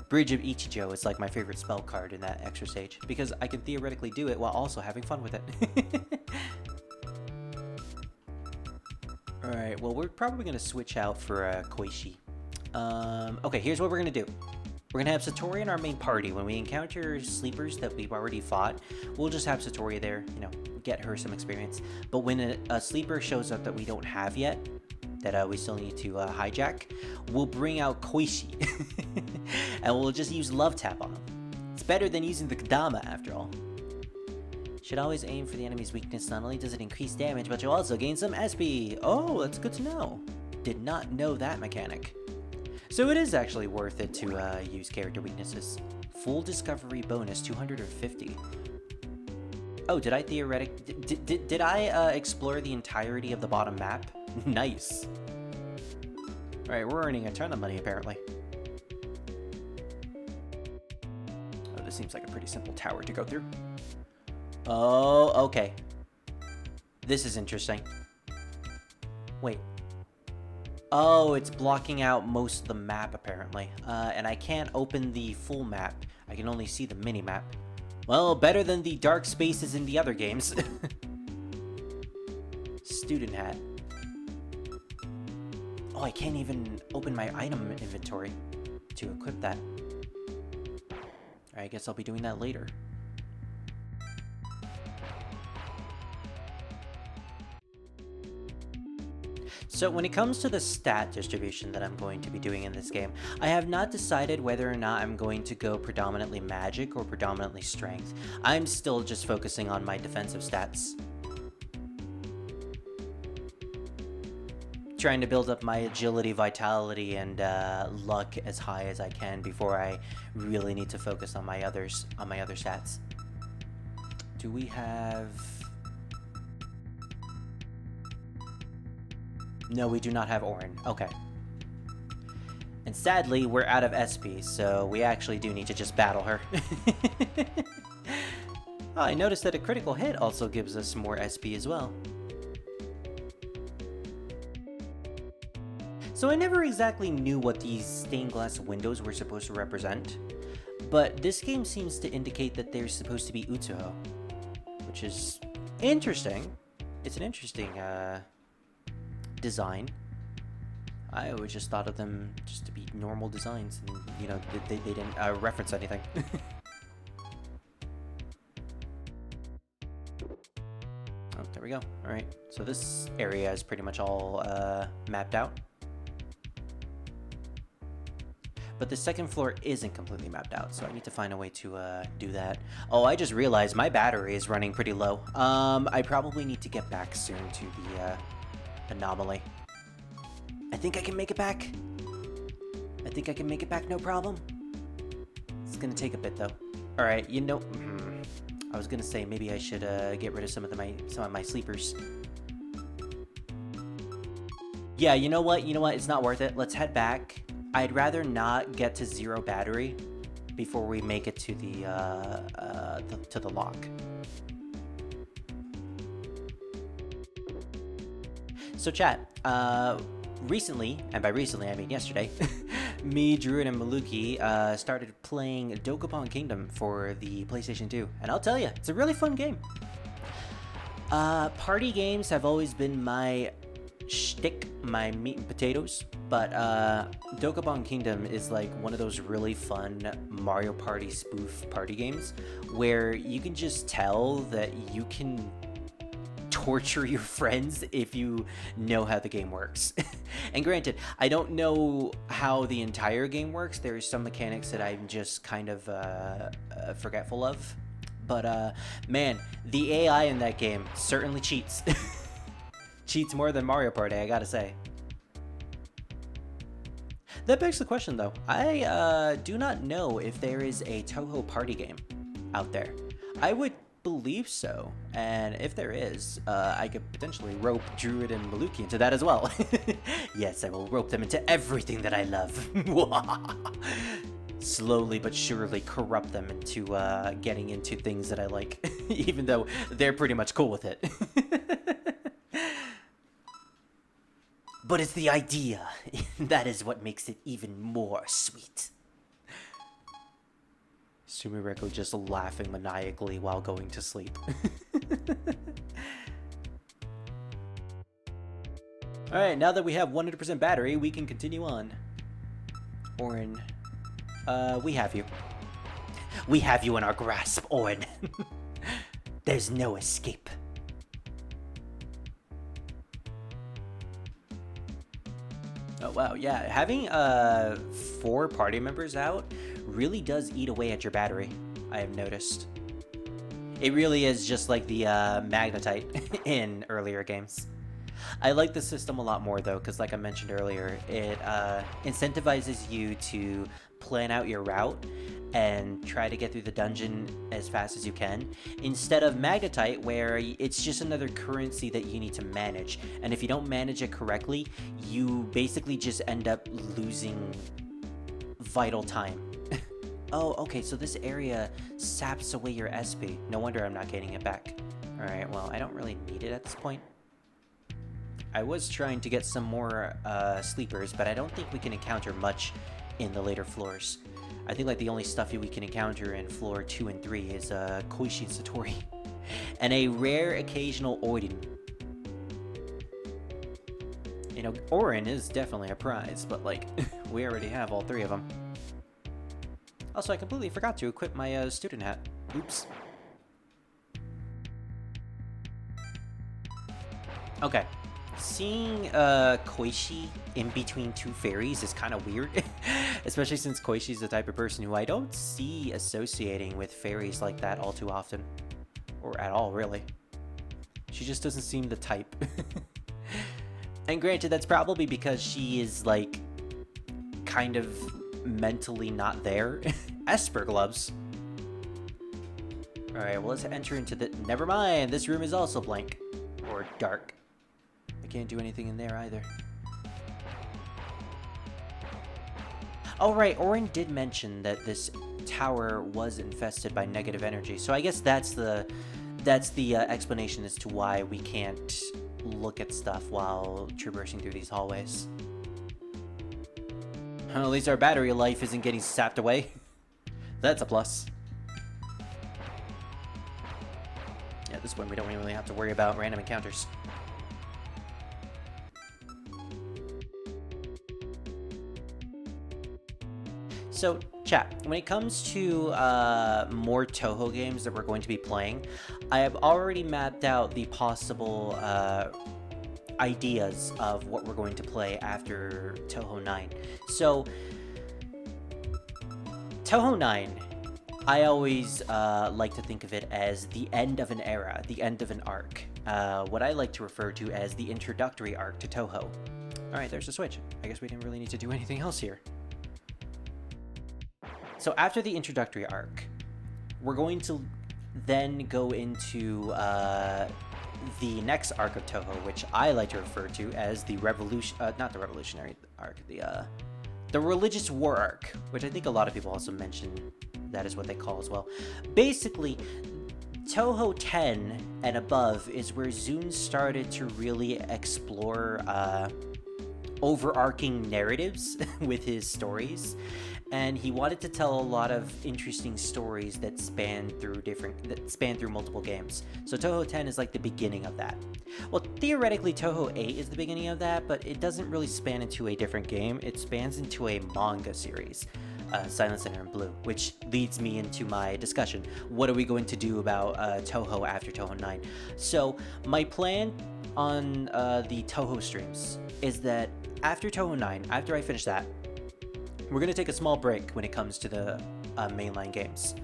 Bridge of Ichijo is like my favorite spell card in that extra stage because I can theoretically do it while also having fun with it. Alright, well, we're probably going to switch out for Koishi. Okay, here's what we're going to do. We're going to have Satori in our main party. When we encounter sleepers that we've already fought, we'll just have Satori there, you know, get her some experience. But when a sleeper shows up that we don't have yet, that we still need to hijack, we'll bring out Koishi. And we'll just use Love Tap on him. It's better than using the Kadama, after all. Should always aim for the enemy's weakness. Not only does it increase damage, but you'll also gain some SP. Oh, that's good to know. Did not know that mechanic. So it is actually worth it to use character weaknesses. Full discovery bonus 250. Oh, did I did I explore the entirety of the bottom map? Nice. Alright, we're earning a ton of money apparently. Oh, this seems like a pretty simple tower to go through. Oh, okay. This is interesting. Wait. Oh, it's blocking out most of the map, apparently. And I can't open the full map. I can only see the mini-map. Well, better than the dark spaces in the other games. Student hat. Oh, I can't even open my item inventory to equip that. I guess I'll be doing that later. So when it comes to the stat distribution that I'm going to be doing in this game, I have not decided whether or not I'm going to go predominantly magic or predominantly strength. I'm still just focusing on my defensive stats. Trying to build up my agility, vitality, and luck as high as I can before I really need to focus on my other stats. Do we have... No, we do not have Orin. Okay. And sadly, we're out of SP, so we actually do need to just battle her. Oh, I noticed that a critical hit also gives us more SP as well. So I never exactly knew what these stained glass windows were supposed to represent, but this game seems to indicate that they're supposed to be Utsuho, which is interesting. It's an interesting, design. I always just thought of them just to be normal designs, and you know they didn't reference anything. Oh, there we go. All right, so this area is pretty much all mapped out, but the second floor isn't completely mapped out, so I need to find a way to do that. Oh, I just realized my battery is running pretty low. I probably need to get back soon to the anomaly. I think I can make it back. I think I can make it back, no problem. It's gonna take a bit though. All right, you know, I was gonna say maybe I should get rid of some of my sleepers. Yeah, you know what? It's not worth it. Let's head back. I'd rather not get to 0 battery before we make it to the lock. So chat, recently, and by recently I mean yesterday, me, Druid, and Maluki started playing Dokapon Kingdom for the PlayStation 2, and I'll tell you, it's a really fun game. Party games have always been my shtick, my meat and potatoes, but Dokapon Kingdom is like one of those really fun Mario Party spoof party games where you can just tell that you can torture your friends if you know how the game works. And granted, I don't know how the entire game works. There's some mechanics that I'm just kind of forgetful of. But man, the AI in that game certainly cheats. Cheats more than Mario Party, I gotta say. That begs the question though. I do not know if there is a Touhou party game out there. I would believe so, and if there is, I could potentially rope Druid and Maluki into that as well. Yes, I will rope them into everything that I love. Slowly but surely corrupt them into getting into things that I like, even though they're pretty much cool with it. But it's the idea that is what makes it even more sweet. Sumireko just laughing maniacally while going to sleep. Alright, now that we have 100% battery, we can continue on. Orin, we have you. We have you in our grasp, Orin. There's no escape. Oh wow, yeah, having 4 party members out really does eat away at your battery, I have noticed. It really is just like the magnetite in earlier games. I like the system a lot more though, because like I mentioned earlier, it incentivizes you to plan out your route and try to get through the dungeon as fast as you can, instead of magnetite where it's just another currency that you need to manage, and if you don't manage it correctly, you basically just end up losing vital time. Oh, okay, so this area saps away your SP. No wonder I'm not getting it back. Alright, well, I don't really need it at this point. I was trying to get some more sleepers, but I don't think we can encounter much in the later floors. I think like the only stuff we can encounter in floor 2 and 3 is Koishi and Satori. And a rare occasional Orin. You know, Orin is definitely a prize, but like, we already have all 3 of them. Also, I completely forgot to equip my student hat. Oops. Okay. Seeing Koishi in between 2 fairies is kind of weird. Especially since Koishi's the type of person who I don't see associating with fairies like that all too often. Or at all, really. She just doesn't seem the type. And granted, that's probably because she is, like, kind of mentally not there. Esper gloves. Alright, well, let's enter into the... Never mind, this room is also blank. Or dark. I can't do anything in there either. Oh, right, Orin did mention that this tower was infested by negative energy, so I guess that's the explanation as to why we can't look at stuff while traversing through these hallways. Well, at least our battery life isn't getting sapped away. That's a plus. Yeah, this one we don't really have to worry about random encounters. So, chat, when it comes to more Touhou games that we're going to be playing, I have already mapped out the possible ideas of what we're going to play after Touhou 9. So, Touhou 9, I always like to think of it as the end of an era, the end of an arc. What I like to refer to as the introductory arc to Touhou. Alright, there's the switch. I guess we didn't really need to do anything else here. So after the introductory arc, we're going to then go into the next arc of Touhou, which I like to refer to as the not the revolutionary arc, the religious war arc, which I think a lot of people also mention that is what they call as well. Basically, Touhou 10 and above is where Zune started to really explore overarching narratives with his stories, and he wanted to tell a lot of interesting stories that span through multiple games. So Touhou 10 is like the beginning of that. Well, theoretically Touhou 8 is the beginning of that, but it doesn't really span into a different game. It spans into a manga series, Silent Sinner and Blue, which leads me into my discussion. What are we going to do about Touhou after Touhou 9? So my plan on the Touhou streams is that after Touhou 9, after I finish that, we're going to take a small break when it comes to the mainline games.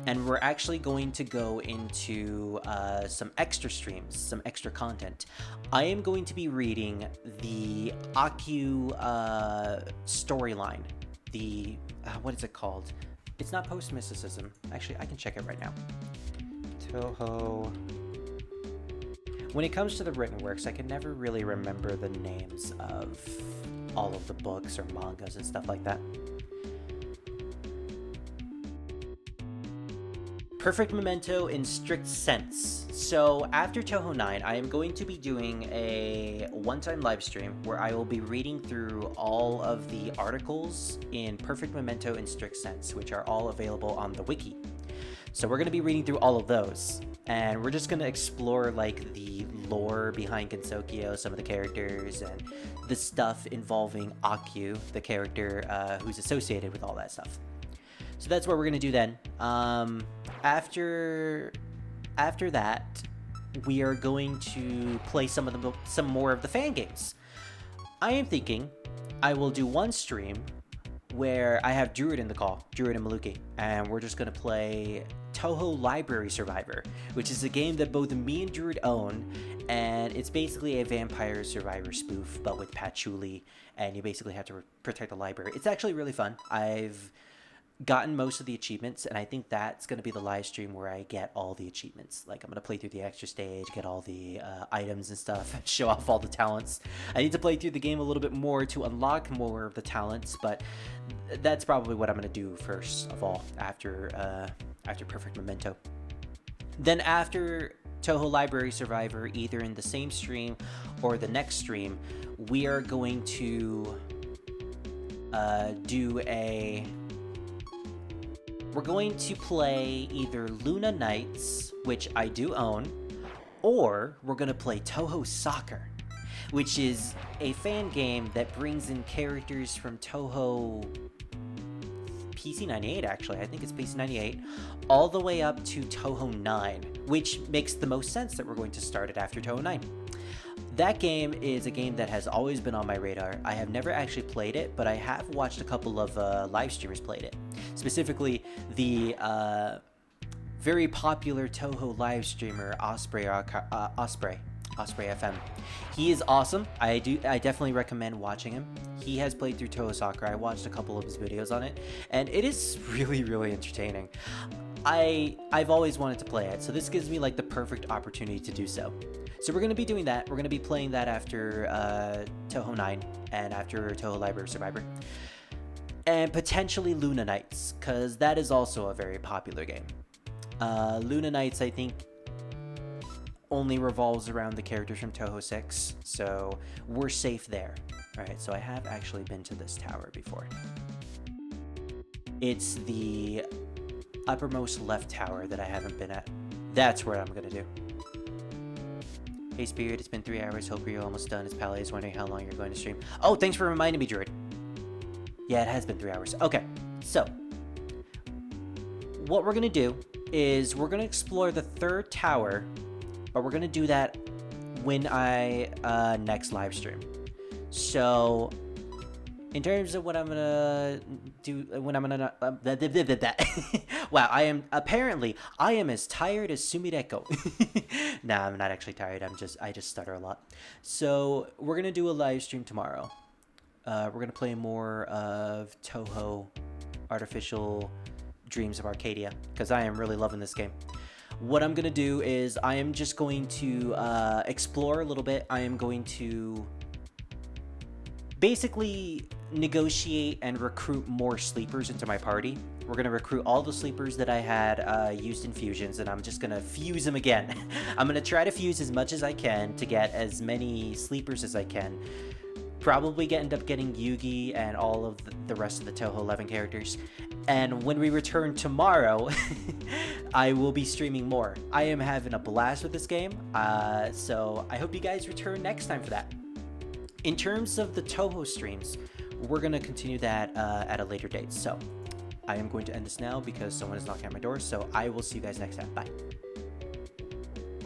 And we're actually going to go into some extra streams, some extra content. I am going to be reading the Akyu storyline. The, what is it called? It's not post-mysticism. Actually, I can check it right now. Touhou. When it comes to the written works, I can never really remember the names of all of the books or mangas and stuff like that. Perfect Memento in strict sense. So after Touhou 9, I am going to be doing a one-time live stream where I will be reading through all of the articles in Perfect Memento in strict sense, which are all available on the wiki. So we're going to be reading through all of those, and we're just going to explore like the lore behind Gensokyo, some of the characters, and the stuff involving Akyu, the character who's associated with all that stuff. So that's what we're going to do then. After that, we are going to play some more of the fan games. I am thinking I will do one stream where I have Druid in the call, Druid and Maluki, and we're just going to play Touhou Library Survivor, which is a game that both me and Druid own, and it's basically a Vampire Survivor spoof, but with patchouli, and you basically have to protect the library. It's actually really fun. I've gotten most of the achievements, and I think that's going to be the live stream where I get all the achievements. Like, I'm going to play through the extra stage, get all the items and stuff, show off all the talents. I need to play through the game a little bit more to unlock more of the talents, but that's probably what I'm going to do first of all after Perfect Memento. Then after Touhou Library Survivor, either in the same stream or the next stream, we are going to we're going to play either Luna Nights, which I do own, or we're going to play Touhou Soccer, which is a fan game that brings in characters from Touhou PC98, actually. I think it's PC98, all the way up to Touhou 9, which makes the most sense that we're going to start it after Touhou 9. That game is a game that has always been on my radar. I have never actually played it, but I have watched a couple of live streamers played it. Specifically, the very popular Touhou live streamer Osprey FM. He is awesome. I definitely recommend watching him. He has played through Touhou Soccer. I watched a couple of his videos on it, and it is really, really entertaining. I've always wanted to play it, so this gives me like the perfect opportunity to do so. So we're going to be doing that. We're going to be playing that after Touhou 9 and after Touhou Library Survivor. And potentially Luna Nights, because that is also a very popular game. Luna Nights, I think, only revolves around the characters from Touhou 6, so we're safe there. Alright, so I have actually been to this tower before. It's the uppermost left tower that I haven't been at. That's where I'm going to do. Hey Spirit, it's been 3 hours. Hope you're almost done. It's Pally is wondering how long you're going to stream. Oh, thanks for reminding me, Druid. Yeah, it has been 3 hours. Okay, so what we're going to do is we're going to explore the third tower, but we're going to do that when I next live stream. So in terms of what I'm going to do, when I'm going to... Wow, I am as tired as Sumireko. Nah, I'm not actually tired. I just stutter a lot. So we're going to do a live stream tomorrow. We're going to play more of Touhou Artificial Dreams of Arcadia, because I am really loving this game. What I'm going to do is I am just going to explore a little bit. I am going to basically negotiate and recruit more sleepers into my party. We're going to recruit all the sleepers that I had used in fusions, and I'm just going to fuse them again. I'm going to try to fuse as much as I can to get as many sleepers as I can. probably end up getting Yugi and all of the rest of the Touhou 11 characters. And when we return tomorrow, I will be streaming more. I am having a blast with this game, so I hope you guys return next time for that. In terms of the Touhou streams, we're going to continue that at a later date. So I am going to end this now because someone is knocking at my door, so I will see you guys next time. Bye.